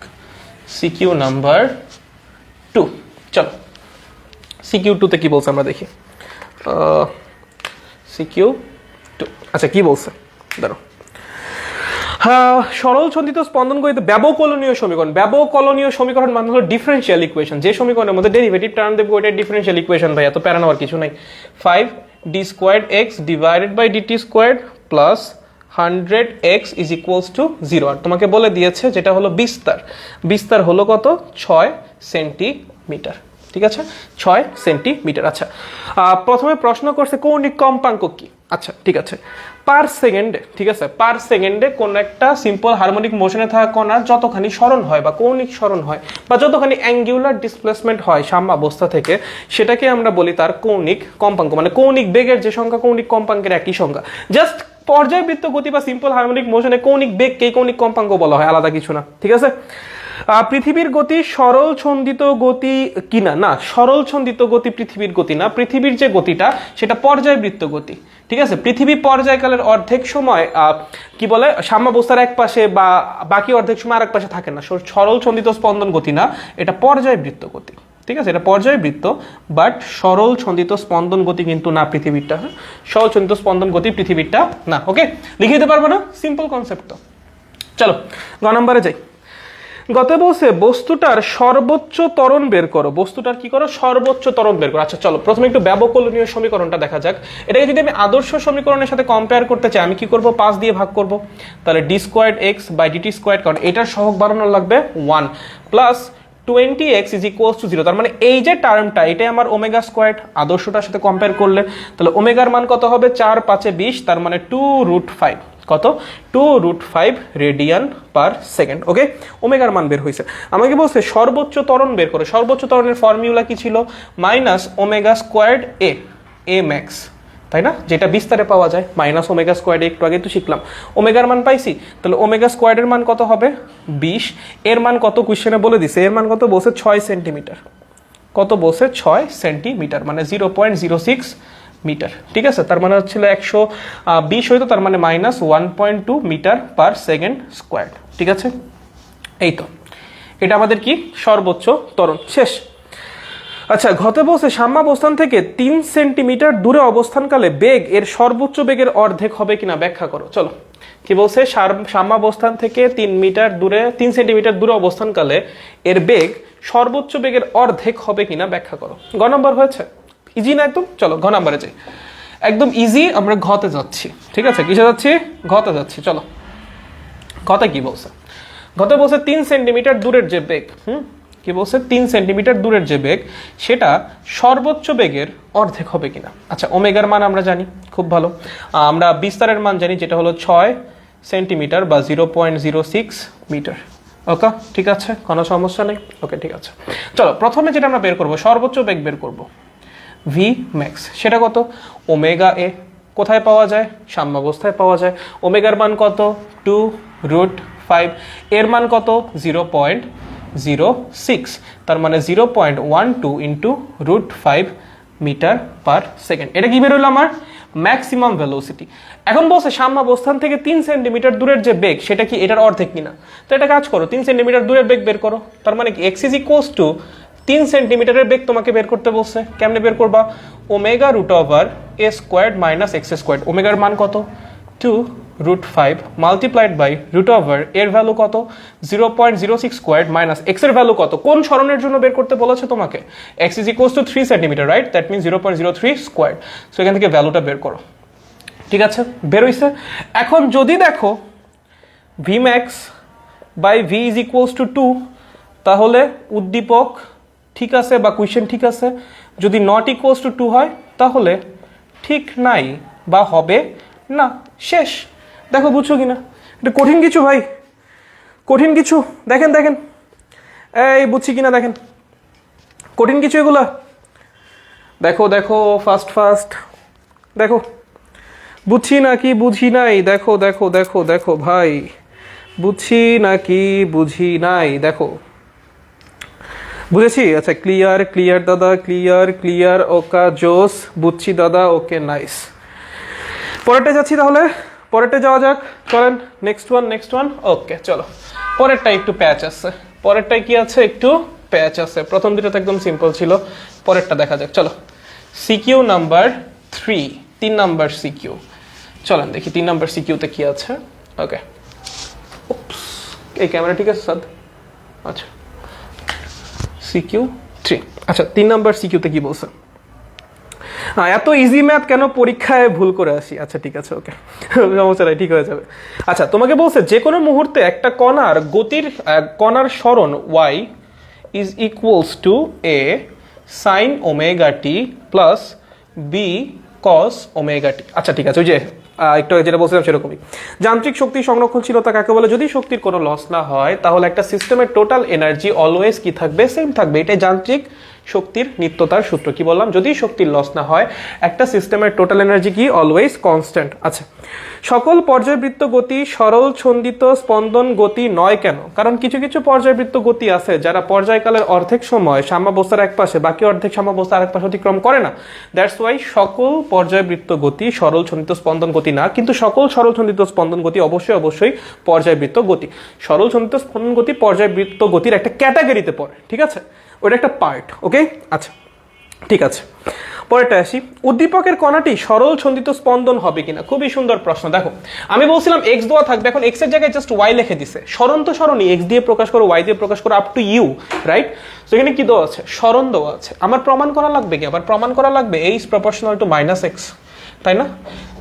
সিকিউ নাম্বার 2, চলো সিকিউ 2 তে কি বলছে আমরা দেখি। সিকিউ 2, আচ্ছা কি বলছে দাঁড়ো। সরল ছন্দিত স্পন্দন গণিত ব্যবকলনীয় সমীকরণ। ব্যবকলনীয় সমীকরণ মানে হলো ডিফারেনশিয়াল ইকুয়েশন, যে সমীকরণের মধ্যে ডেরিভেটিভ টার্ম দেবো ওইটা ডিফারেনশিয়াল ইকুয়েশন। ভাই এত প্যারা নেওয়ার কিছু নাই। 5d² x divided by dt² plus 100x is equals to 0। আর তোমাকে বলে দিয়েছে যেটা হলো বিস্তার হলো কত? 6 সেন্টিমিটার। ঠিক আছে, 6 সেন্টিমিটার। আচ্ছা, প্রথমে প্রশ্ন করছে কৌণিক কম্পাঙ্ক কি। আচ্ছা ঠিক আছে, পার সেকেন্ডে, ঠিক আছে, পার সেকেন্ডে কোন একটা সিম্পল হারমোনিক মোশনে থাকা কণার যতখানি সরণ হয় বা কৌণিক সরণ হয় বা যতখানি অ্যাঙ্গুলার ডিসপ্লেসমেন্ট হয় সাম্যাবস্থা থেকে, সেটাকে আমরা বলি তার কৌণিক কম্পাঙ্ক। মানে কৌণিক বেগের যে সংখ্যা কৌণিক কম্পাঙ্কের একই সংখ্যা। জাস্ট পর্যায়বৃত্ত গতি বা সিম্পল হারমোনিক মোশনে কৌণিক বেগকেই কৌণিক কম্পাঙ্ক বলা হয়, আলাদা কিছু না। ঠিক আছে, পৃথিবীর গতি সরল ছন্দিত গতি কিনা? না, সরল ছন্দিত গতি পৃথিবীর গতি না। পৃথিবীর যে গতিটা সেটা পর্যায়বৃত্ত গতি। ঠিক আছে, পৃথিবী পর্যায়কালের অর্ধেক সময় কি বলে সাম্যাবস্থার এক পাশে বা বাকি অর্ধেক সময় আরেক পাশে থাকে না। সরল ছন্দিত স্পন্দন গতি না, এটা পর্যায়বৃত্ত গতি। ঠিক আছে, এটা পর্যায়বৃত্ত, বাট সরল ছন্দিত স্পন্দন গতি কিন্তু না পৃথিবীরটা। হ্যাঁ, সরল ছন্দিত স্পন্দন গতি পৃথিবীরটা না। ওকে, লিখে দিতে পারবো না? সিম্পল কনসেপ্ট তো। চলো গ নম্বরে যাই। গতে বলছে বস্তুটার সর্বোচ্চ ত্বরণ বের করো। বস্তুটার কি করো? সর্বোচ্চ ত্বরণ বের করো। আচ্ছা চলো প্রথমে একটু ব্যবকলনীয় সমীকরণটা দেখা যাক। এটাকে যদি আমি আদর্শ সমীকরণের সাথে কম্পেয়ার করতে চাই, আমি কি করব? 5 দিয়ে ভাগ করব। তাহলে d squared x by dt squared, কারণ এটার সহগ বাড়ানো লাগবে 1 plus 20x is equals to 0। তার মানে এই যে টার্মটা, এটাই আমার ওমেগা স্কোয়ার্ড আদর্শটার সাথে কম্পেয়ার করলে। তাহলে ওমেগার মান কত হবে? 4 5 20, তার মানে 2√5। কত? 2√5 রেডিয়ান পার সেকেন্ড। ওকে, ওমেগার মান বের হয়েছে। আমাকে বলছে সর্বোচ্চ ত্বরণ বের করে। সর্বোচ্চ ত্বরণের ফর্মুলা কি ছিল? মাইনাস ওমেগা স্কোয়ার্ড এ ম্যাক্স, তাই না? যেটা বিস্তারে পাওয়া যায়, মাইনাস ওমেগা স্কোয়ার্ড, একটু আগে তো শিখলাম। ওমেগার মান পাইছি, তাহলে ওমেগা স্কোয়ার্ডের মান কত হবে? 20। এর মান কত কোশ্চেনে বলে দিছে? এর মান কত বলছে? 6 সেন্টিমিটার। কত বলছে? 6 সেন্টিমিটার, মানে 0.06 মিটার। ঠিক আছে, তার মানে হচ্ছিল 120 হইতো, তার মানে minus 1.2 metre per second squared. ঠিক আছে, এই তো এটা আমাদের কি? সর্বোচ্চ ত্বরণ। শেষ। আচ্ছা, ঘতে বলছে সাম্যাবস্থান থেকে 3 সেন্টিমিটার দূরে অবস্থানকালে বেগ এর সর্বোচ্চ বেগের অর্ধেক হবে কিনা ব্যাখ্যা করো। চলো কি বলছে? সাম্যাবস্থান থেকে 3 সেন্টিমিটার দূরে অবস্থানকালে এর বেগ সর্বোচ্চ বেগের অর্ধেক হবে কিনা ব্যাখ্যা করো। গ নম্বর হয়েছে? ইজি না একদম? চলো ঘ নাম্বারে যাই। একদম ইজি, আমরা ঘতে যাচ্ছি। ঠিক আছে, কিসে যাচ্ছি? ঘতে যাচ্ছি। চলো ঘতে কি বলছে? ঘতে বলছে 3 সেন্টিমিটার দূরের যে বেগ, কি বলছে? 3 সেন্টিমিটার দূরের যে বেগ, সেটা সর্বোচ্চ বেগের অর্ধেক হবে কিনা। আচ্ছা, ওমেগার মান আমরা জানি, খুব ভালো। আমরা বিস্তারের মান জানি, যেটা হলো 6 সেন্টিমিটার বা 0.06 মিটার। ওকে, ঠিক আছে, কোনো সমস্যা নেই। ওকে, ঠিক আছে। চলো প্রথমে যেটা আমরা বের করব, সর্বোচ্চ বেগ বের করব, ভি ম্যাক্স। সেটা কত? ওমেগা এ। কোথায় পাওয়া যায়? সাম্যাবস্থায় পাওয়া যায়। ওমেগার মান কত? 2√5। এর মান কত? 0.06, তার মানে 0.12 ইন্টু √5 মিটার পার সেকেন্ড। এটা কি বের হলো? আমার ম্যাক্সিমাম ভেলোসিটি। এখন বলছে সাম্যাবস্থান থেকে 3 সেন্টিমিটার দূরের যে বেগ, সেটা কি এটার অর্ধেক কিনা। তো এটা কাজ করো, 3 সেন্টিমিটার দূরের বেগ বের করো। তার মানে কি এক্স ইজ ইকুয়ালস টু 3 সেন্টিমিটারের বেগ তোমাকে বের করতে বলছে। কেমনে বের করবা? Omega root over a squared minus x squared. ওমেগার মান কত? 2√5 মাল্টিপ্লাইড বাই রুট ওভার এর ভ্যালু কত? 0.06 স্কোয়ার্ড মাইনাস এক্স এর ভ্যালু কত? কোন সরণের জন্য বের করতে বলেছে তোমাকে? X is equals two 3 centimetre, right? That means 0.03 squared. So এখান থেকে ভ্যালুটা বের করো। ঠিক আছে, বের হইছে। এখন যদি দেখো v max by v is equals to 2, তাহলে উদ্দীপক ঠিক আছে বা কোয়েশ্চেন ঠিক আছে। যদি নট ইকুয়ালস টু 2 হয়, তাহলে ঠিক নাই বা হবে না। শেষ। দেখো বুঝছো কিনা? এটা কঠিন কিছু ভাই, কঠিন কিছু। দেখেন দেখেন, এই বুঝছি কিনা দেখেন, কঠিন কিছু এগুলা। দেখো দেখো, ফাস্ট ফাস্ট দেখো, বুঝছি নাকি বুঝি নাই। দেখো দেখো দেখো দেখো ভাই, বুঝছি নাকি বুঝি নাই। দেখো বুঝেছি। আচ্ছা, ক্লিয়ার ক্লিয়ার দাদা, ক্লিয়ার ক্লিয়ার। ওকা জোস, বুঝছি দাদা। ওকে, নাইস। পরেরটা যাচ্ছি তাহলে, পরেরটা যাওয়া যাক। চলেন নেক্সট ওয়ান। ওকে চলো, পরেরটা একটু প্যাচ আছে। পরেরটাই কি আছে? একটু প্যাচ আছে। প্রথম দুটো তো একদম সিম্পল ছিল, পরেরটা দেখা যাক। চলো সিকিউ নাম্বার 3 নাম্বার সিকিউ। চলেন দেখি 3 নাম্বার সিকিউতে কি আছে। ওকে, এই ক্যামেরা ঠিক আছে সাদ? আচ্ছা, সিকিউ 3। আচ্ছা, 3 নাম্বার সিকিউতে কি বলছে? এত ইজি ম্যাথ কেন পরীক্ষায় ভুল করে আসি? আচ্ছা ঠিক আছে, ওকে, সমস্যা নাই, ঠিক হয়ে যাবে। আচ্ছা, তোমাকে বলছে যে কোনো মুহূর্তে একটা কণার সরণ y is equals to a sine omega T plus B cos omega T. আচ্ছা ঠিক আছে, ওই যে একটু যেটা বলছিলাম সেরকমই। যান্ত্রিক শক্তি সংরক্ষণশীলতা কাকে বলে? যদি শক্তির কোনো লস না হয় তাহলে একটা সিস্টেমের টোটাল এনার্জি অলওয়েজ কি থাকবে? সেম থাকবে। এটাই যান্ত্রিক শক্তির নিত্যতার সূত্র। কি বললাম? যদি শক্তির লস না হয় একটা সিস্টেমের টোটাল এনার্জি কি? Always constant. আচ্ছা, সকল পর্যায়বৃত্ত গতি সরল ছন্দিত স্পন্দন গতি নয় কেন? কারণ কিছু কিছু পর্যায়বৃত্ত গতি আছে যারা পর্যায়কালের অর্ধেক সময় সাম্যাবস্থার এক পাশে, বাকি অর্ধেক সাম্যাবস্থা আরেক পাশে অতিক্রম করে না। দ্যাটস ওয়াই সকল পর্যায়বৃত্ত গতি সরল ছন্দিত স্পন্দন গতি না, কিন্তু সকল সরল ছন্দিত স্পন্দন গতি অবশ্যই অবশ্যই পর্যায়বৃত্ত গতি। সরল ছন্দিত স্পন্দন গতি পর্যায়বৃত্ত গতির একটা ক্যাটাগরিতে পড়ে, ঠিক আছে? ওটা একটা পার্ট। ওকে, আচ্ছা ঠিক আছে, পরেরটা আসি। উদ্দীপকের কণাটি সরল ছন্দিত স্পন্দন হবে কিনা? খুবই সুন্দর প্রশ্ন। দেখো, আমি বলছিলাম এক্স দেওয়া থাকবে, এখন এক্স এর জায়গায় জাস্ট ওয়াই লিখে দিছে। সরণ তো সরণই, এক্স দিয়ে প্রকাশ করো, ওয়াই দিয়ে প্রকাশ করো, আপ টু ইউ, রাইট? তো এখানে কি দেওয়া আছে? সরণ দেওয়া আছে। আমার প্রমাণ করা লাগবে কি? আবার প্রমাণ করা লাগবে এই is proportional to minus x, তাই না?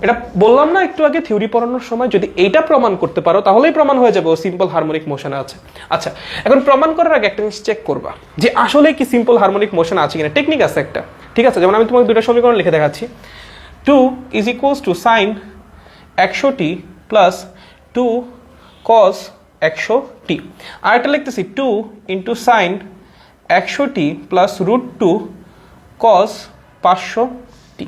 এটা বললাম না একটু আগে থিওরি পড়ানোর সময়, যদি এইটা প্রমাণ করতে পারো তাহলেই প্রমাণ হয়ে যাবে ও সিম্পল হারমোনিক মোশনে আছে। আচ্ছা, এখন প্রমাণ করার আগে একটা জিনিস চেক করবা যে আসলে কি সিম্পল হারমোনিক মোশন আছে কিনা। টেকনিক আছে একটা, ঠিক আছে? যেমন আমি তোমাকে দুটো সমীকরণ লিখে দেখাচ্ছি। 2 is equals to sine 100t plus 2 cos 100t। আর এটা লিখতেছি 2 into sine 100t plus root 2 cos 500t।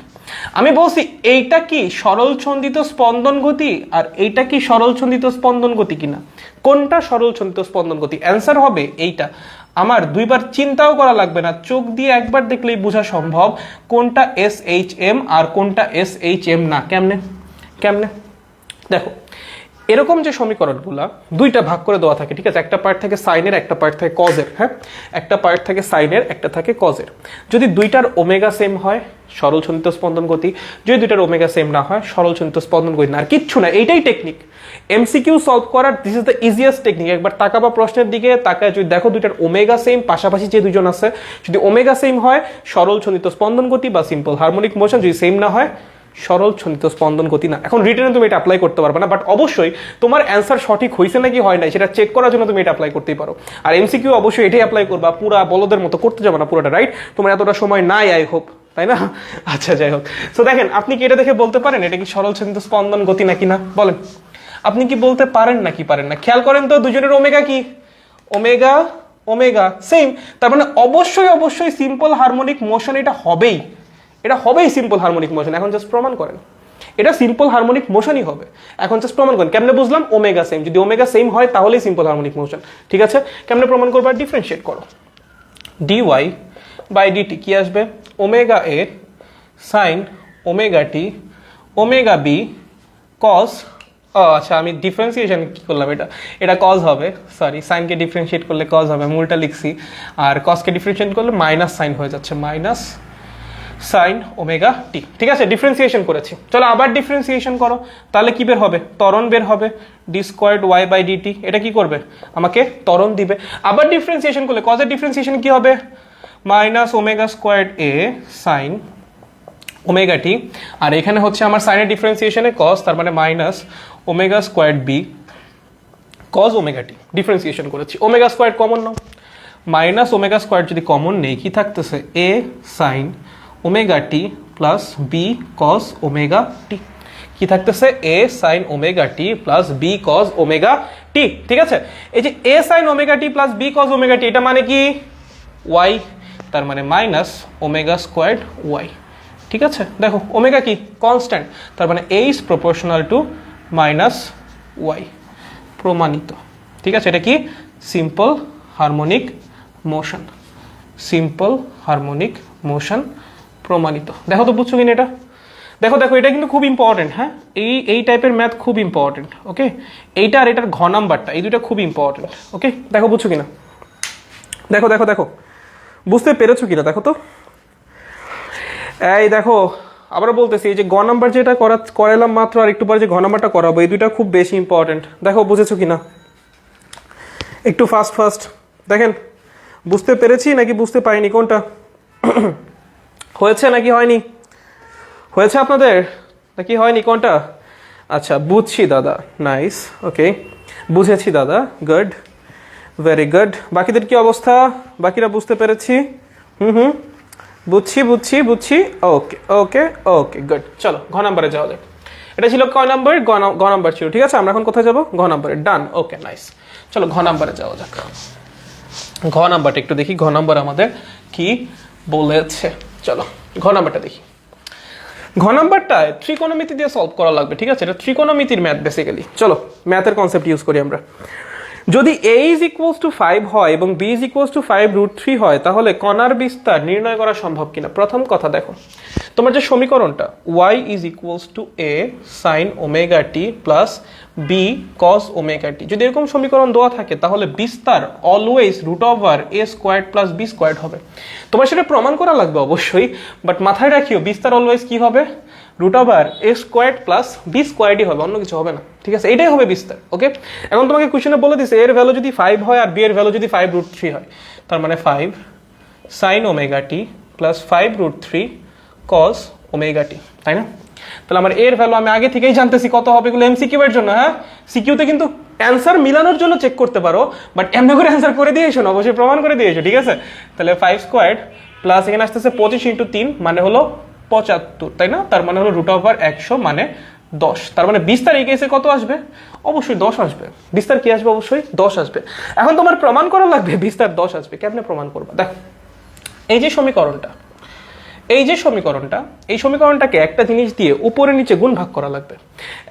আমি বলছি এইটা কি সরল ছন্দিত স্পন্দন গতি আর এইটা কি সরল ছন্দিত স্পন্দন গতি কিনা? কোনটা সরল ছন্দিত স্পন্দন গতি? অ্যান্সার হবে এইটা। আমার দুইবার চিন্তাও করা লাগবে না, চোখ দিয়ে একবার দেখলেই বোঝা সম্ভব কোনটা এস এইচ এম আর কোনটা এস এইচ এম না। কেমনে কেমনে? দেখো, এরকম যে সমীকরণগুলা দুইটা ভাগ করে দেওয়া থাকে, ঠিক আছে? একটা পার্ট থাকে সাইনের, একটা পার্ট থাকে কজের। হ্যাঁ, একটা পার্ট থাকে সাইনের, একটা থাকে কজের। যদি দুইটার ওমেগা সেম হয় সরল ছন্দিত স্পন্দন গতি, যদি দুইটার ওমেগা সেম না হয় সরল ছন্দিত স্পন্দন গতি না। আর কিচ্ছু না, এইটাই টেকনিক এমসিকিউ সলভ করার। This is the easiest technique. একবার তাকাবা প্রশ্নের দিকে, তাকায় যদি দেখো দুইটার ওমেগা সেম, পাশাপাশি যে দুইজন আছে, যদি ওমেগা সেম হয় সরল ছন্দিত স্পন্দন গতি বা সিম্পল হারমোনিক মোশন, যদি সেম না হয় সরল ছন্দিত স্পন্দন গতি না। এখন রিটেনে তুমি এটা অ্যাপ্লাই করতে পারবে না, বাট অবশ্যই তোমার অ্যান্সার সঠিক হয়েছে নাকি হয় নাই সেটা চেক করার জন্য তুমি এটা অ্যাপ্লাই করতেই পারো। আর এমসিকিউ অবশ্যই এটাই অ্যাপ্লাই করবা, পুরা বলদের মতো করতে যাবে না পুরোটা, রাইট? তোমার এতটা সময় নাই, আই হোপ, তাই না? আচ্ছা, যাই হোক। সো দেখেন, আপনি কি এটা দেখে বলতে পারেন এটা কি সরল ছন্দিত স্পন্দন গতি নাকি না? বলেন, আপনি কি বলতে পারেন নাকি পারেন না? খেয়াল করেন তো, দুজনের ওমেগা কি? Omega omega same. তার মানে অবশ্যই অবশ্যই সিম্পল হারমোনিক মোশন এটা হবেই, এটা হবেই সিম্পল হারমোনিক মোশন। এখন জাস্ট প্রমাণ করেন এটা সিম্পল হারমোনিক মোশনই হবে। এখন জাস্ট প্রমাণ করেন। কেমনে বুঝলাম? Omega same. যদি ওমেগা সেম হয় তাহলেই সিম্পল হারমোনিক মোশন, ঠিক আছে? কেমনে প্রমাণ করবা? ডিফারেন্সিয়েট করো। ডিওয়াই বাই ডিটি কি আসবে? ওমেগা এ সাইন ওমেগা টি ওমেগা বি কস, আচ্ছা আমি ডিফারেন্সিয়েশন কি করলাম, এটা কজ হবে, সরি, সাইনকে ডিফারেন্সিয়েট করলে কজ হবে, আমি উল্টা লিখছি। আর কসকে ডিফারেন্সিয়েট করলে মাইনাস সাইন হয়ে যাচ্ছে, মাইনাস সাইন ওমেগা টি, ঠিক আছে? ডিফারেন্সিয়েশন করেছি। চলো আবার ডিফারেন্সিয়েশন করো, তাহলে কি বের হবে? ত্বরণ বের হবে, d squared y by dt. এটা কি করবে? আমাকে ত্বরণ দিবে। আবার ডিফারেন্সিয়েশন করলে কজের ডিফারেন্সিয়েশন কি হবে? Minus omega squared A sine omega T. আর এখানে হচ্ছে আমার সাইনের ডিফারেন্সিয়েশনে কস, তার মানে minus omega squared B cos omega T. Differentiation করেছি। ওমেগা স্কোয়ার্ড কমন নাও, মাইনাস ওমেগা স্কোয়ার্ড যদি কমন নেই কি থাকতেছে? A sine omega T plus B cos omega T. কি থাকতেছে? A sine omega T plus B cos omega T, ঠিক আছে? এই যে A sine omega T plus B cos omega টি, এটা মানে কি? ওয়াই, তার মানে মাইনাস ওমেগা স্কোয়ার্ড ওয়াই, ঠিক আছে? দেখো ওমেগা কি? কনস্ট্যান্ট, তার মানে A is proportional to minus Y, প্রমাণিত, ঠিক আছে? এটা কি? Simple harmonic motion, simple harmonic motion প্রমাণিত। দেখো তো বুঝছো কিনা এটা? দেখো দেখো, এটা কিন্তু খুব ইম্পর্টেন্ট। হ্যাঁ, এই টাইপের ম্যাথ খুব ইম্পর্টেন্ট। ওকে, এইটা আর এটার ঘ নাম্বারটা, এই দুটো খুব ইম্পর্টেন্ট। ওকে, দেখো বুঝছো কিনা? দেখো দেখো দেখো, বুঝতে পেরেছো কিনা দেখো তো। এই দেখো, আবার বলতেছি, এই যে গ নাম্বার যেটা করালাম মাত্র, আর একটু পরে যে ঘ নাম্বারটা করাবো, এই দুইটা খুব বেশি ইম্পর্টেন্ট। দেখো বুঝেছো কিনা? একটু ফাস্ট ফাস্ট দেখেন, বুঝতে পেরেছি নাকি বুঝতে পারিনি, কোনটা হয়েছে নাকি হয়নি? হয়েছে আপনাদের নাকি হয়নি, কোনটা? আচ্ছা, বুঝছি দাদা, নাইস, ওকে, বুঝেছি দাদা, গুড, ভেরি গুড। বাকিদের কি অবস্থা? বাকিরা বুঝতে পেরেছি? বুঝছি বুঝছি বুঝছি। ওকে ওকে ওকে গুড। চলো ঘ নাম্বারে যাওয়া যাক। এটা ছিল ক নাম্বার, গ নাম্বার ছিল, ঠিক আছে। আমরা এখন কোথায় যাবো? ঘ নাম্বারে। ডান, ওকে নাইস। চলো ঘ নাম্বারে যাওয়া যাক। ঘ নাম্বারটা একটু দেখি, ঘ নাম্বার আমাদের কি বলেছে। চলো ঘ নাম্বারটা দেখি। ঘ নাম্বারটায় ত্রিকোণমিতি দিয়ে সলভ করা লাগবে, ঠিক আছে। এটা ত্রিকোণমিতির ম্যাথ বেসিক্যালি। চলো ম্যাথের কনসেপ্ট ইউজ করি আমরা। যদি a is equals to 5 হয় এবং b is equals to 5√3 হয়, তাহলে কণার বিস্তার নির্ণয় করা সম্ভব কিনা। প্রথম কথা দেখো, তোমার যে সমীকরণটা y is equals to a sin omega t plus b cos omega t, যদি এরকম সমীকরণ দেওয়া থাকে তাহলে বিস্তার অলওয়েজ √a² plus b² হবে। তোমার সেটা প্রমাণ করা লাগবে অবশ্যই, বাট মাথায় রাখিও বিস্তার অলওয়েজ কি হবে? √a² plus b² হবে, অন্য কিছু হবে না, ঠিক আছে। এটাই হবে বিস্তার। ওকে, এখন তোমাকে কোশ্চেনে বলে দিছে এর ভ্যালু যদি 5 হয় আর b এর ভ্যালু যদি 5√3 হয়, তার মানে 5 sin omega t plus 5√3 cos omega t, তাই না? তাহলে আমার এর ভ্যালু আমি আগে থেকেই জানতেছি কত হবে। এগুলো এমসিকিউ এর জন্য, হ্যাঁ। সিকিউতে কিন্তু অ্যান্সার মিলানোর জন্য চেক করতে পারো, বাট এমনি করে অ্যান্সার করে দিয়েছো না, অবশ্যই প্রমাণ করে দিয়েছো, ঠিক আছে। তাহলে 5² প্লাস এখানে আসতেছে 25 × 3 মানে হলো 75, তাই না? তার মানে হলো √100 মানে 10। তার মানে বিস্তার এই কেসে কত আসবে? অবশ্যই 10 আসবে। বিস্তার কি আসবে? অবশ্যই 10 আসবে। এখন তোমার প্রমাণ করা লাগবে বিস্তার 10 আসবে। কেমনে প্রমাণ করবা? দেখো, এই যে সমীকরণটা, এই সমীকরণটাকে একটা জিনিস দিয়ে উপরে নিচে গুণ ভাগ করা লাগবে।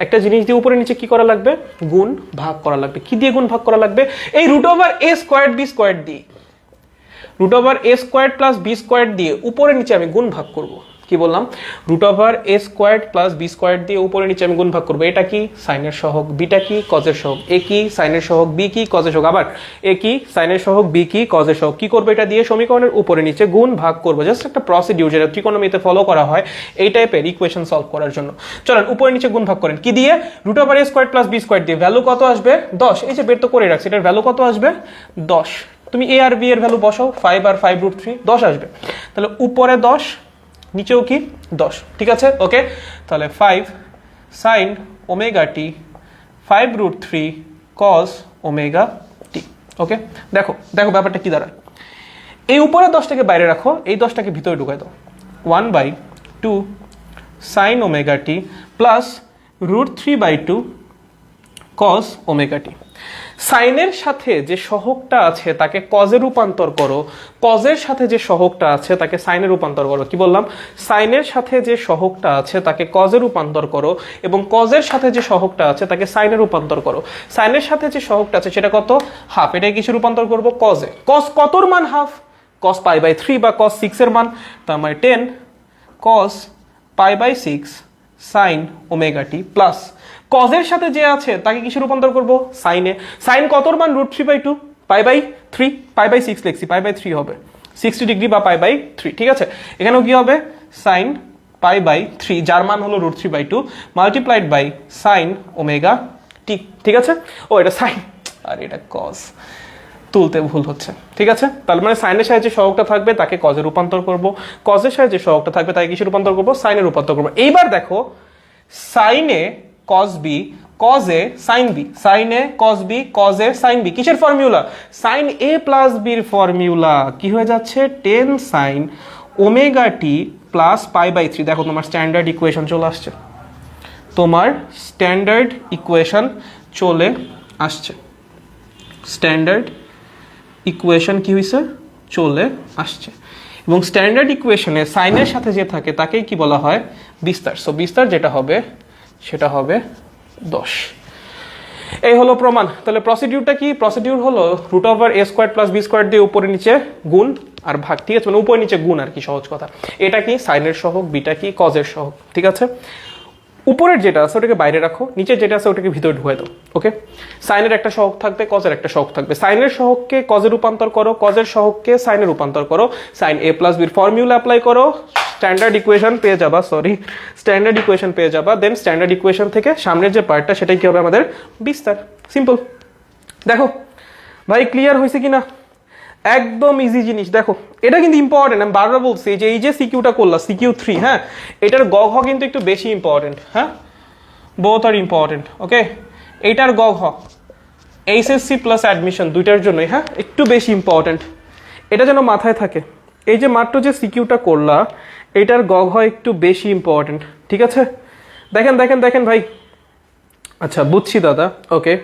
একটা জিনিস দিয়ে উপরে নিচে কি করা লাগবে? গুণ ভাগ করা লাগবে। কি দিয়ে গুণ ভাগ করা লাগবে? এই √a² b² দিয়ে, √a² plus b² দিয়ে উপরে নিচে আমি গুণ ভাগ করব। কি বললাম? √a² plus b² দিয়ে উপরে নিচে আমি গুণ ভাগ করবো। এটা কি? সাইনের সহগ। বিটা কি? কজের সহগ। এ কি? সাইনের সহগ। বি কি? কজের সহগ। আবার এ কি? সাইনের সহগ। বি কি? কজের সহগ। কি করবো? এটা দিয়ে সমীকরণের উপরে নিচে গুণ ভাগ করবো। জাস্ট একটা প্রসিডিউর যেটা ত্রিকোণমিতিতে ফলো করা হয় এই টাইপের ইকুয়েশন সলভ করার জন্য। চলেন উপরে নিচে গুণ ভাগ করেন। কি দিয়ে? √a² plus b² দিয়ে। ভ্যালু কত আসবে? 10। এই যে বের তো করে রাখছি, এটার ভ্যালু কত আসবে? 10। তুমি a আর b এর ভ্যালু বসাও, 5 আর 5√3, 10 আসবে। তাহলে উপরে 10, নিচেও কি 10, ঠিক আছে। ওকে, তাহলে 5 sin omega t 5√3 cos omega t। ওকে, দেখো দেখো ব্যাপারটা কি দাঁড়ায়। এই উপরে 10টাকে বাইরে রাখো, এই 10টাকে ভিতরে ঢুকাই দাও। 1/2 sin omega t plus √3/2 cos omega t। সাইনের সাথে যে সহগটা আছে তাকে কজে রূপান্তর করো, কজের সাথে যে সহগটা আছে তাকে সাইনে রূপান্তর করো। কি বললাম? সাইনের সাথে যে সহগটা আছে তাকে কজে রূপান্তর করো এবং কজের সাথে যে সহগটা আছে তাকে সাইনে রূপান্তর করো। সাইনের সাথে যে সহগটা আছে সেটা কত? হাফ। এটাকে কিছু রূপান্তর করব কজে। কজ কতর মান হাফ? cos π/3 বা cos 6 এর মান, তার মানে 10 cos π/6 sin omega t plus কজের সাথে যে আছে তাকে কিসে রূপান্তর করব? সাইনে। সাইন কতর মান? √3/2, π/3, π/6 লিখছি, π/3 হবে 60 ডিগ্রি বা π/3, ঠিক আছে। এখানেও কি হবে? সাইন π/3 যার মান হলো √3/2 multiplied by sine omega T, ঠিক আছে। ও এটা সাইন আর এটা কজ, তুলতে ভুল হচ্ছে, ঠিক আছে। তার মানে সাইনের সাথে যে সহগটা থাকবে তাকে কজে রূপান্তর করব, কজের সাথে যে সহগটা থাকবে তাকে কিসে রূপান্তর করব? সাইনে রূপান্তর করব। এইবার দেখো, সাইনে cos b, cos a sin b, sin a cos b, cos a sin b, কিসের formula? sin a plus b এর ফর্মুলা। কি হয়ে যাচ্ছে? 10 sin omega t plus π/3। দেখো তোমার স্ট্যান্ডার্ড ইকুয়েশন চলে আসছে, তোমার স্ট্যান্ডার্ড ইকুয়েশন চলে আসছে। স্ট্যান্ডার্ড ইকুয়েশন কি হইছে? চলে আসছে। এবং স্ট্যান্ডার্ড ইকুয়েশনে সাইনের সাথে যে থাকে তাকেই কি বলা হয়? বিস্তার। সো বিস্তার যেটা হবে সেটা হবে 10। এই হলো প্রমাণ। তাহলে প্রসিডিউরটা কি? প্রসিডিউর হলো √a² plus b² দিয়ে উপরে নিচে গুণ আর ভাগ, ঠিক আছে। মানে উপরে নিচে গুণ আর কি, সহজ কথা। এটা কি? সাইনের সহগ। বিটা কি? কজের সহগ, ঠিক আছে। উপরের যেটা আছে ওটাকে বাইরে রাখো, নিচের যেটা আছে ওটাকে ভিতরে ঢুকাই দাও। ওকে, সাইনের একটা সহগ থাকবে, কজের একটা সহগ থাকবে। সাইনের সহগকে কজে রূপান্তর করো, কজের সহগকে সাইনে রূপান্তর করো। সাইন a plus b এর ফর্মুলা অ্যাপ্লাই করো, স্ট্যান্ডার্ড ইকুয়েশন পেয়ে যাবা, স্ট্যান্ডার্ড ইকুয়েশন পেয়ে যাবা। দেন স্ট্যান্ডার্ড ইকুয়েশন থেকে সামনের যে পার্টটা সেটাই কি হবে? আমাদের বিস্তার। সিম্পল। দেখো ভাই, ক্লিয়ার হয়েছে কিনা? একদম ইজি জিনিস। দেখো এটা কিন্তু ইম্পর্টেন্ট, আমি বারবার বলছি যে এই যে সিকিউটা করলাম, সিকিউ 3, হ্যাঁ, এটার গ ঘ কিন্তু একটু বেশি ইম্পর্টেন্ট, হ্যাঁ, বোথ আর ইম্পর্টেন্ট। ওকে, এইটার গ ঘ এইচএসসি প্লাস অ্যাডমিশন দুইটার জন্যই, হ্যাঁ, একটু বেশি ইম্পর্টেন্ট। এটা যেন মাথায় থাকে, এই যে মাত্র যে সিকিউটা করলা এটার গগ হয় একটু বেশি ইম্পর্টেন্ট, ঠিক আছে? দেখেন দেখেন দেখেন ভাই, আচ্ছা বুঝছি দাদা, ওকে।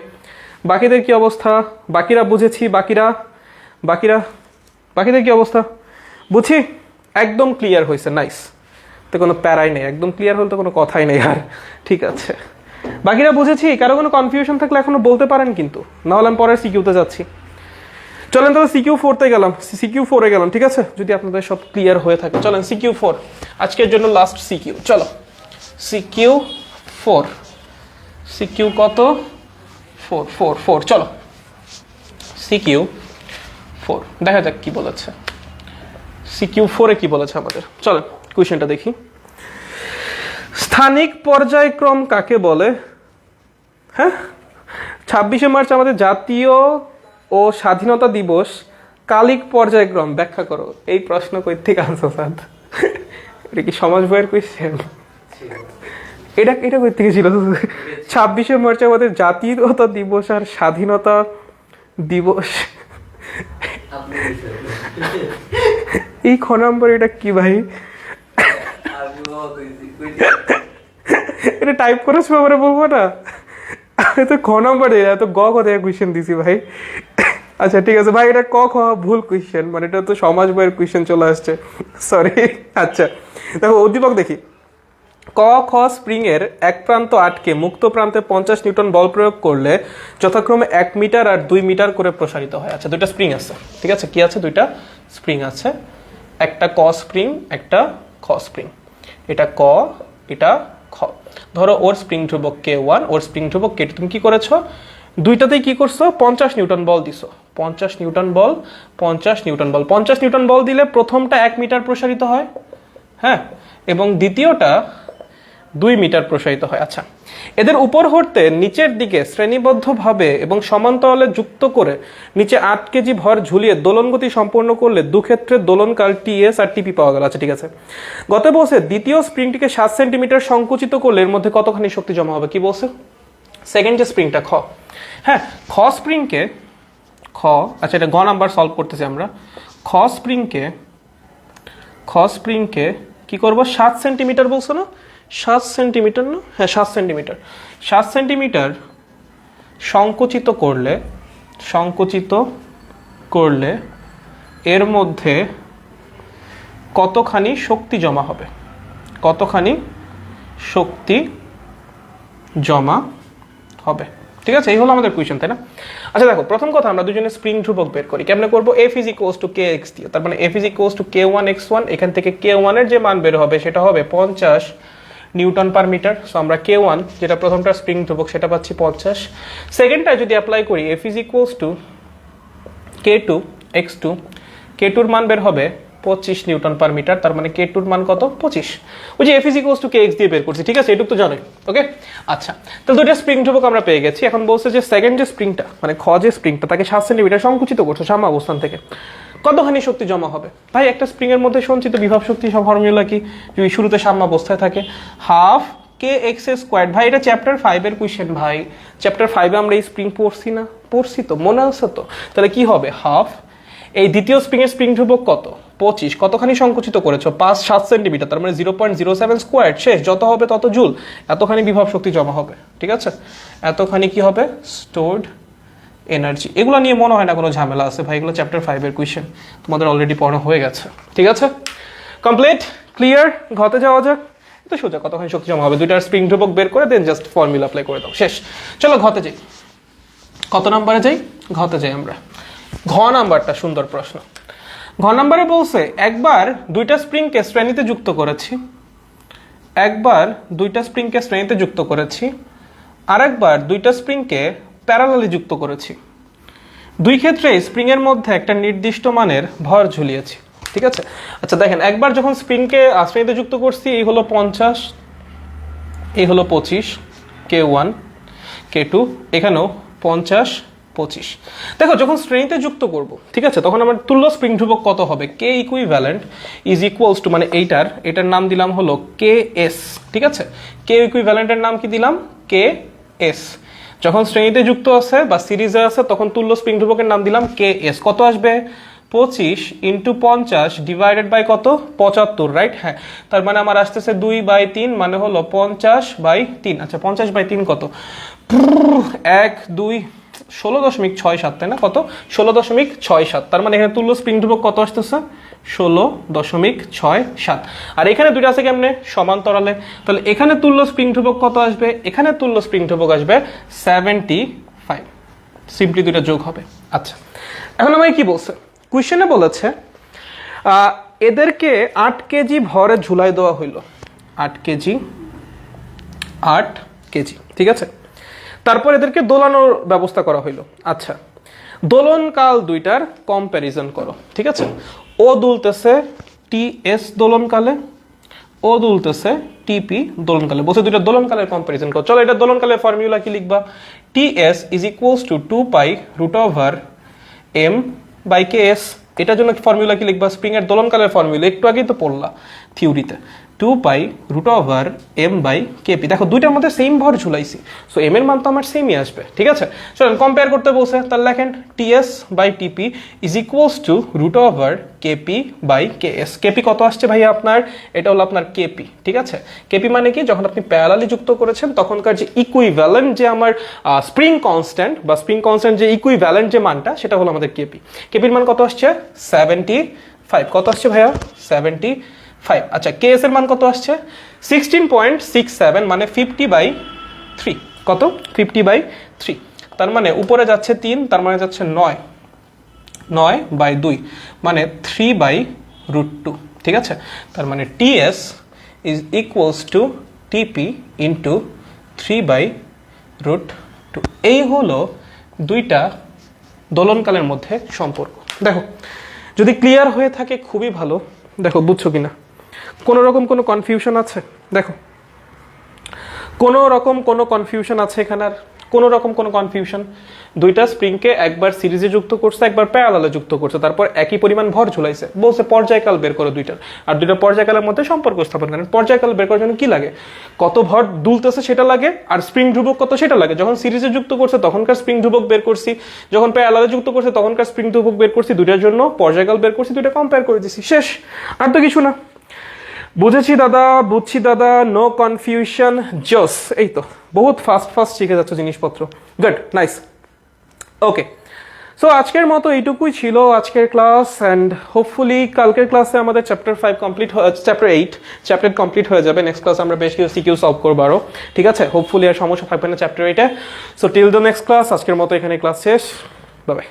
বাকিদের কি অবস্থা? বাকিরা বুঝেছি, বাকিদের কি অবস্থা? বুঝছি, একদম ক্লিয়ার হয়েছে, নাইস। তো কোনো প্যারাই নেই, একদম ক্লিয়ার হলে তো কোনো কথাই নেই আর, ঠিক আছে। বাকিরা বুঝেছি, কারো কোনো কনফিউশন থাকলে এখনো বলতে পারেন কিন্তু, নাহলে আমি পরের সিকিউতে যাচ্ছি। চলেন তাহলে সিকিউ 4 গেলাম, ঠিক আছে? যদি আপনাদের সব ক্লিয়ার হয়ে থাকে চলেন সিকিউ 4 আজকের জন্য লাস্ট সিকিউ। চলো সিকিউ 4, সিকিউ কত? 4 চলো সিকিউ 4 দেখা যাক কি বলেছে। সিকিউ 4 কি বলেছে আমাদের, চলো কোয়েশ্চেনটা দেখি। স্থানিক পর্যায়ক্রম কাকে বলে? হ্যাঁ, 26শে মার্চ আমাদের জাতীয় ও স্বাধীনতা দিবস, কালিক পর্যায়ক্রম ব্যাখ্যা করো। এই প্রশ্ন কই থেকে আনছো স্যার? এটা কি সমাজ বইয়ের কোয়েশ্চেন? এটা কই থেকে ছিল? 26শে মার্চ আমাদের জাতীয়তা দিবস আর স্বাধীনতা দিবস, এই খ নম্বর এটা কি ভাই? এটা টাইপ করেছো আমরা বলবো না, তো খ নম্বরে এত গ কোথায় কোয়েশ্চেন দিছি ভাই? আচ্ছা ঠিক আছে ভাই, এটা ক খ ভুল কোয়েশ্চেন, মানে এটা তো সমাজ বইয়ের কোয়েশ্চেন চলে আসছে, সরি। আচ্ছা দেখো উদ্দীপক দেখি। ক খ স্প্রিং এর এক প্রান্ত আটকে মুক্ত প্রান্তে 50 নিউটন বল প্রয়োগ করলে যথাক্রমে 1 মিটার আর 2 মিটার করে প্রসারিত হয়। আচ্ছা দুইটা স্প্রিং আছে, ঠিক আছে? কি আছে? দুইটা স্প্রিং আছে, একটা ক স্প্রিং, একটা খ স্প্রিং। এটা ক, এটা খ। ধরো ওর স্প্রিং ধ্রুবক K1, ওর স্প্রিং ধ্রুবক K2। তুমি কি করেছো? দুইটাতেই কি করছো? 50 নিউটন বল দিছো। 50 নিউটন বল, 50 নিউটন বল। 50 নিউটন বল দিলে প্রথমটা 1 মিটার প্রসারিত হয়, হ্যাঁ, এবং দ্বিতীয়টা 2 মিটার প্রসারিত হয়। আচ্ছা, এদের উপর হতে নিচের দিকে শ্রেণীবদ্ধভাবে এবং সমান্তরালে যুক্ত করে নিচে 8 কেজি ভর ঝুলিয়ে দোলন গতি সম্পন্ন করলে দুক্ষেত্রে দোলনকাল টিএস আর টিপি পাওয়া গেল। আচ্ছা ঠিক আছে, গত বলছে দ্বিতীয় স্প্রিংটিকে 7 সেন্টিমিটার সংকুচিত করলে এর মধ্যে কতখানি শক্তি জমা হবে? কি বলছে? সেকেন্ড যে স্প্রিংটা খ, হ্যাঁ, খ স্প্রিংকে আচ্ছা এটা গ নাম্বার সলভ করতেছি আমরা। খ স্প্রিংকে কি করবো? 7 সেন্টিমিটার বলছো না? 7 সেন্টিমিটার না? হ্যাঁ 7 সেন্টিমিটার। 7 সেন্টিমিটার সংকুচিত করলে এর মধ্যে কতখানি শক্তি জমা হবে? কতখানি শক্তি জমা হবে? ঠিক আছে, এই হলো আমাদের কোয়েশ্চেন, তাই না? আচ্ছা দেখো, প্রথম কথা আমরা দুজনে স্প্রিং ধ্রুবক বের করি। কেমনে করবো? F is equals to kx দিয়ে, তার মানে F is equals to k1x1। এখান থেকে k1 এর যে মান বের হবে সেটা হবে 50 নিউটন পার মিটার। সো আমরা k1 যেটা প্রথমটা স্প্রিং ধ্রুবক সেটা পাচ্ছি 50। সেকেন্ডটা যদি অ্যাপ্লাই করি F is equals to k2x2, k2 এর মান বের হবে 25 নিউটন পার মিটার, তার মানে k2 এর মান কত? 25। ওই যে F is equals to kx দিয়ে বের করছি, ঠিক আছে? এটুকু তো জানোই, ওকে? আচ্ছা, তাহলে দুইটা স্প্রিং ধ্রুবক আমরা পেয়ে গেছি। এখন বলছে যে সেকেন্ড যে স্প্রিংটা, মানে খ যে স্প্রিংটা, তাকে 7 সেন্টিমিটার সংকুচিত করছো সাম্য অবস্থান থেকে, কতখানি শক্তি জমা হবে? ভাই একটা স্প্রিং এর মধ্যে সঞ্চিত বিভব শক্তি সব ফর্মুলা কি? যদি শুরুতে সাম্য অবস্থায় থাকে, হাফ kx²। ভাই এটা চ্যাপ্টার 5 এর কোয়েশ্চেন ভাই, চ্যাপ্টার 5 এ আমরা এই স্প্রিং পড়ছি না? পড়ছি তো, মনে আছে তো? তাহলে কি হবে? হাফ, এই দ্বিতীয় স্প্রিং এর স্প্রিং ধ্রুবক কত? 25। কতখানি সংকুচিত করেছো? 7 সেন্টিমিটার, তার মানে 0.07 স্কোয়ার। শেষ, যত হবে তত জুল। এতখানি বিভব শক্তি জমা হবে, ঠিক আছে? এতখানি কি হবে? Stored energy. এগুলো নিয়ে মনে হয় না কোনো ঝামেলা আছে ভাই, এগুলো চ্যাপ্টার 5 এর কোয়েশ্চেন, তোমাদের অলরেডি পড়া হয়ে গেছে, ঠিক আছে? Complete, clear? ঘতে যাওয়া যাক। তো সোজা, কতখানি শক্তি জমা হবে? দুইটার স্প্রিং ধ্রুবক বের করে দেন জাস্ট ফর্মুলা অ্যাপ্লাই করে দাও, শেষ। চলো ঘতে যাই। কত নাম্বারে যাই? ঘতে যাই আমরা। ঘ নাম্বারটা সুন্দর প্রশ্ন। ঘ নাম্বারে বলছে একবার দুইটা স্প্রিংকে শ্রেণীতে যুক্ত করেছি, আরেকবার দুইটা স্প্রিংকে প্যারালালি যুক্ত করেছি। দুই ক্ষেত্রে স্প্রিং এর মধ্যে একটা নির্দিষ্ট মানের ভর ঝুলিয়েছি, ঠিক আছে? আচ্ছা দেখেন, একবার যখন স্প্রিংকে শ্রেণীতে যুক্ত করছি, এই হলো 50, এই হলো 25, k1 k2, এখানেও 50 25। দেখো যখন শ্রেণীতে যুক্ত করব, ঠিক আছে, তখন আমার তুল্য স্প্রিং ধ্রুবক কত হবে? k equivalent is equals two, মানে এটার নাম দিলাম হলো ks, ঠিক আছে? k ইকুইভ্যালেন্টের নাম কি দিলাম? ks। যখন শ্রেণীতে যুক্ত আছে বা সিরিজে আছে তখন তুল্য স্প্রিং ধ্রুবকের নাম দিলাম ks। কত আসবে? 25 ইন্টু 50 ডিভাইডেড বাই কত 75, রাইট? হ্যাঁ, তার মানে আমার আসতেছে 2/3, মানে হলো 50/3। আচ্ছা 50/3 কত? 1 2 16.67, তাই না? কত? 16.67। তার মানে এখানে তুল্য স্প্রিং ধ্রুবক কত আসতেছে? 16.67। আর এখানে দুইটা আছে কেমনে? সমান্তরালে। তাহলে এখানে তুল্য স্প্রিং ধ্রুবক কত আসবে? এখানে তুল্য স্প্রিং ধ্রুবক আসবে 75। সিম্পলি দুইটা যোগ হবে। আচ্ছা, এখন আমায় কি বলছে? কোয়েশ্চেনে বলেছে এদেরকে 8 কেজি ভরে ঝুলাই দেওয়া হইলো। 8 কেজি, ঠিক আছে? তারপর এদেরকে দোলানোর ব্যবস্থা করা হইলো। আচ্ছা, দোলনকাল দুইটার কম্প্যারিজন করো, ঠিক আছে? ও দুলতেছে টিএস দোলনকালে, ও দুলতেছে টিপি দোলনকালে। বলছে দুইটা দোলনকালের কম্প্যারিজন করো। চলো, এটা দোলনকালের ফর্মুলা কি লিখবা? TS is equals to 2π√m/ks। এটার জন্য ফর্মুলা কি লিখবা? স্প্রিং এর দোলনকালের ফর্মুলা একটু আগেই তো পড়লা থিওরিতে, 2π√m/kp। দেখো দুইটার মধ্যে সেম ভর ঝুলাইছি, সো এম এর মান তো আমার সেমই আসবে, ঠিক আছে? চলেন কম্পেয়ার করতে বলছে, তাহলে লেখেন ts/tp is equals two √kp/ks। KP কত আসছে ভাইয়া আপনার? এটা হলো আপনার কেপি, ঠিক আছে? কেপি মানে কি? যখন আপনি প্যারালালি যুক্ত করেছেন তখনকার যে ইকুইভ্যালেন্ট যে আমার স্প্রিং কনস্ট্যান্ট বা স্প্রিং কনস্ট্যান্ট যে ইকুইভ্যালেন্ট যে মানটা, সেটা হলো আমাদের কেপি। কেপির মান কত আসছে? 75। কত আসছে ভাইয়া? 75। আচ্ছা, কেএস এর মান কত আসছে? 16.67, মানে 50/3। কত? 50/3। তার মানে উপরে যাচ্ছে 3, তার মানে যাচ্ছে 9/2, মানে 3/√2, ঠিক আছে? তার মানে টিএস ইজ ইকুয়ালস টু টিপি ইন্টু 3/√2। এই হলো দুইটা দোলনকালের মধ্যে সম্পর্ক। দেখো, যদি ক্লিয়ার হয়ে থাকে খুবই ভালো। দেখো বুঝছো কিনা, কোনো রকম কোনো কনফিউশন আছে? দেখো, কোনো রকম কোনো কনফিউশন আছে এখানে? আর কোনো রকম কোনো কনফিউশন? দুইটা স্প্রিংকে একবার সিরিজে যুক্ত করছে, একবার প্যারালালে যুক্ত করছে, তারপর একই পরিমাণ ভর ঝুলাইছে। বলছে পর্যায়কাল বের করো দুইটার, আর দুইটা পর্যায়কালের মধ্যে সম্পর্ক স্থাপন করেন। পর্যায়কাল বের করার জন্য কি লাগে? কত ভর দুলতেছে সেটা লাগে, আর স্প্রিং ধ্রুবক কত সেটা লাগে। যখন সিরিজে যুক্ত করছে তখনকার স্প্রিং ধ্রুবক বের করছি, যখন প্যারালালে যুক্ত করছে তখনকার স্প্রিং ধ্রুবক বের করছি, দুইটার জন্য পর্যায়কাল বের করছি, দুইটা কম্পেয়ার করে দিছি, শেষ। আর তো কিছু না। বুঝেছি দাদা, বুঝছি দাদা, নো কনফিউশন, জোস। এই তো বহুত ফাস্ট শিখে যাচ্ছে জিনিসপত্র। গুড, নাইস, ওকে। সো আজকের মতো এইটুকুই ছিল আজকের ক্লাস, অ্যান্ড হোপফুলি কালকের ক্লাসে আমাদের chapter 5 complete, chapter 8 chapter complete হয়ে যাবে। নেক্সট ক্লাসে আমরা বেশ কিছু সিকিউ সলভ করবো আরও, ঠিক আছে? হোপফুলি আর সমস্যা থাকবে না চ্যাপ্টার 8-এ। So till the next class, আজকের মতো এখানে ক্লাস শেষ। Bye by.